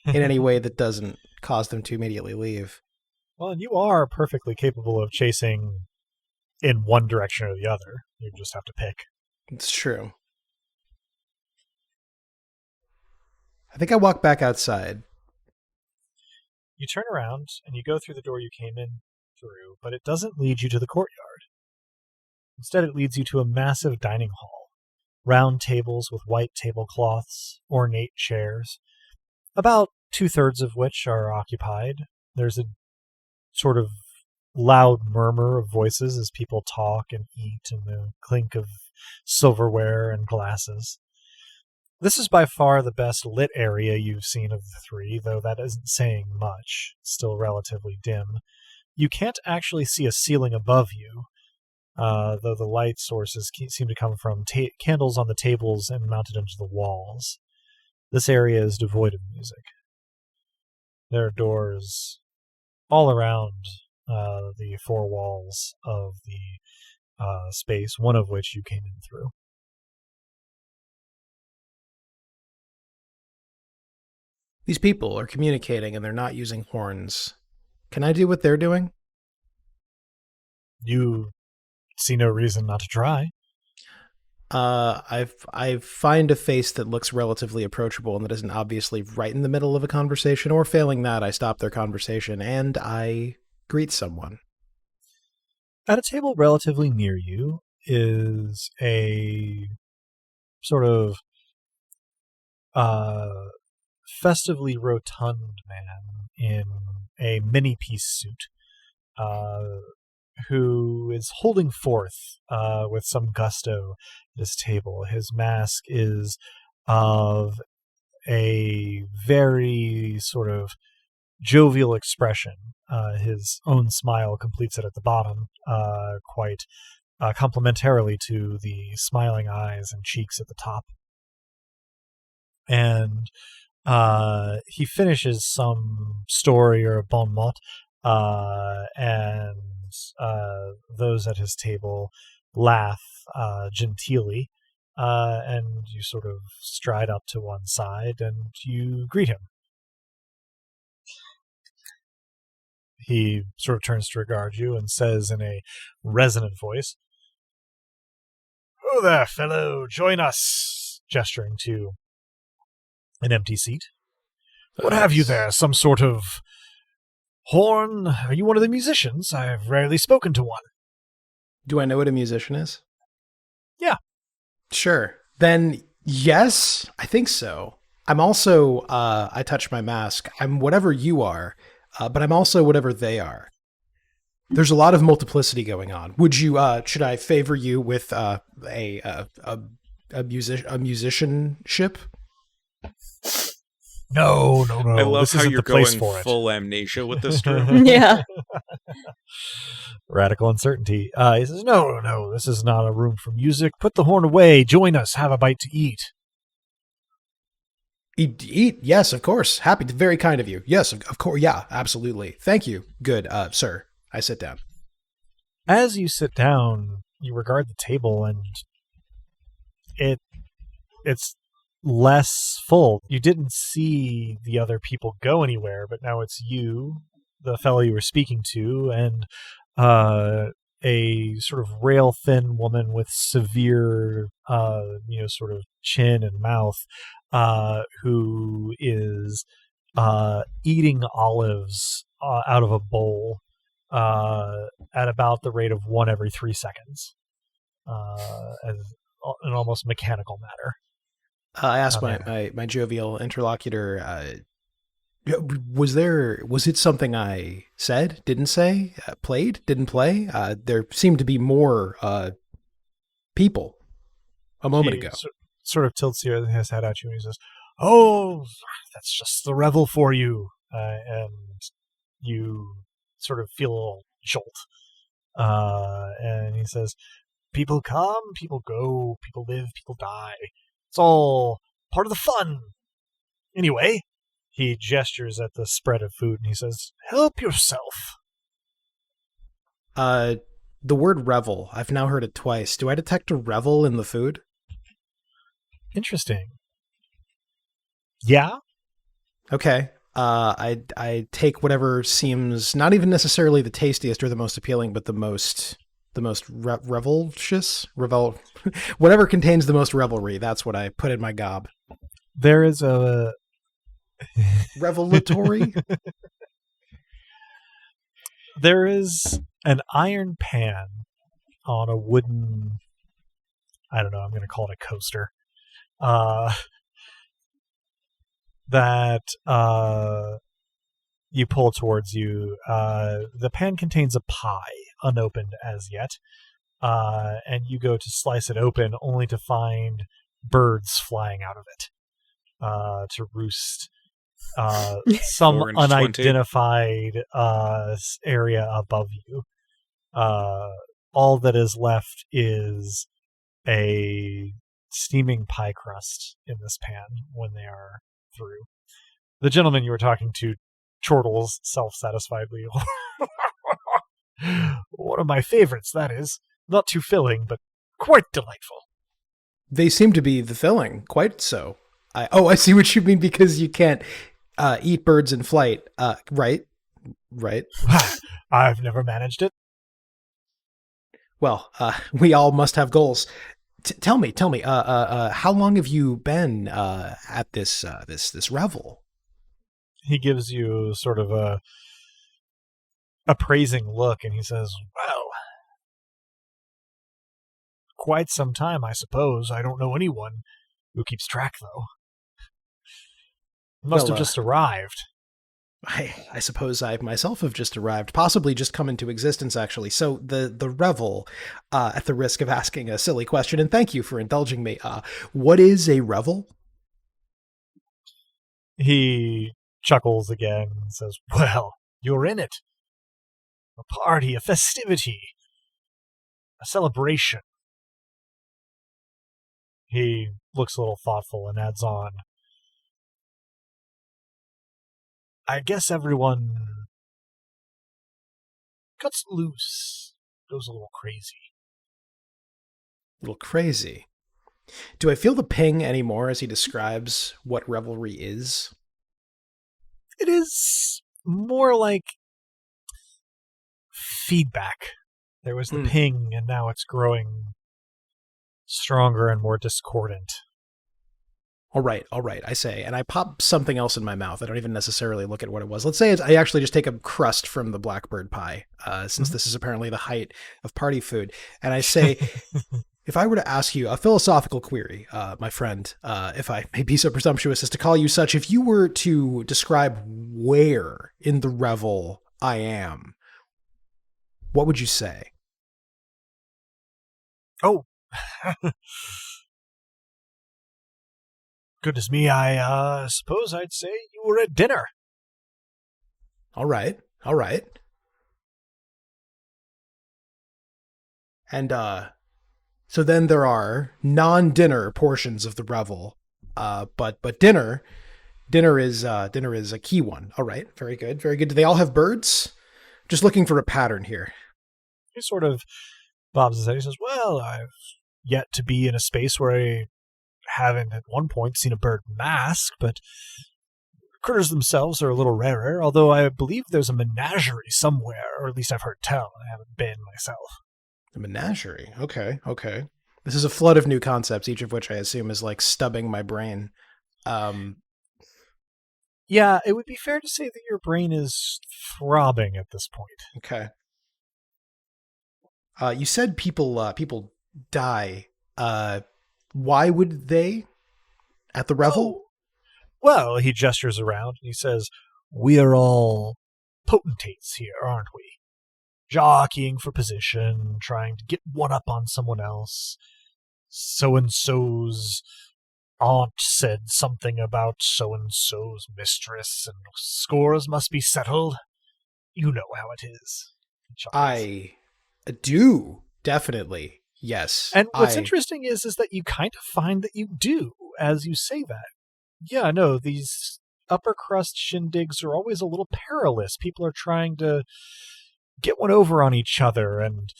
in any way that doesn't cause them to immediately leave. Well, and you are perfectly capable of chasing in one direction or the other. You just have to pick. It's true. I think I walk back outside. You turn around and you go through the door you came in through, but it doesn't lead you to the courtyard. Instead, it leads you to a massive dining hall. Round tables with white tablecloths, ornate chairs, about 2/3 of which are occupied. There's a sort of loud murmur of voices as people talk and eat, and the clink of silverware and glasses. This is by far the best lit area you've seen of the three, though that isn't saying much. It's still relatively dim. You can't actually see a ceiling above you, though the light sources seem to come from candles on the tables and mounted into the walls. This area is devoid of music. There are doors all around the four walls of the space, one of which you came in through. These people are communicating and they're not using horns. Can I do what they're doing? You see no reason not to try. I find a face that looks relatively approachable and that isn't obviously right in the middle of a conversation, or failing that, I stop their conversation and I greet someone. At a table relatively near you is a sort of festively rotund man in a mini-piece suit, who is holding forth with some gusto at his table. His mask is of a very sort of jovial expression. His own smile completes it at the bottom, quite complementarily to the smiling eyes and cheeks at the top. And he finishes some story or a bon mot, and those at his table laugh genteelly, and you sort of stride up to one side and you greet him. He sort of turns to regard you and says in a resonant voice, "Oh there, fellow, join us," gesturing to an empty seat. "What have you there? Some sort of horn? Are you one of the musicians? I've rarely spoken to one." Do I know what a musician is? Yeah. Sure. Then yes, I think so. I'm also, I touch my mask. I'm whatever you are, but I'm also whatever they are. There's a lot of multiplicity going on. Would you, should I favor you with a musicianship? No. I love this how isn't you're the place going for it. full amnesia with this, Drew. Yeah. Radical uncertainty. He says, no, this is not a room for music. Put the horn away. Join us. Have a bite to eat. Eat? Yes, of course. Happy. Very kind of you. Yes, of course. Yeah, absolutely. Thank you. Good, sir. I sit down. As you sit down, you regard the table, and it's less full. You didn't see the other people go anywhere, but now it's you, the fellow you were speaking to, and a sort of rail thin woman with severe sort of chin and mouth, who is eating olives out of a bowl at about the rate of one every 3 seconds, as an almost mechanical matter. I asked my jovial interlocutor, was it something I said, didn't say, played, didn't play? There seemed to be more people a moment ago. Sort of tilts his head at you and he says, "Oh, that's just the revel for you." And you sort of feel a little jolt. And he says, "People come, people go, people live, people die. It's all part of the fun. Anyway," he gestures at the spread of food and he says, "Help yourself." The word revel, I've now heard it twice. Do I detect a revel in the food? Interesting. Yeah. Okay. I take whatever seems not even necessarily the tastiest or the most appealing, but the most whatever contains the most revelry. That's what I put in my gob. There is a revelatory. There is an iron pan on a wooden, I don't know, I'm going to call it a coaster, that you pull towards you. The pan contains a pie, unopened as yet, and you go to slice it open only to find birds flying out of it to roost some unidentified area above you. All that is left is a steaming pie crust in this pan when they are through. The gentleman you were talking to chortles self-satisfiedly. One of my favorites, that is. Not too filling, but quite delightful. They seem to be the filling, quite so. I see what you mean, because you can't eat birds in flight. Right. I've never managed it. Well, we all must have goals. Tell me, how long have you been at this revel? He gives you sort of a appraising look, and he says, "Well, quite some time, I suppose. I don't know anyone who keeps track, though. Must have just arrived." I suppose I myself have just arrived, possibly just come into existence, actually. So the revel, at the risk of asking a silly question, and thank you for indulging me, what is a revel? He chuckles again and says, "Well, you're in it. A party, a festivity, a celebration." He looks a little thoughtful and adds on, "I guess everyone cuts loose, goes a little crazy." A little crazy. Do I feel the ping anymore as he describes what revelry is? It is more like feedback. There was the ping, and now it's growing stronger and more discordant. All right, I say, and I pop something else in my mouth. I don't even necessarily look at what it was. Let's say I actually just take a crust from the blackbird pie, since this is apparently the height of party food, and I say, if I were to ask you a philosophical query, my friend, if I may be so presumptuous as to call you such, if you were to describe where in the revel I am, what would you say? Oh. Goodness me, I suppose I'd say you were at dinner. All right. And so then there are non-dinner portions of the revel, but dinner is a key one. All right, very good. Do they all have birds? Just looking for a pattern here. He sort of bobs his head. He says, "Well, I've yet to be in a space where I haven't at one point seen a bird mask, but critters themselves are a little rarer, although I believe there's a menagerie somewhere, or at least I've heard tell. I haven't been myself. A menagerie. Okay. This is a flood of new concepts, each of which I assume is like stubbing my brain. Yeah, it would be fair to say that your brain is throbbing at this point. Okay. You said people die. Why would they? At the revel? Oh. Well, he gestures around and he says, "We are all potentates here, aren't we? Jockeying for position, trying to get one up on someone else. So-and-so's aunt said something about so-and-so's mistress, and scores must be settled. You know how it is." I do, definitely. Yes. And what's interesting is that you kind of find that you do, as you say that. Yeah, no, these upper crust shindigs are always a little perilous. People are trying to get one over on each other, and,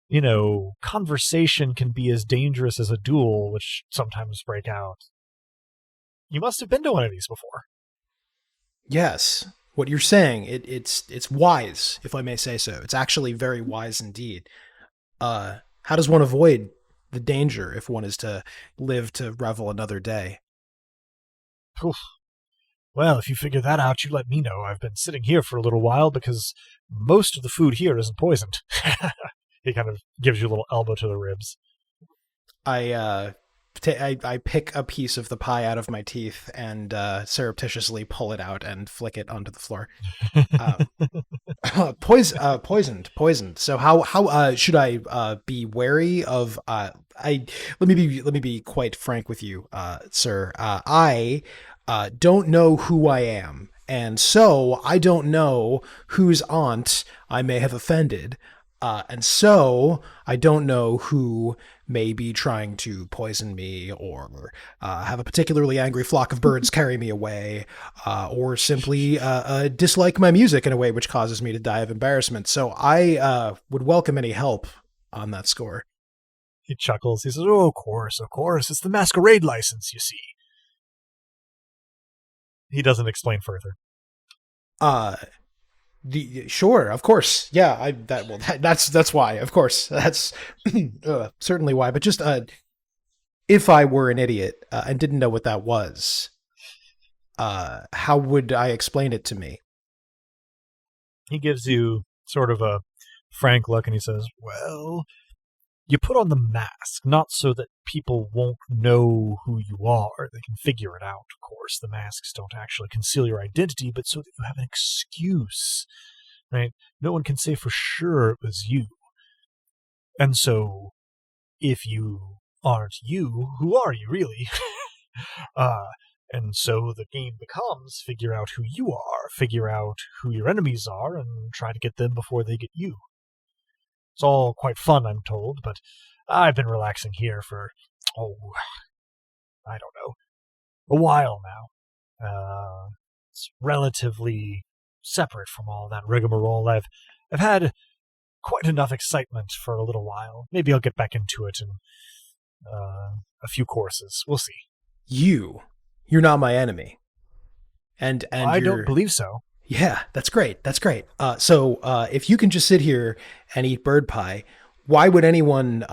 you know, conversation can be as dangerous as a duel, which sometimes break out. You must have been to one of these before. Yes. What you're saying, it's wise, if I may say so. It's actually very wise indeed. How does one avoid the danger if one is to live to revel another day? Oof. Well, if you figure that out, you let me know. I've been sitting here for a little while because most of the food here isn't poisoned. He kind of gives you a little elbow to the ribs. I pick a piece of the pie out of my teeth and surreptitiously pull it out and flick it onto the floor. Poisoned. So how should I be wary of? Let me be quite frank with you, sir. I don't know who I am, and so I don't know whose aunt I may have offended. And so I don't know who may be trying to poison me or have a particularly angry flock of birds carry me away or simply dislike my music in a way which causes me to die of embarrassment. So I would welcome any help on that score. He chuckles. He says, "Oh, of course. It's the masquerade license, you see." He doesn't explain further. Sure, of course, yeah. That's why, of course, that's certainly why. But just if I were an idiot and didn't know what that was, how would I explain it to me? He gives you sort of a frank look, and he says, "Well, you put on the mask, not so that people won't know who you are. They can figure it out, of course. The masks don't actually conceal your identity, but so that you have an excuse, right? No one can say for sure it was you. And so, if you aren't you, who are you, really?" And so the game becomes figure out who you are, figure out who your enemies are, and try to get them before they get you. It's all quite fun, I'm told, but I've been relaxing here for, I don't know, a while now. It's relatively separate from all that rigmarole. I've had quite enough excitement for a little while. Maybe I'll get back into it in a few courses. We'll see. You're not my enemy. And I don't believe so. Yeah, that's great. So if you can just sit here and eat bird pie, why would anyone,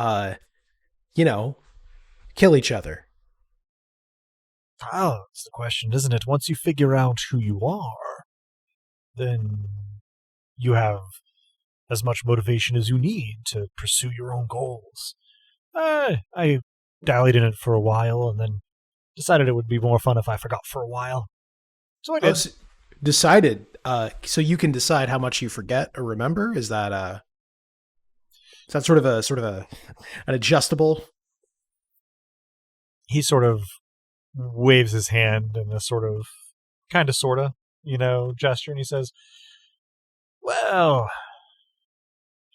kill each other? Well, that's the question, isn't it? Once you figure out who you are, then you have as much motivation as you need to pursue your own goals. I dallied in it for a while and then decided it would be more fun if I forgot for a while. So I did. Decided. So you can decide how much you forget or remember? Is that sort of an adjustable? He sort of waves his hand in a sort of, sorta, gesture, and he says, "Well,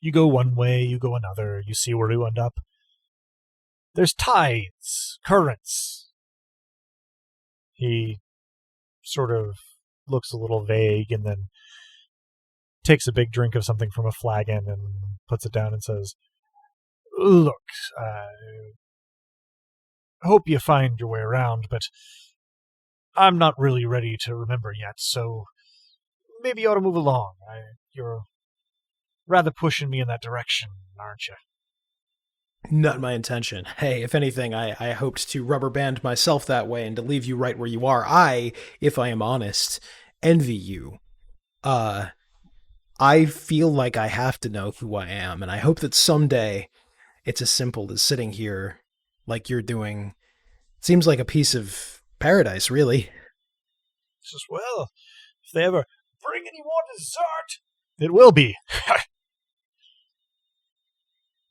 you go one way, you go another, you see where you end up. There's tides, currents." He sort of looks a little vague and then takes a big drink of something from a flagon and puts it down and says, "Look, hope you find your way around, but I'm not really ready to remember yet, so maybe you ought to move along. You're rather pushing me in that direction, aren't you? Not my intention. Hey, if anything, I hoped to rubber band myself that way and to leave you right where you are. If I am honest, envy you. I feel like I have to know who I am, and I hope that someday it's as simple as sitting here like you're doing. Seems like a piece of paradise, really. Just, well, if they ever bring any more dessert, it will be.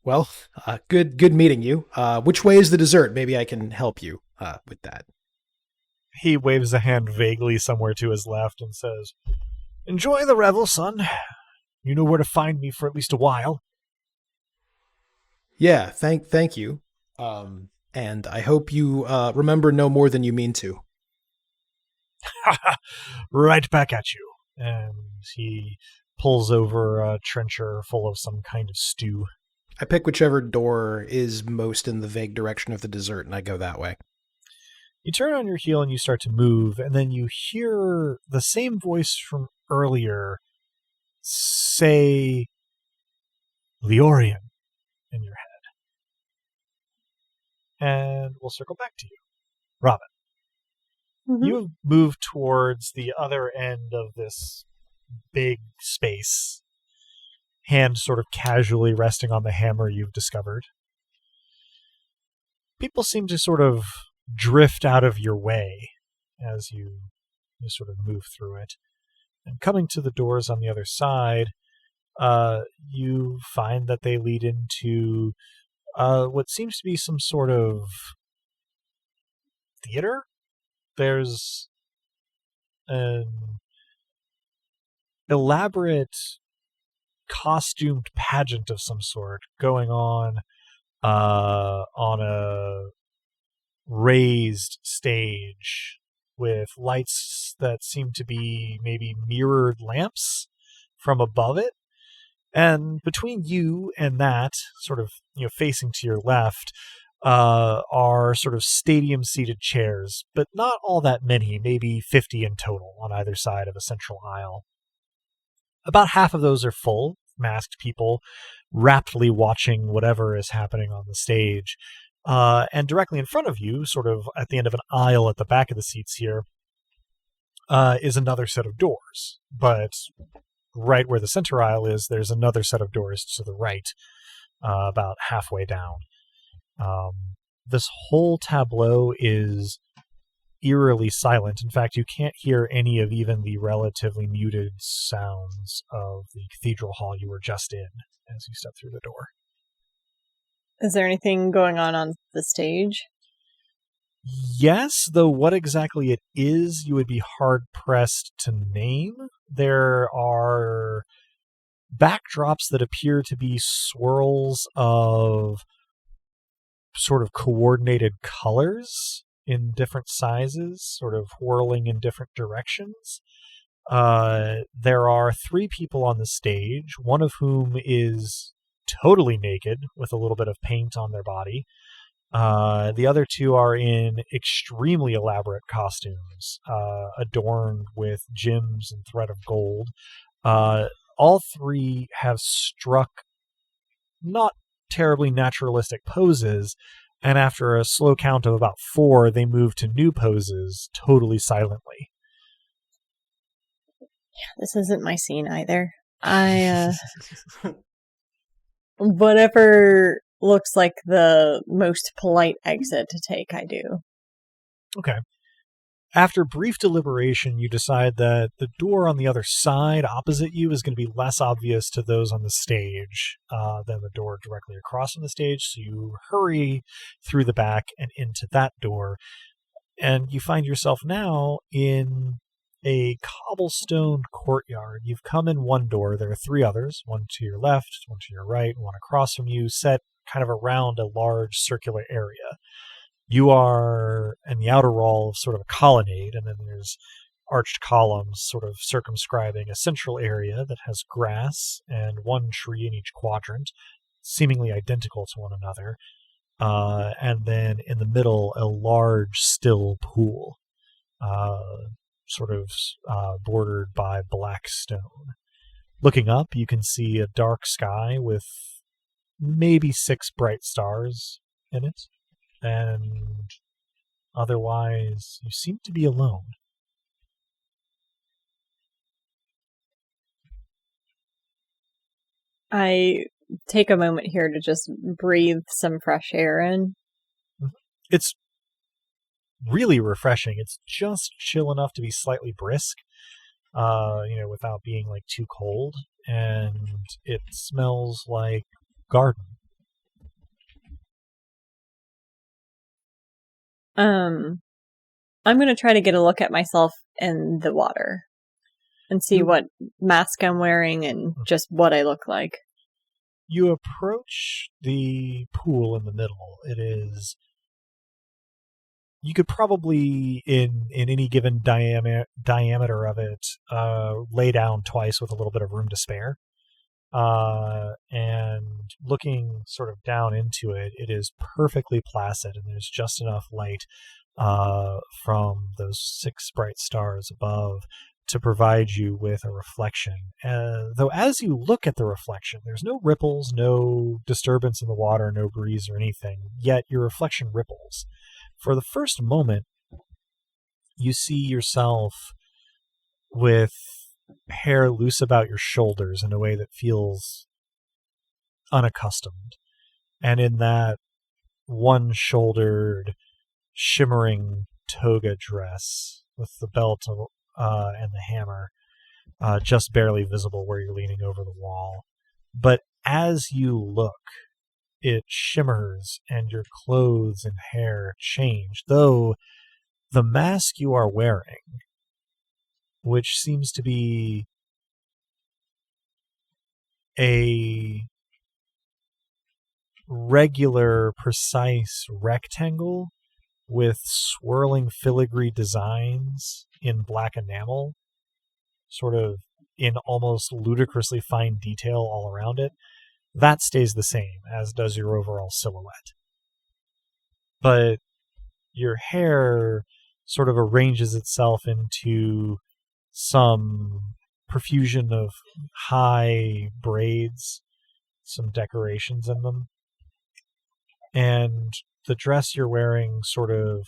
Well, good meeting you. Which way is the dessert? Maybe I can help you with that. He waves a hand vaguely somewhere to his left and says, "Enjoy the revel, son. You know where to find me for at least a while." Yeah, thank you. And I hope you remember no more than you mean to. Right back at you. And he pulls over a trencher full of some kind of stew. I pick whichever door is most in the vague direction of the dessert, and I go that way. You turn on your heel and you start to move, and then you hear the same voice from earlier say Leorian in your head. And we'll circle back to you. Robin, you've moved towards the other end of this big space, hand sort of casually resting on the hammer you've discovered. People seem to sort of drift out of your way as you sort of move through it. And coming to the doors on the other side, you find that they lead into what seems to be some sort of theater. There's an elaborate costumed pageant of some sort going on a raised stage with lights that seem to be maybe mirrored lamps from above it. And between you and that, sort of, facing to your left, are sort of stadium-seated chairs, but not all that many, maybe 50 in total on either side of a central aisle. About half of those are full, masked people, raptly watching whatever is happening on the stage. And directly in front of you, sort of at the end of an aisle at the back of the seats here, is another set of doors. But right where the center aisle is, there's another set of doors to the right, about halfway down. This whole tableau is eerily silent. In fact, you can't hear any of even the relatively muted sounds of the cathedral hall you were just in as you step through the door. Is there anything going on the stage? Yes, though what exactly it is, you would be hard-pressed to name. There are backdrops that appear to be swirls of sort of coordinated colors in different sizes, sort of whirling in different directions. There are 3 people on the stage, one of whom is totally naked with a little bit of paint on their body. The other 2 are in extremely elaborate costumes, adorned with gems and thread of gold. All 3 have struck not terribly naturalistic poses, and after a slow count of about 4, they move to new poses totally silently. This isn't my scene either. Whatever looks like the most polite exit to take, I do. Okay. After brief deliberation, you decide that the door on the other side opposite you is going to be less obvious to those on the stage than the door directly across from the stage, so you hurry through the back and into that door, and you find yourself now in a cobblestone courtyard. You've come in one door. There are 3 others, one to your left, one to your right, one across from you, set kind of around a large circular area. You are in the outer wall of sort of a colonnade, and then there's arched columns sort of circumscribing a central area that has grass and 1 tree in each quadrant, seemingly identical to one another. and then in the middle, a large still pool, sort of bordered by black stone. Looking up, you can see a dark sky with maybe 6 bright stars in it, and otherwise, you seem to be alone. I take a moment here to just breathe some fresh air in. It's really refreshing. It's just chill enough to be slightly brisk, without being like too cold, and it smells like garden. I'm going to try to get a look at myself in the water and see what mask I'm wearing and just what I look like. You approach the pool in the middle. It is... You could probably, in any given diameter of it, lay down twice with a little bit of room to spare. And looking sort of down into it, it is perfectly placid, and there's just enough light from those 6 bright stars above to provide you with a reflection. Though as you look at the reflection, there's no ripples, no disturbance in the water, no breeze or anything, yet your reflection ripples. For the first moment, you see yourself with hair loose about your shoulders in a way that feels unaccustomed. And in that one-shouldered, shimmering toga dress with the belt and the hammer just barely visible where you're leaning over the wall. But as you look, it shimmers and your clothes and hair change, though the mask you are wearing, which seems to be a regular, precise rectangle with swirling filigree designs in black enamel, sort of in almost ludicrously fine detail all around it, that stays the same, as does your overall silhouette. But your hair sort of arranges itself into some profusion of high braids, some decorations in them. And the dress you're wearing sort of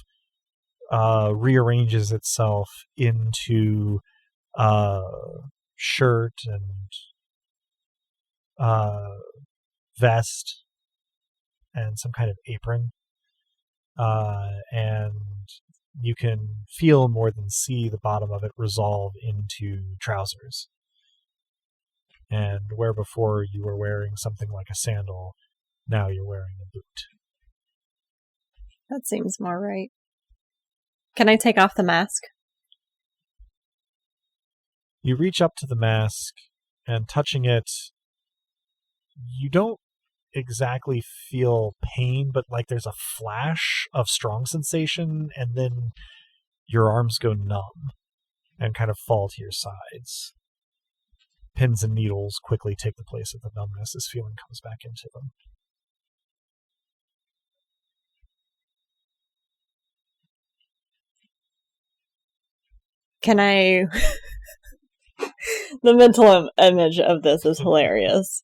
rearranges itself into shirt and vest and some kind of apron. And you can feel more than see the bottom of it resolve into trousers. And where before you were wearing something like a sandal, now you're wearing a boot. That seems more right. Can I take off the mask? You reach up to the mask, and touching it, you don't exactly feel pain, but like there's a flash of strong sensation, and then your arms go numb and kind of fall to your sides. Pins and needles quickly take the place of the numbness as feeling comes back into them. Can I... The mental image of this is hilarious.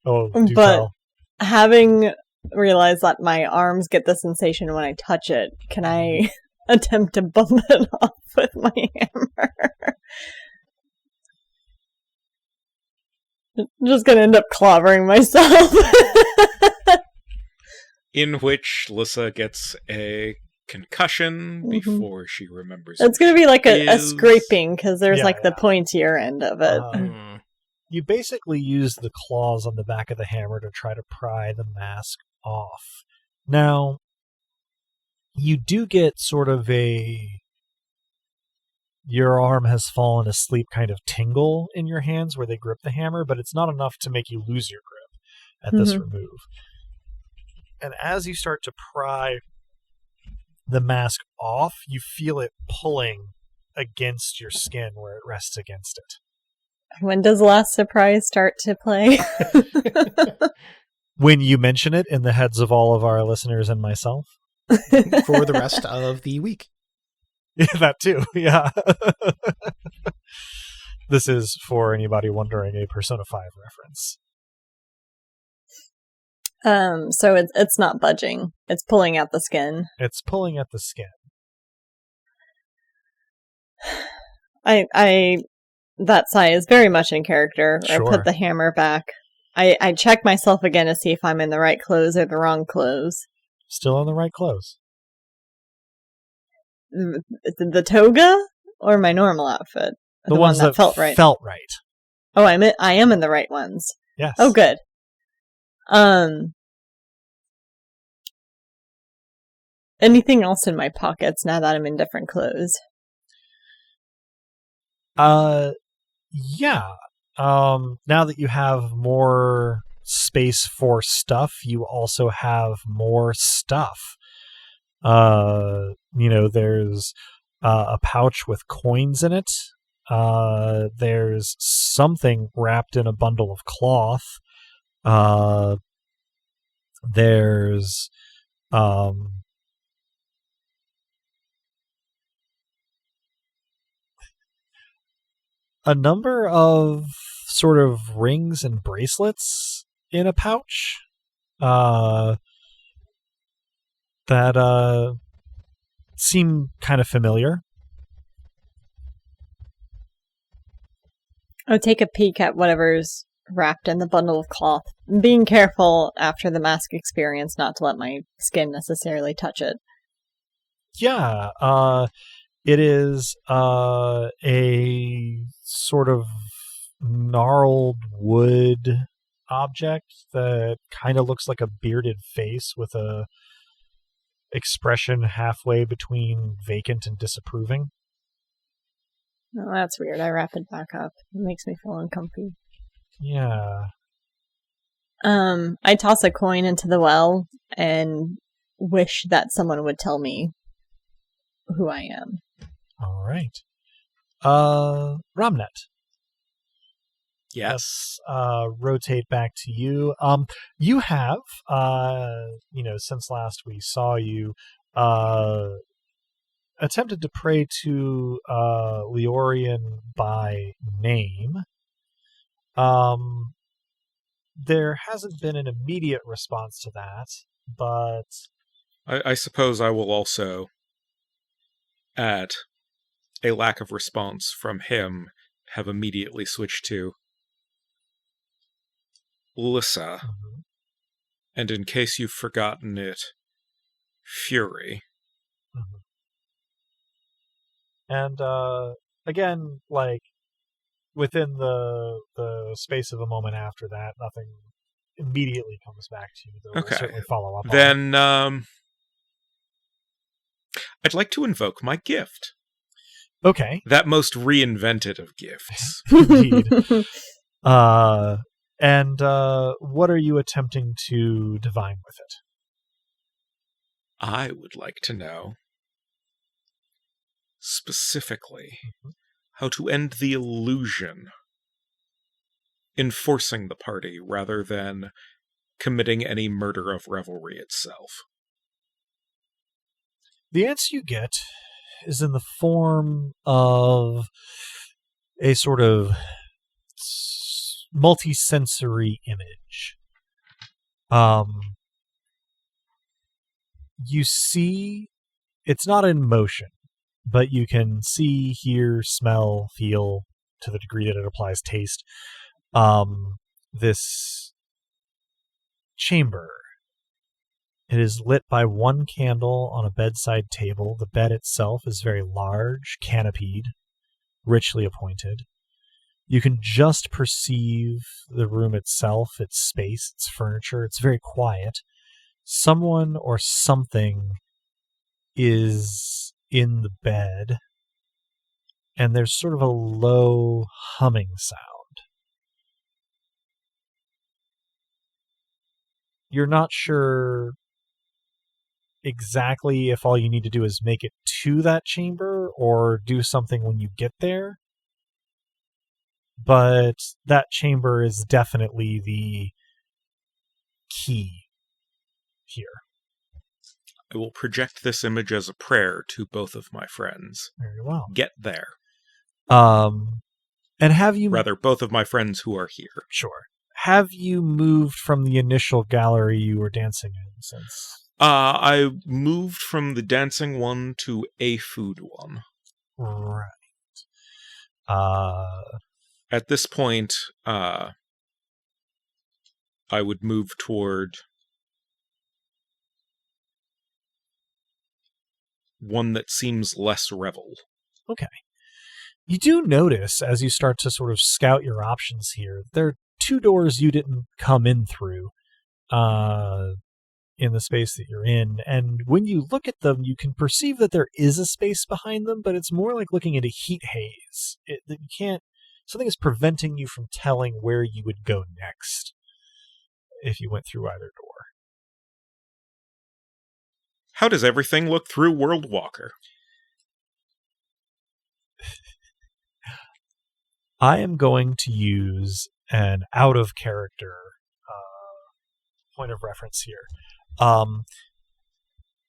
Oh, do but tell. Having realized that my arms get the sensation when I touch it, can I attempt to bump it off with my hammer? I'm just gonna end up clobbering myself. In which Lissa gets a concussion before she remembers. It's gonna be like a scraping, because there's the pointier end of it. You basically use the claws on the back of the hammer to try to pry the mask off. Now, you do get sort of your arm has fallen asleep kind of tingle in your hands where they grip the hammer, but it's not enough to make you lose your grip at this remove. And as you start to pry the mask off, you feel it pulling against your skin where it rests against it. When does Last Surprise start to play? when you mention it in the heads of all of our listeners and myself. For the rest of the week. Yeah, that too. Yeah. This is, for anybody wondering, a Persona 5 reference. So it's not budging. It's pulling out the skin. It's pulling at the skin. That sigh is very much in character. Sure. I put the hammer back. I check myself again to see if I'm in the right clothes or the wrong clothes. Still in the right clothes. The toga or my normal outfit? The ones one that felt right. Felt right. Oh, I am in the right ones. Yes. Oh, good. Anything else in my pockets now that I'm in different clothes? Yeah. Now that you have more space for stuff, you also have more stuff. There's a pouch with coins in it. There's something wrapped in a bundle of cloth. There's a number of sort of rings and bracelets in a pouch that seem kind of familiar. I'll take a peek at whatever's wrapped in the bundle of cloth, being careful after the mask experience not to let my skin necessarily touch it. Yeah, it is a sort of gnarled wood object that kind of looks like a bearded face with a expression halfway between vacant and disapproving. Oh, that's weird. I wrap it back up. It makes me feel uncomfy. Yeah. I toss a coin into the well and wish that someone would tell me who I am. All right. Ramnet. Yes. Rotate back to you. You have, since last we saw you, attempted to pray to Leorian by name. There hasn't been an immediate response to that, but I suppose I will also add a lack of response from him have immediately switched to Lissa. Mm-hmm. And in case you've forgotten it, Fury. Mm-hmm. And again, like within the space of a moment after that, nothing immediately comes back to you. Though Okay. We'll certainly follow up. Then I'd like to invoke my gift. Okay. That most reinvented of gifts. Indeed. And what are you attempting to divine with it? I would like to know specifically how to end the illusion, enforcing the party rather than committing any murder of revelry itself. The answer you get is in the form of a sort of multi-sensory image. You see, it's not in motion, but you can see, hear, smell, feel, to the degree that it applies taste, this chamber. It is lit by one candle on a bedside table. The bed itself is very large, canopied, richly appointed. You can just perceive the room itself, its space, its furniture. It's very quiet. Someone or something is in the bed, and there's sort of a low humming sound. You're not sure exactly if all you need to do is make it to that chamber or do something when you get there. But that chamber is definitely the key here. I will project this image as a prayer to both of my friends. Very well. Get there. And have you... Rather, both of my friends who are here. Sure. Have you moved from the initial gallery you were dancing in since... I moved from the dancing one to a food one. Right. At this point, I would move toward one that seems less revel. Okay. You do notice, as you start to sort of scout your options here, there are 2 doors you didn't come in through in the space that you're in, and when you look at them, you can perceive that there is a space behind them, but it's more like looking at a heat haze. You can't... Something is preventing you from telling where you would go next if you went through either door. How does everything look through World Walker? I am going to use an out-of-character point of reference here.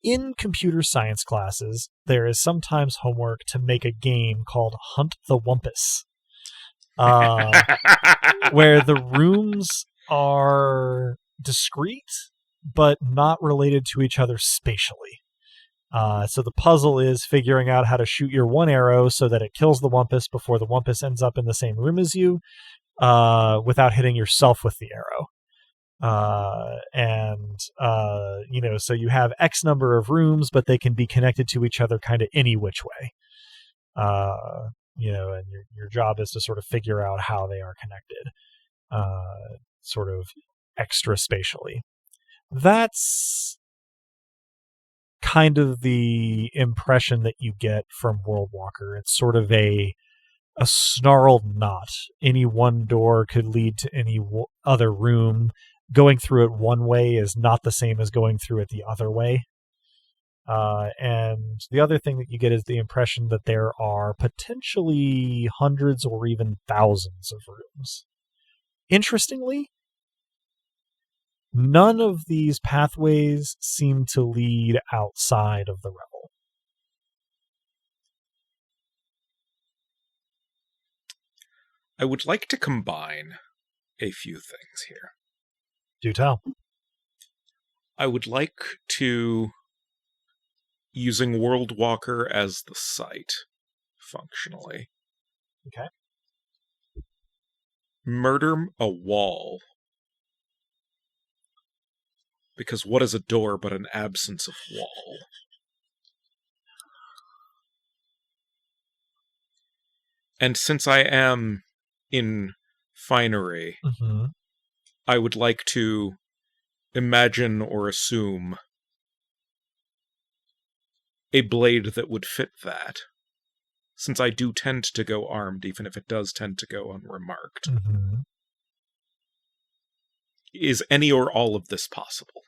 In computer science classes, there is sometimes homework to make a game called Hunt the Wumpus, where the rooms are discrete, but not related to each other spatially. So the puzzle is figuring out how to shoot your one arrow so that it kills the Wumpus before the Wumpus ends up in the same room as you, without hitting yourself with the arrow. So you have X number of rooms, but they can be connected to each other kind of any which way. And your job is to sort of figure out how they are connected, sort of extra spatially. That's kind of the impression that you get from World Walker. It's sort of a snarled knot. Any one door could lead to any other room. Going through it one way is not the same as going through it the other way. And the other thing that you get is the impression that there are potentially hundreds or even thousands of rooms. Interestingly, none of these pathways seem to lead outside of the revel. I would like to combine a few things here. Do tell. I would like to, using World Walker as the site, functionally. Okay. Murder a wall. Because what is a door but an absence of wall? And since I am in finery, I would like to imagine or assume a blade that would fit that, since I do tend to go armed, even if it does tend to go unremarked. Is any or all of this possible?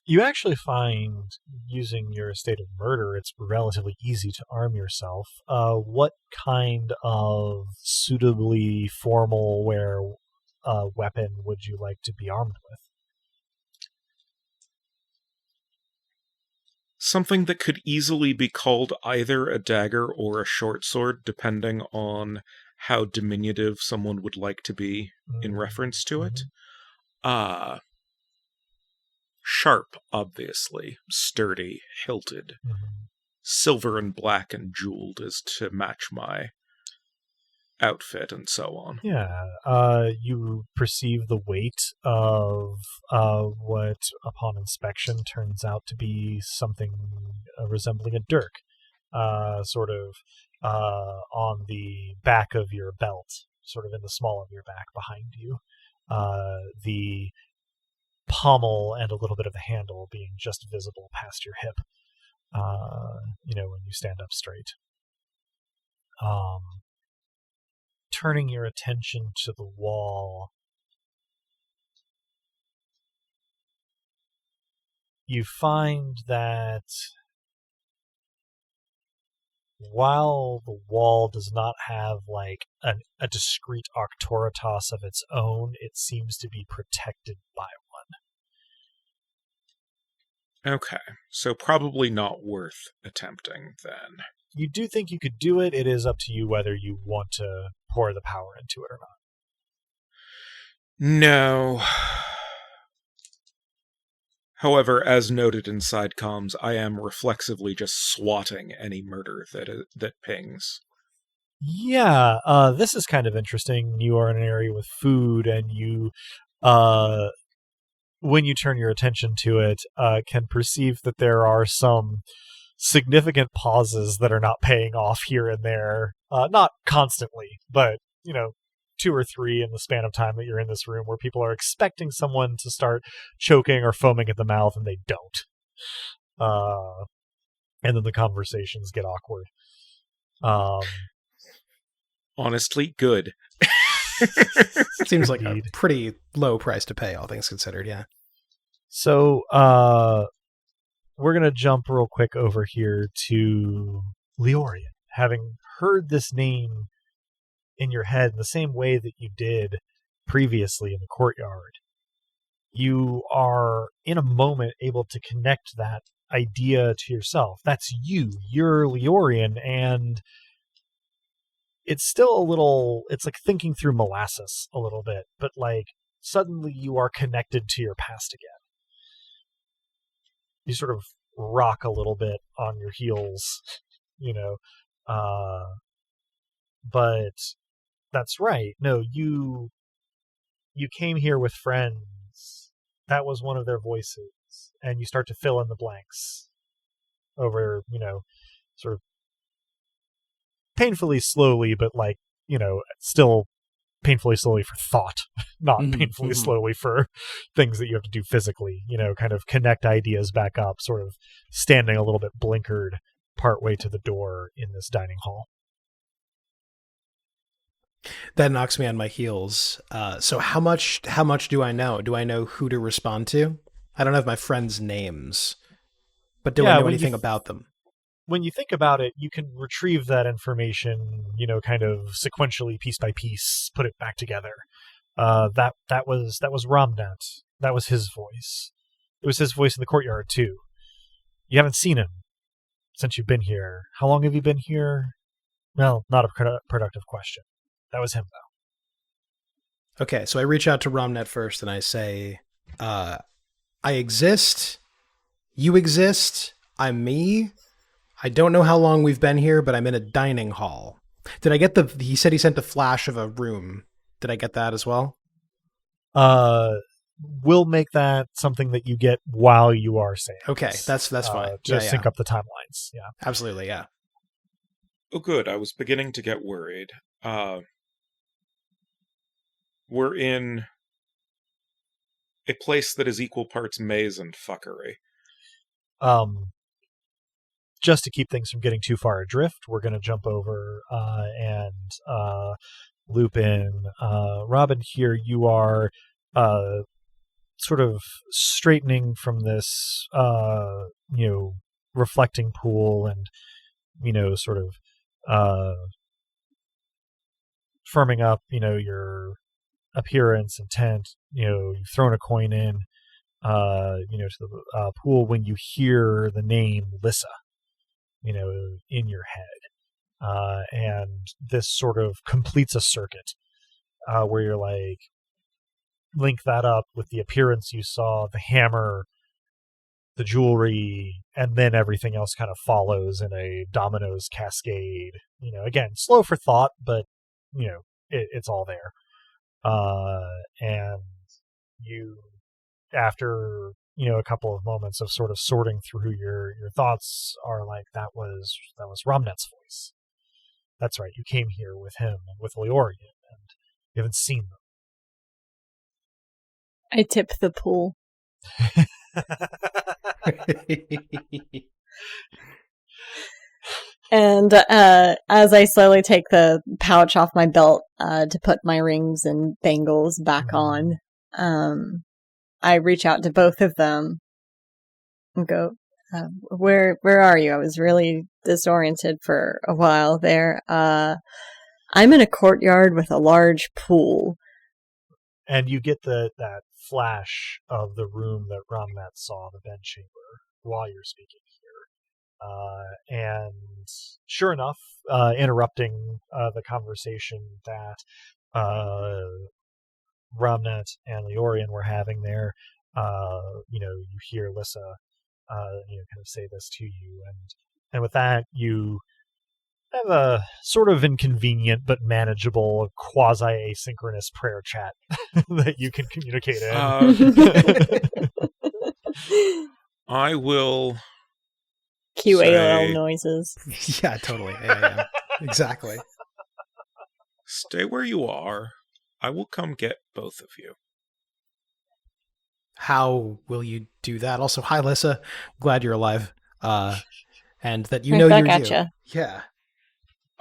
You actually find, using your estate of murder, it's relatively easy to arm yourself. What kind of suitably formal wear weapon would you like to be armed with? Something that could easily be called either a dagger or a short sword, depending on how diminutive someone would like to be in reference to it. Sharp, obviously. Sturdy, hilted. Silver and black and jeweled is to match my outfit and so on. Yeah, you perceive the weight of what, upon inspection, turns out to be something resembling a dirk, sort of on the back of your belt, sort of in the small of your back behind you. The pommel and a little bit of the handle being just visible past your hip, when you stand up straight. Turning your attention to the wall, you find that while the wall does not have like a discrete Arcturitas of its own, it seems to be protected by one. Okay, so probably not worth attempting then. You do think you could do it. It is up to you whether you want to pour the power into it or not. No. However, as noted in side comms, I am reflexively just swatting any murder that pings. Yeah, this is kind of interesting. You are in an area with food, and you, when you turn your attention to it, can perceive that there are some significant pauses that are not paying off here and there. Not constantly, but, 2 or 3 in the span of time that you're in this room where people are expecting someone to start choking or foaming at the mouth and they don't. And then the conversations get awkward. Honestly, good. Seems like a pretty low price to pay, all things considered, yeah. So, we're going to jump real quick over here to Leorian. Having heard this name in your head in the same way that you did previously in the courtyard, you are in a moment able to connect that idea to yourself. That's you. You're Leorian, and it's still a little, it's like thinking through molasses a little bit, but like suddenly you are connected to your past again. You sort of rock a little bit on your heels, but that's right. No, you came here with friends. That was one of their voices. And you start to fill in the blanks over, sort of painfully slowly, but like, still painfully slowly for thought, not painfully slowly for things that you have to do physically, kind of connect ideas back up, sort of standing a little bit blinkered partway to the door in this dining hall. That knocks me on my heels. So how much do I know? Do I know who to respond to? I don't have my friends' names, but do I know anything about them? When you think about it, you can retrieve that information, kind of sequentially, piece by piece, put it back together. That was Ramnat. That was his voice. It was his voice in the courtyard too. You haven't seen him since you've been here. How long have you been here? Well, not a productive question. That was him, though. Okay, so I reach out to Ramnet first and I say, I exist. You exist. I'm me. I don't know how long we've been here, but I'm in a dining hall. Did I get he said he sent a flash of a room. Did I get that as well? We'll make that something that you get while you are saying. Okay, that's fine. Just sync up the timelines. Yeah. Absolutely, yeah. Oh, good. I was beginning to get worried. We're in a place that is equal parts maze and fuckery. Just to keep things from getting too far adrift, we're going to jump over and loop in. Robin, here you are sort of straightening from this, reflecting pool and, sort of firming up, your appearance, intent. You've thrown a coin in, to the pool when you hear the name Lissa, in your head. And this sort of completes a circuit where you're like, link that up with the appearance you saw, the hammer, the jewelry, and then everything else kind of follows in a dominoes cascade. Again, slow for thought, but, it's all there. And you, after, a couple of moments of sort of sorting through your thoughts, are like, that was Ramnet's voice. That's right, you came here with him and with Leorian, and you haven't seen them. I tip the pool. And as I slowly take the pouch off my belt to put my rings and bangles back on, I reach out to both of them and go, where are you? I was really disoriented for a while there. I'm in a courtyard with a large pool. And you get that flash of the room that Ramnet saw, the bed chamber, while you're speaking here. And sure enough, interrupting the conversation that Ramnet and Leorian were having there, you hear Lissa, kind of say this to you, and with that, you have a sort of inconvenient but manageable quasi-asynchronous prayer chat that you can communicate in. I will QAOL noises. Yeah, totally. Yeah. Exactly. Stay where you are. I will come get both of you. How will you do that? Also, hi, Lissa. Glad you're alive. And that you Right know back you're at you. ya. Yeah.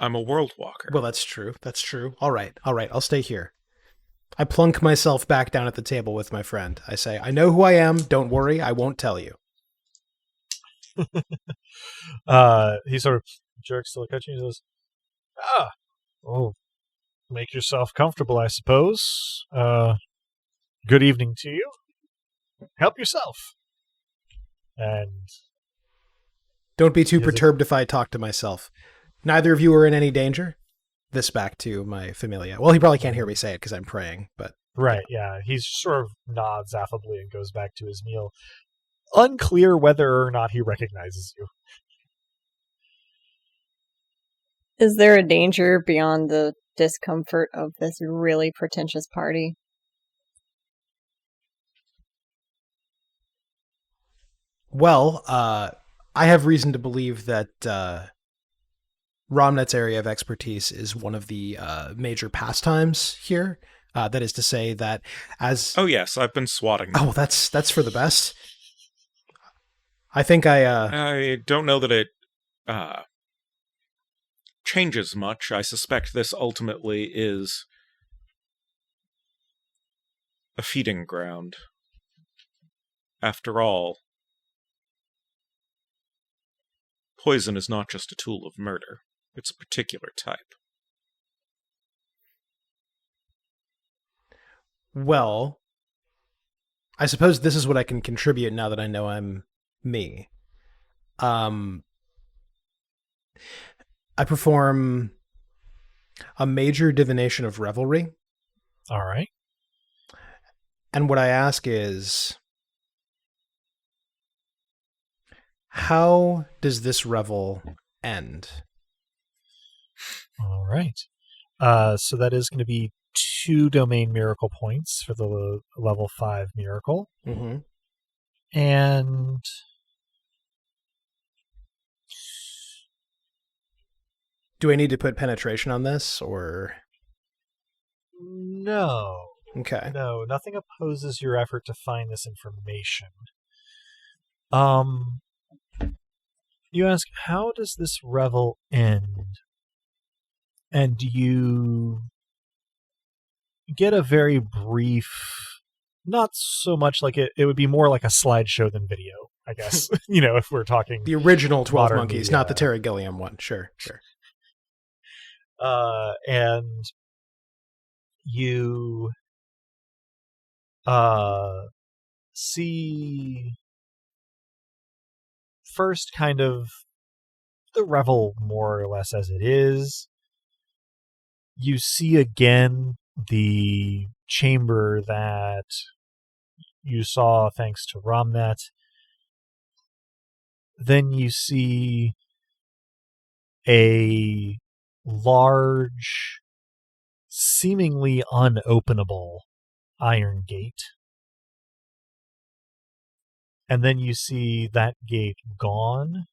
I'm a world walker. Well, that's true. That's true. All right. I'll stay here. I plunk myself back down at the table with my friend. I say, I know who I am. Don't worry. I won't tell you. He sort of jerks to look at you and says, make yourself comfortable, I suppose. Good evening to you. Help yourself. And don't be too perturbed if I talk to myself. Neither of you are in any danger. This back to my familia. Well, he probably can't hear me say it because I'm praying, but... Right, yeah. He sort of nods affably and goes back to his meal. Unclear whether or not he recognizes you. Is there a danger beyond the discomfort of this really pretentious party? Well, I have reason to believe that Ramnet's area of expertise is one of the major pastimes here. That is to say that as... Oh, yes, I've been swatting them. Oh, that's for the best. I think I don't know that it changes much. I suspect this ultimately is a feeding ground. After all, poison is not just a tool of murder. It's a particular type. Well, I suppose this is what I can contribute now that I know I'm me. I perform a major divination of revelry. All right. And what I ask is, how does this revel end? All right. So that is going to be 2 domain miracle points for the level 5 miracle. Mm-hmm. And do I need to put penetration on this, or? No. Okay. No, nothing opposes your effort to find this information. You ask, how does this revel end? And you get a very brief, not so much like it would be more like a slideshow than video, I guess. If we're talking the original 12 modern Monkeys, media. not the Terry Gilliam one. Sure. And you see first kind of the revel more or less as it is. You see again the chamber that you saw thanks to Ramnet. Then you see a large, seemingly unopenable iron gate. And then you see that gate gone,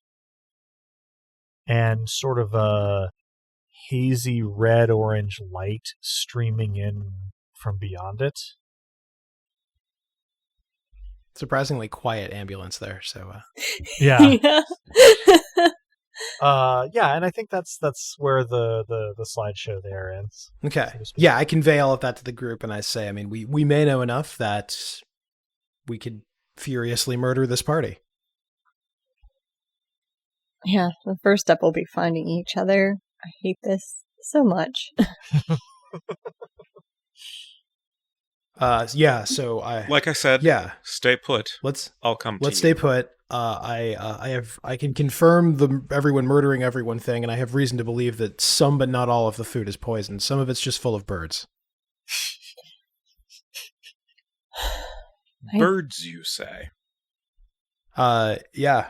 and sort of a hazy red-orange light streaming in from beyond it. Surprisingly quiet ambulance there, so... Yeah. And I think that's where the slideshow there ends. Okay. So to speak. Yeah, I convey all of that to the group, and I say, I mean, we may know enough that we could furiously murder this party. Yeah, the first step will be finding each other. I hate this so much. So Like I said, yeah, stay put. let's I'll come to let's you. stay put. I can confirm the everyone murdering everyone thing, and I have reason to believe that some but not all of the food is poisoned. Some of it's just full of birds. Birds, you say? Yeah.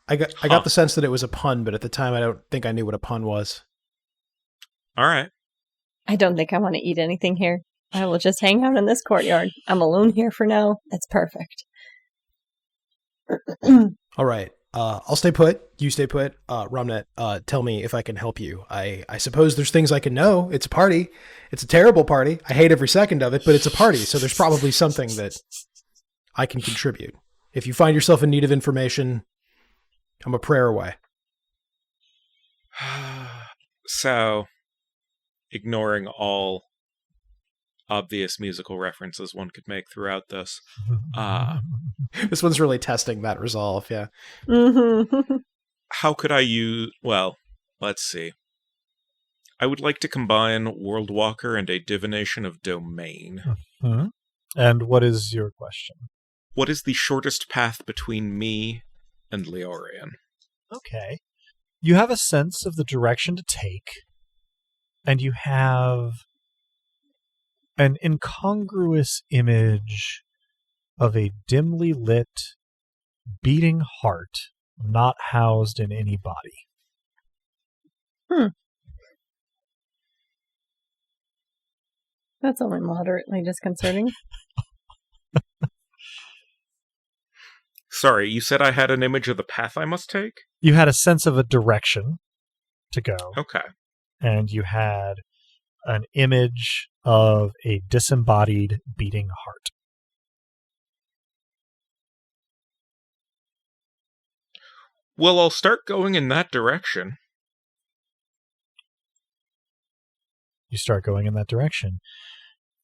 I got the sense that it was a pun, but at the time I don't think I knew what a pun was. All right. I don't think I want to eat anything here. I will just hang out in this courtyard. I'm alone here for now. It's perfect. All right. I'll stay put. You stay put. Romnet, tell me if I can help you. I suppose there's things I can know. It's a party. It's a terrible party. I hate every second of it, but it's a party, so there's probably something that I can contribute. If you find yourself in need of information, I'm a prayer away. So, ignoring all obvious musical references one could make throughout this, This one's really testing that resolve, yeah. Mm-hmm. how could I use... Well, let's see. I would like to combine World Walker and a Divination of Domain. Mm-hmm. And what is your question? What is the shortest path between me and Leorian? Okay. You have a sense of the direction to take, and you have an incongruous image of a dimly lit, beating heart not housed in any body. That's only moderately disconcerting. Sorry, you said I had an image of the path I must take? You had a sense of a direction to go, Okay. and you had an image of a disembodied beating heart. Well, I'll start going in that direction. You start going in that direction.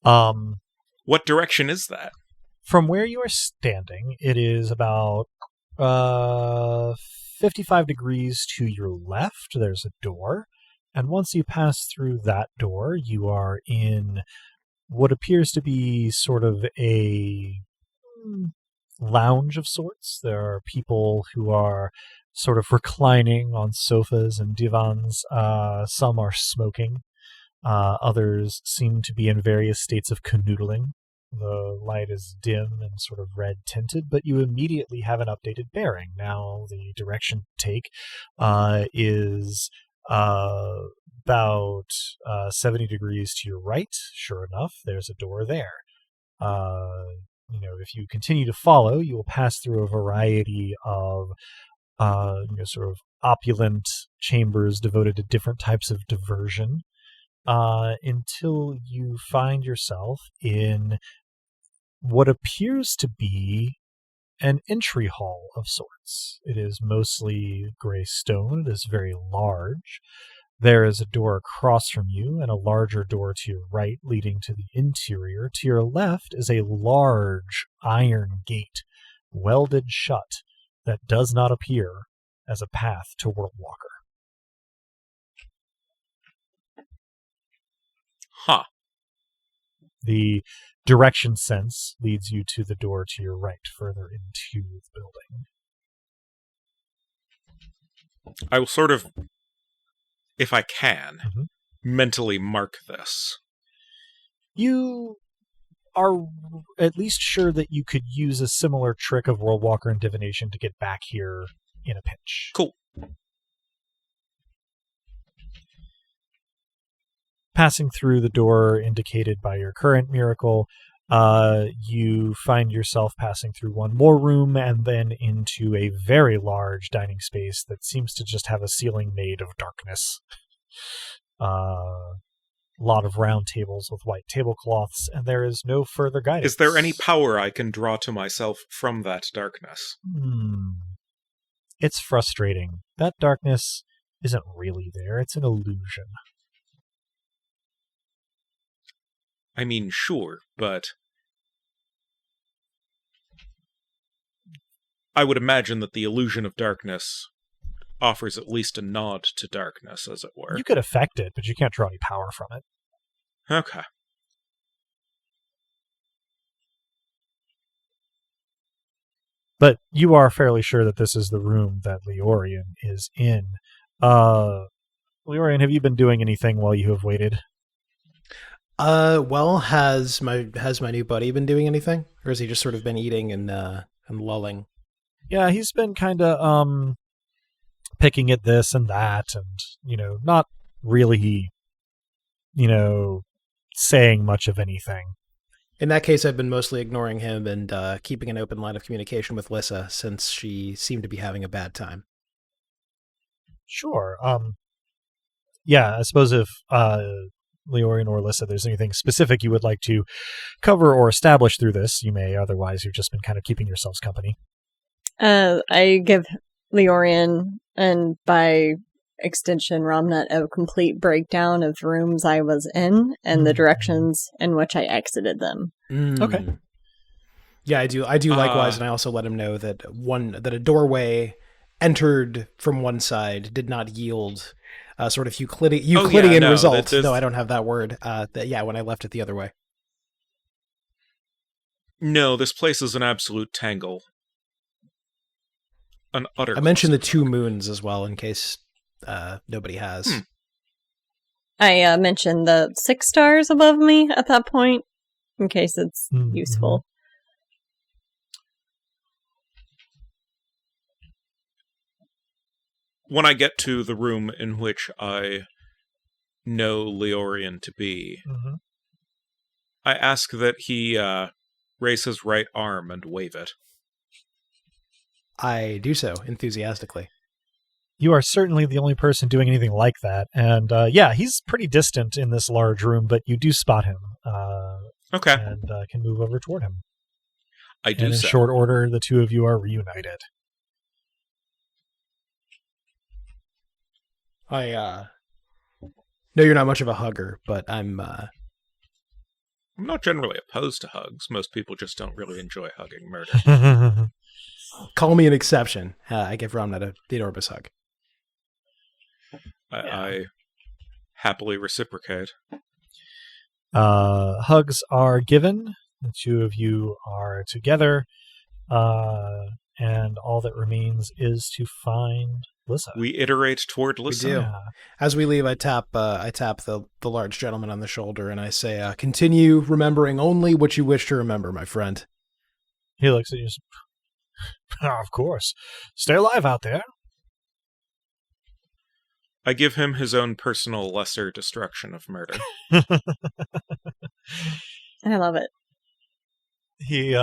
What direction is that? From where you are standing, it is about 55 degrees to your left. There's a door. And once you pass through that door, you are in what appears to be sort of a lounge of sorts. There are people who are sort of reclining on sofas and divans. Some are smoking. Others seem to be in various states of canoodling. The light is dim and sort of red tinted, but you immediately have an updated bearing. Now the direction to take is about 70 degrees to your right. Sure enough, there's a door there. If you continue to follow, you will pass through a variety of sort of opulent chambers devoted to different types of diversion, until you find yourself in what appears to be an entry hall of sorts. It is mostly gray stone. It is very large. There is a door across from you and a larger door to your right leading to the interior. To your left is a large iron gate, welded shut, that does not appear as a path to World Walker. Huh. The direction sense leads you to the door to your right, further into the building. I will sort of, if I can, mentally mark this. You are at least sure that you could use a similar trick of World Walker and Divination to get back here in a pinch. Cool. Passing through the door indicated by your current miracle, you find yourself passing through one more room and then into a very large dining space that seems to just have a ceiling made of darkness. Lot of round tables with white tablecloths, and there is no further guidance. Is there any power I can draw to myself from that darkness? It's frustrating. That darkness isn't really there. It's an illusion. I mean, sure, but I would imagine that the illusion of darkness offers at least a nod to darkness, as it were. You could affect it, but you can't draw any power from it. Okay. But you are fairly sure that this is the room that Leorian is in. Leorian, have you been doing anything while you have waited? Well, has my new buddy been doing anything, or has he just sort of been eating and lulling? Yeah, he's been kind of picking at this and that, and not really, saying much of anything. In that case, I've been mostly ignoring him and keeping an open line of communication with Lissa, since she seemed to be having a bad time. Sure. Yeah, I suppose if Leorian or Lissa, there's anything specific you would like to cover or establish through this, you may. Otherwise, you've just been kind of keeping yourselves company. I give Leorian, and by extension Romnut, a complete breakdown of rooms I was in and the directions in which I exited them. Okay. Yeah, I do likewise, and I also let him know that a doorway entered from one side did not yield sort of Euclidean result, though I don't have that word. When I left it the other way. No, this place is an absolute tangle. An utter. I mentioned the 2 moons as well, in case nobody has. I mentioned the 6 stars above me at that point, in case it's useful. When I get to the room in which I know Leorian to be, I ask that he raise his right arm and wave it. I do so enthusiastically. You are certainly the only person doing anything like that. And he's pretty distant in this large room, but you do spot him. Okay. And can move over toward him. I do. And in short order, the 2 of you are reunited. I know you're not much of a hugger, but I'm not generally opposed to hugs. Most people just don't really enjoy hugging murder. Call me an exception. I give Romnut the enormous hug. I happily reciprocate. Hugs are given. The 2 of you are together. And all that remains is to find Lissa. We iterate toward Lissa. We do. Yeah. As we leave, I tap the large gentleman on the shoulder and I say, continue remembering only what you wish to remember, my friend. He looks at you. Of course. Stay alive out there. I give him his own personal lesser destruction of murder. I love it. He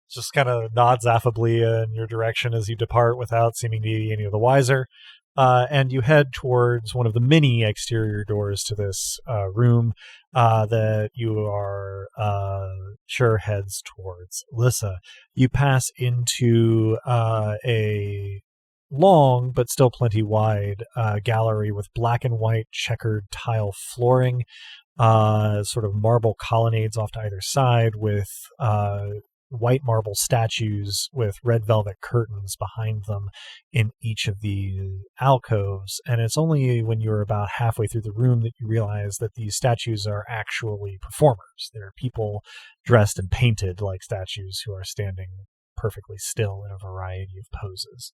just kind of nods affably in your direction as you depart without seeming to be any of the wiser. And you head towards one of the many exterior doors to this room that you are sure heads towards Lissa. You pass into a long but still plenty wide gallery with black and white checkered tile flooring, sort of marble colonnades off to either side with white marble statues with red velvet curtains behind them in each of the alcoves. And it's only when you're about halfway through the room that you realize that these statues are actually performers. They're people dressed and painted like statues who are standing perfectly still in a variety of poses.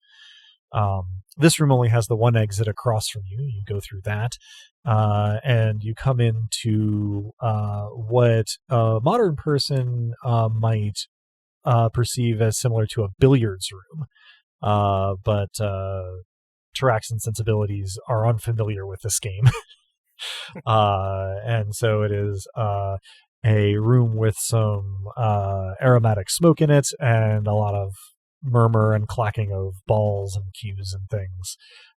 This room only has the one exit across from you. You go through that, and you come into what a modern person might perceive as similar to a billiards room, but Taraxan sensibilities are unfamiliar with this game. And so it is a room with some aromatic smoke in it and a lot of murmur and clacking of balls and cues and things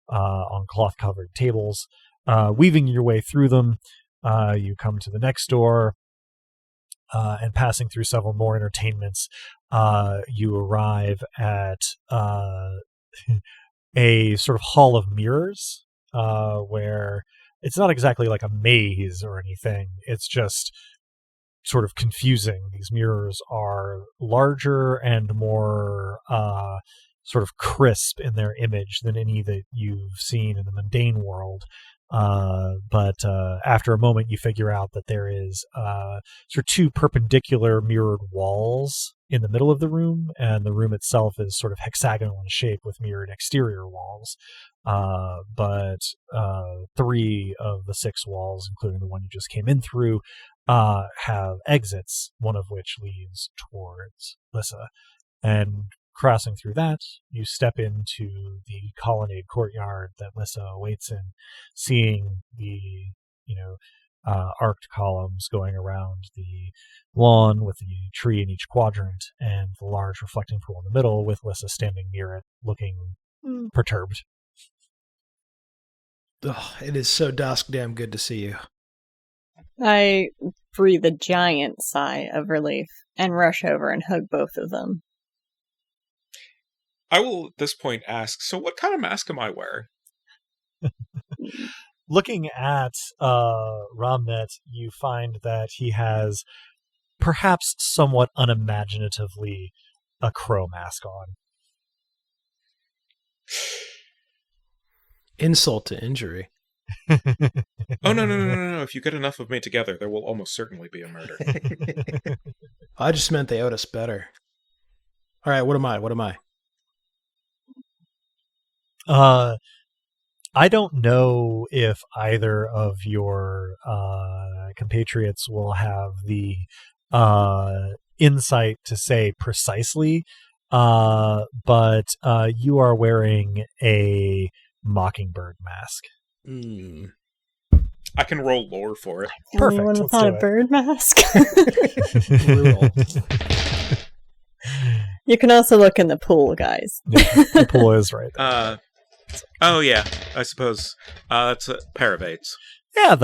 on cloth-covered tables. Weaving your way through them, you come to the next door, and passing through several more entertainments, you arrive at a sort of hall of mirrors, where it's not exactly like a maze or anything. It's just sort of confusing. These mirrors are larger and more sort of crisp in their image than any that you've seen in the mundane world. But after a moment, you figure out that there is sort of two perpendicular mirrored walls in the middle of the room, and the room itself is sort of hexagonal in shape with mirrored exterior walls. But 3 of the 6 walls, including the one you just came in through, have exits, one of which leads towards Lissa. And crossing through that, you step into the colonnade courtyard that Lissa awaits in, seeing the, arced columns going around the lawn with the tree in each quadrant, and the large reflecting pool in the middle with Lissa standing near it, looking perturbed. Oh, it is so dusk damn good to see you. I breathe a giant sigh of relief and rush over and hug both of them. I will at this point ask, so what kind of mask am I wearing? Looking at Ramnet, you find that he has, perhaps somewhat unimaginatively, a crow mask on. Insult to injury. Oh, no. If you get enough of me together, there will almost certainly be a murder. I just meant they owed us better. All right, what am I? I don't know if either of your compatriots will have the insight to say precisely, but you are wearing a mockingbird mask. I can roll lore for it. Perfect. Anyone without a bird mask? Brutal. You can also look in the pool, guys. Yeah, the pool is right there. Oh yeah, I suppose that's a pair of 8s. Yeah,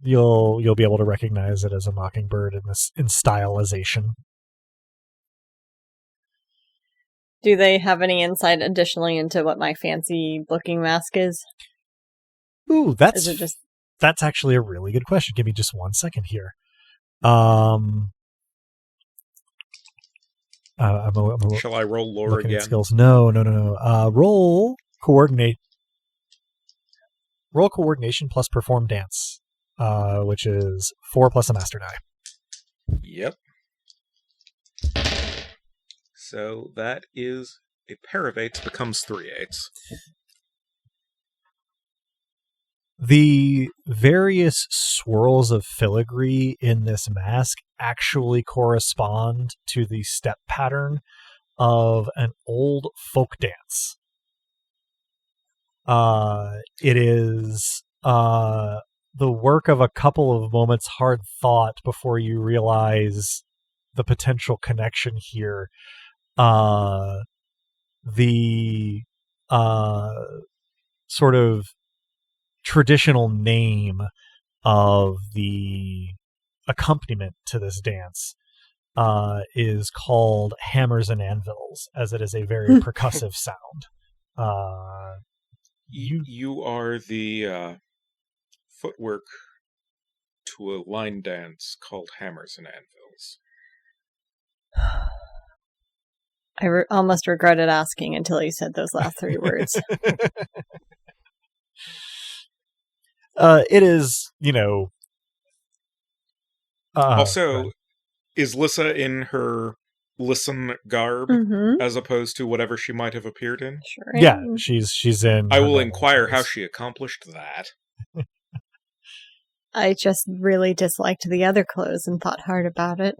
you'll be able to recognize it as a mockingbird in stylization. Do they have any insight additionally into what my fancy looking mask is? Ooh, Is it just that's actually a really good question. Give me just 1 second here. I'm Shall I roll lore again? Skills. No. Roll coordination plus perform dance, which is 4 plus a master die. Yep. So that is a pair of 8s becomes 3 8s. The various swirls of filigree in this mask actually correspond to the step pattern of an old folk dance. It is the work of a couple of moments hard thought before you realize the potential connection here. The sort of traditional name of the accompaniment to this dance is called hammers and anvils, as it is a very percussive sound. You are the footwork to a line dance called hammers and anvils. I almost regretted asking until you said those last 3 words. It is, also, is Lissa in her Listen garb as opposed to whatever she might have appeared in? Sure. Yeah, she's in. I will inquire how she accomplished that. I just really disliked the other clothes and thought hard about it.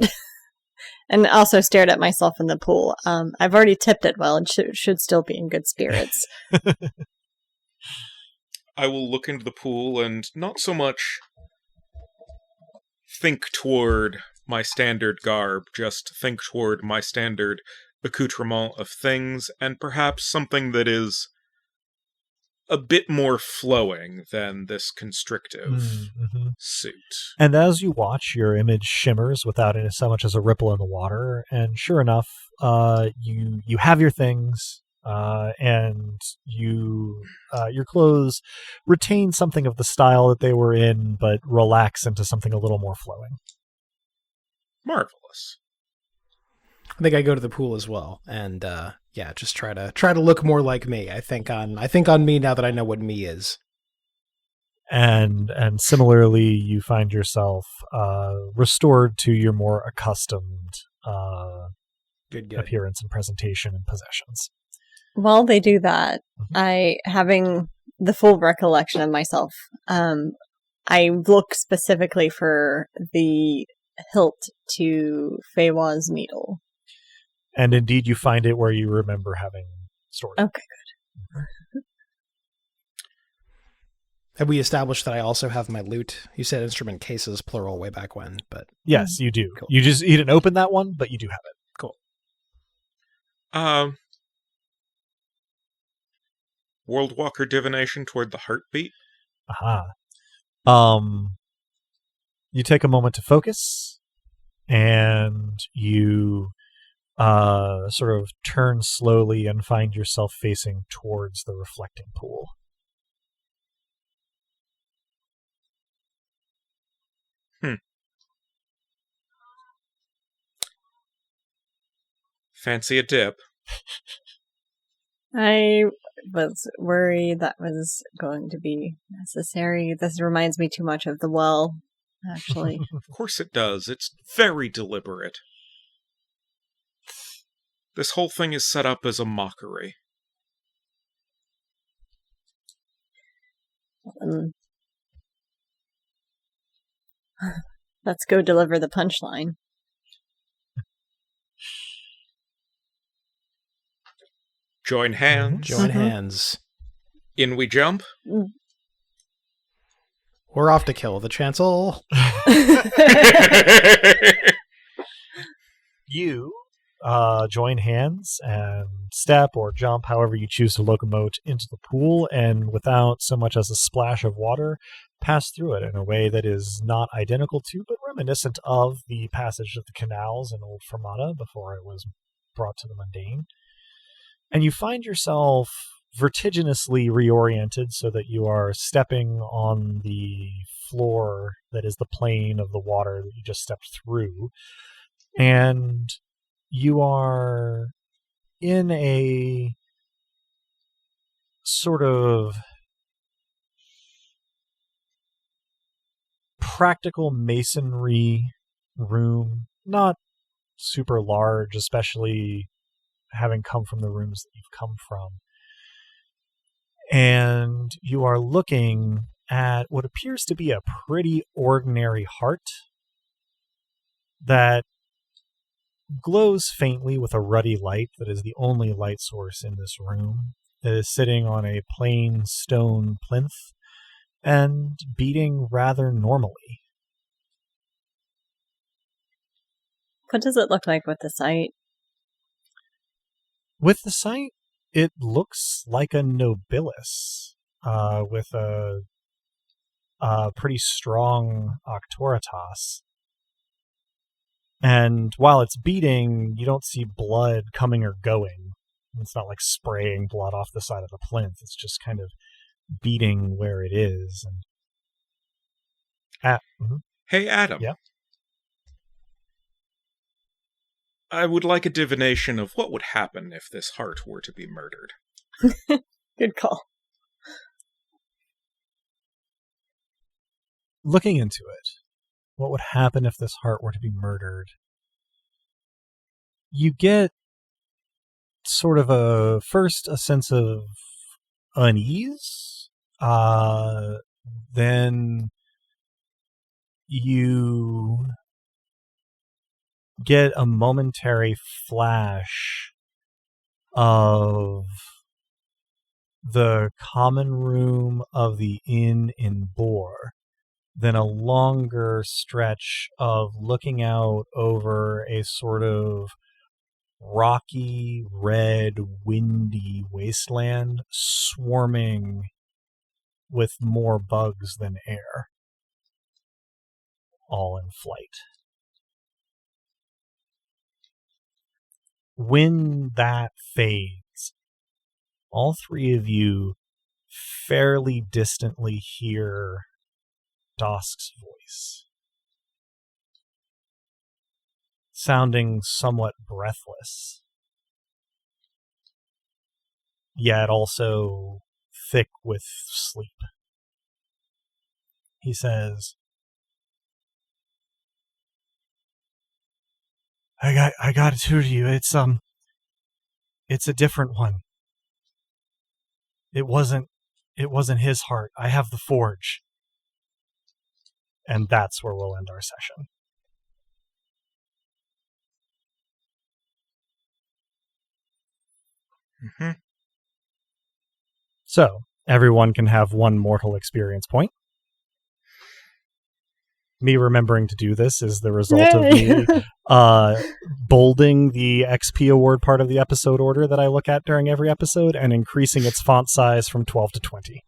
And also stared at myself in the pool. I've already tipped it well and should still be in good spirits. I will look into the pool and not so much think toward my standard garb, just think toward my standard accoutrement of things, and perhaps something that is a bit more flowing than this constrictive suit. And as you watch, your image shimmers without so much as a ripple in the water, and sure enough, you have your things, and your clothes retain something of the style that they were in, but relax into something a little more flowing. Marvelous. I think I go to the pool as well and Yeah, just try to look more like me. I think on me now that I know what me is. And similarly, you find yourself restored to your more accustomed Good. appearance and presentation and possessions. While they do that, I, having the full recollection of myself, I look specifically for the hilt to Feywa's needle. And indeed, you find it where you remember having stored it. Okay, good. Have we established that I also have my lute? You said instrument cases, plural, way back when, but... Yes, you do. Cool. You didn't open that one, but you do have it. Cool. World Walker divination toward the heartbeat. Aha. You take a moment to focus, and you sort of turn slowly and find yourself facing towards the reflecting pool. Fancy a dip. I was worried that was going to be necessary. This reminds me too much of the well, actually. Of course it does. It's very deliberate. This whole thing is set up as a mockery. Let's go deliver the punchline. Join hands. Join hands. In we jump. We're off to kill the Chancel. You join hands and step or jump, however you choose to locomote, into the pool, and without so much as a splash of water, pass through it in a way that is not identical to, but reminiscent of the passage of the canals in Old Fermata before it was brought to the mundane. And you find yourself vertiginously reoriented so that you are stepping on the floor that is the plane of the water that you just stepped through. And you are in a sort of practical masonry room, not super large, especially having come from the rooms that you've come from. And you are looking at what appears to be a pretty ordinary heart that glows faintly with a ruddy light that is the only light source in this room. It is sitting on a plain stone plinth and beating rather normally. What does it look like with the sight? With the sight, it looks like a Nobilis with a pretty strong Octoritas. And while it's beating, you don't see blood coming or going. It's not like spraying blood off the side of the plinth. It's just kind of beating where it is. And Hey, Adam. Yeah? I would like a divination of what would happen if this heart were to be murdered. Good call. Looking into it, what would happen if this heart were to be murdered? You get sort of a sense of unease. Then you get a momentary flash of the common room of the inn in Boar, then a longer stretch of looking out over a sort of rocky, red, windy wasteland swarming with more bugs than air, all in flight. When that fades, all three of you fairly distantly hear Dosk's voice, sounding somewhat breathless. yet also thick with sleep. He says, I got it to you. It's a different one. It wasn't his heart. I have the forge. And that's where we'll end our session. Mm-hmm. So, everyone can have one mortal experience point. Me remembering to do this is the result of me bolding the XP award part of the episode order that I look at during every episode and increasing its font size from 12 to 20.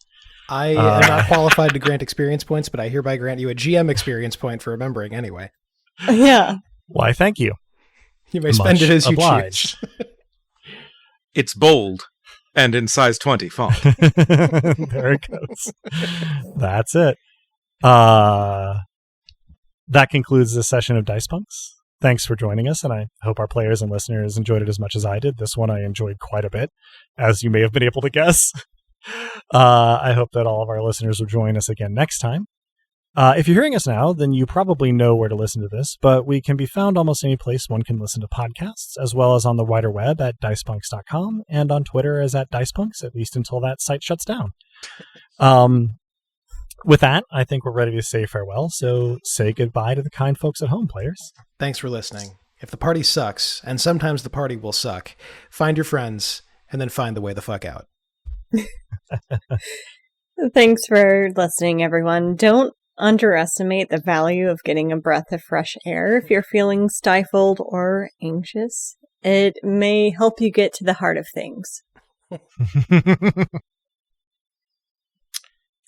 I am not qualified to grant experience points, but I hereby grant you a GM experience point for remembering anyway. Yeah. Why, thank you. You may spend it as you choose. It's bold and in size 20 font. There it goes. That's it. That concludes this session of Dice Punks. Thanks for joining us, and I hope our players and listeners enjoyed it as much as I did. This one I enjoyed quite a bit, as you may have been able to guess. I hope that all of our listeners will join us again next time. If you're hearing us now, then you probably know where to listen to this, but we can be found almost any place one can listen to podcasts, as well as on the wider web at dicepunks.com and on Twitter as at dicepunks, at least until that site shuts down. With that, I think we're ready to say farewell, so say goodbye to the kind folks at home, players. Thanks for listening. If the party sucks, and sometimes the party will suck, find your friends, and then find the way the fuck out. Thanks for listening, everyone. Don't underestimate the value of getting a breath of fresh air if you're feeling stifled or anxious. It may help you get to the heart of things.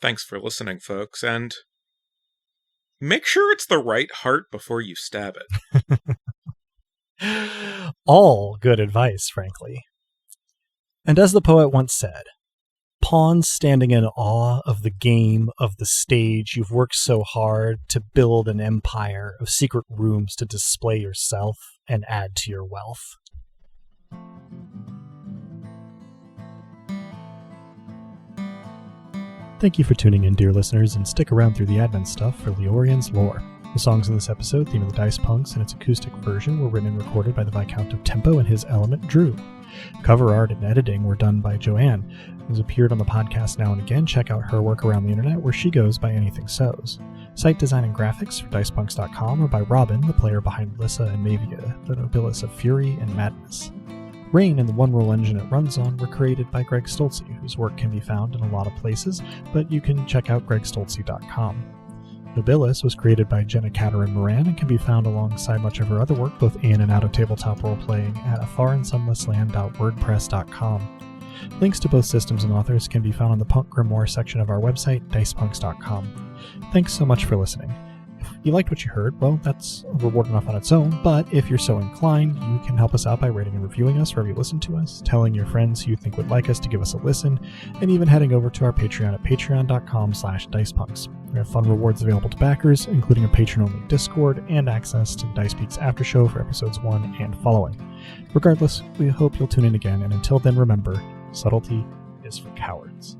Thanks for listening, folks, and make sure it's the right heart before you stab it. All good advice, frankly. And as the poet once said, pawns standing in awe of the game, of the stage, you've worked so hard to build an empire of secret rooms to display yourself and add to your wealth. Thank you for tuning in, dear listeners, and stick around through the Advent stuff for Leorian's lore. The songs in this episode, Theme of the Dice Punks, and its acoustic version were written and recorded by the Viscount of Tempo and his element, Drew. Cover art and editing were done by Joanne, who's appeared on the podcast now and again. Check out her work around the internet, where she goes by Anything Sows. Site design and graphics for dicepunks.com are by Robin, the player behind Lissa and Mavia, the Nobilis of Fury and Madness. Rain and the one-roll engine it runs on were created by Greg Stolze, whose work can be found in a lot of places, but you can check out gregstolze.com. Nobilis was created by Jenna Caterin Moran and can be found alongside much of her other work, both in and out of tabletop role-playing, at afarinsunlessland.wordpress.com. Links to both systems and authors can be found on the Punk Grimoire section of our website, dicepunks.com. Thanks so much for listening. If you liked what you heard, well, that's a reward enough on its own, but if you're so inclined, you can help us out by rating and reviewing us wherever you listen to us, telling your friends who you think would like us to give us a listen, and even heading over to our Patreon at patreon.com/dicepunks. We have fun rewards available to backers, including a patron-only Discord and access to the Dice Peaks After Show for episodes 1 and following. Regardless, we hope you'll tune in again, and until then, remember, subtlety is for cowards.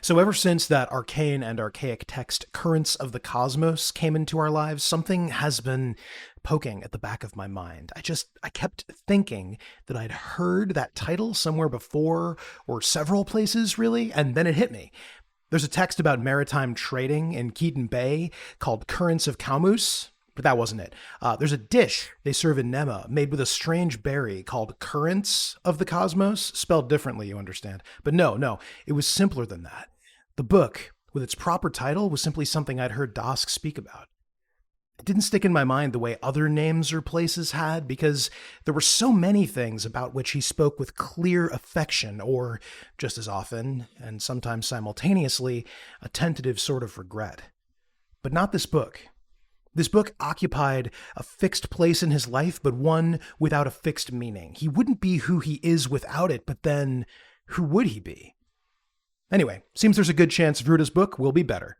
So ever since that arcane and archaic text Currents of the Cosmos came into our lives, something has been poking at the back of my mind. I kept thinking that I'd heard that title somewhere before, or several places really, and then it hit me. There's a text about maritime trading in Keaton Bay called Currents of Calmus, But that wasn't it. There's a dish they serve in Nema made with a strange berry called currents of the cosmos, spelled differently, you understand. But no, it was simpler than that. The book, with its proper title, was simply something I'd heard Dosk speak about. It didn't stick in my mind the way other names or places had, because there were so many things about which he spoke with clear affection, or, just as often, and sometimes simultaneously, a tentative sort of regret. But not this book. This book occupied a fixed place in his life, but one without a fixed meaning. He wouldn't be who he is without it, but then who would he be? Anyway, seems there's a good chance Vruda's book will be better.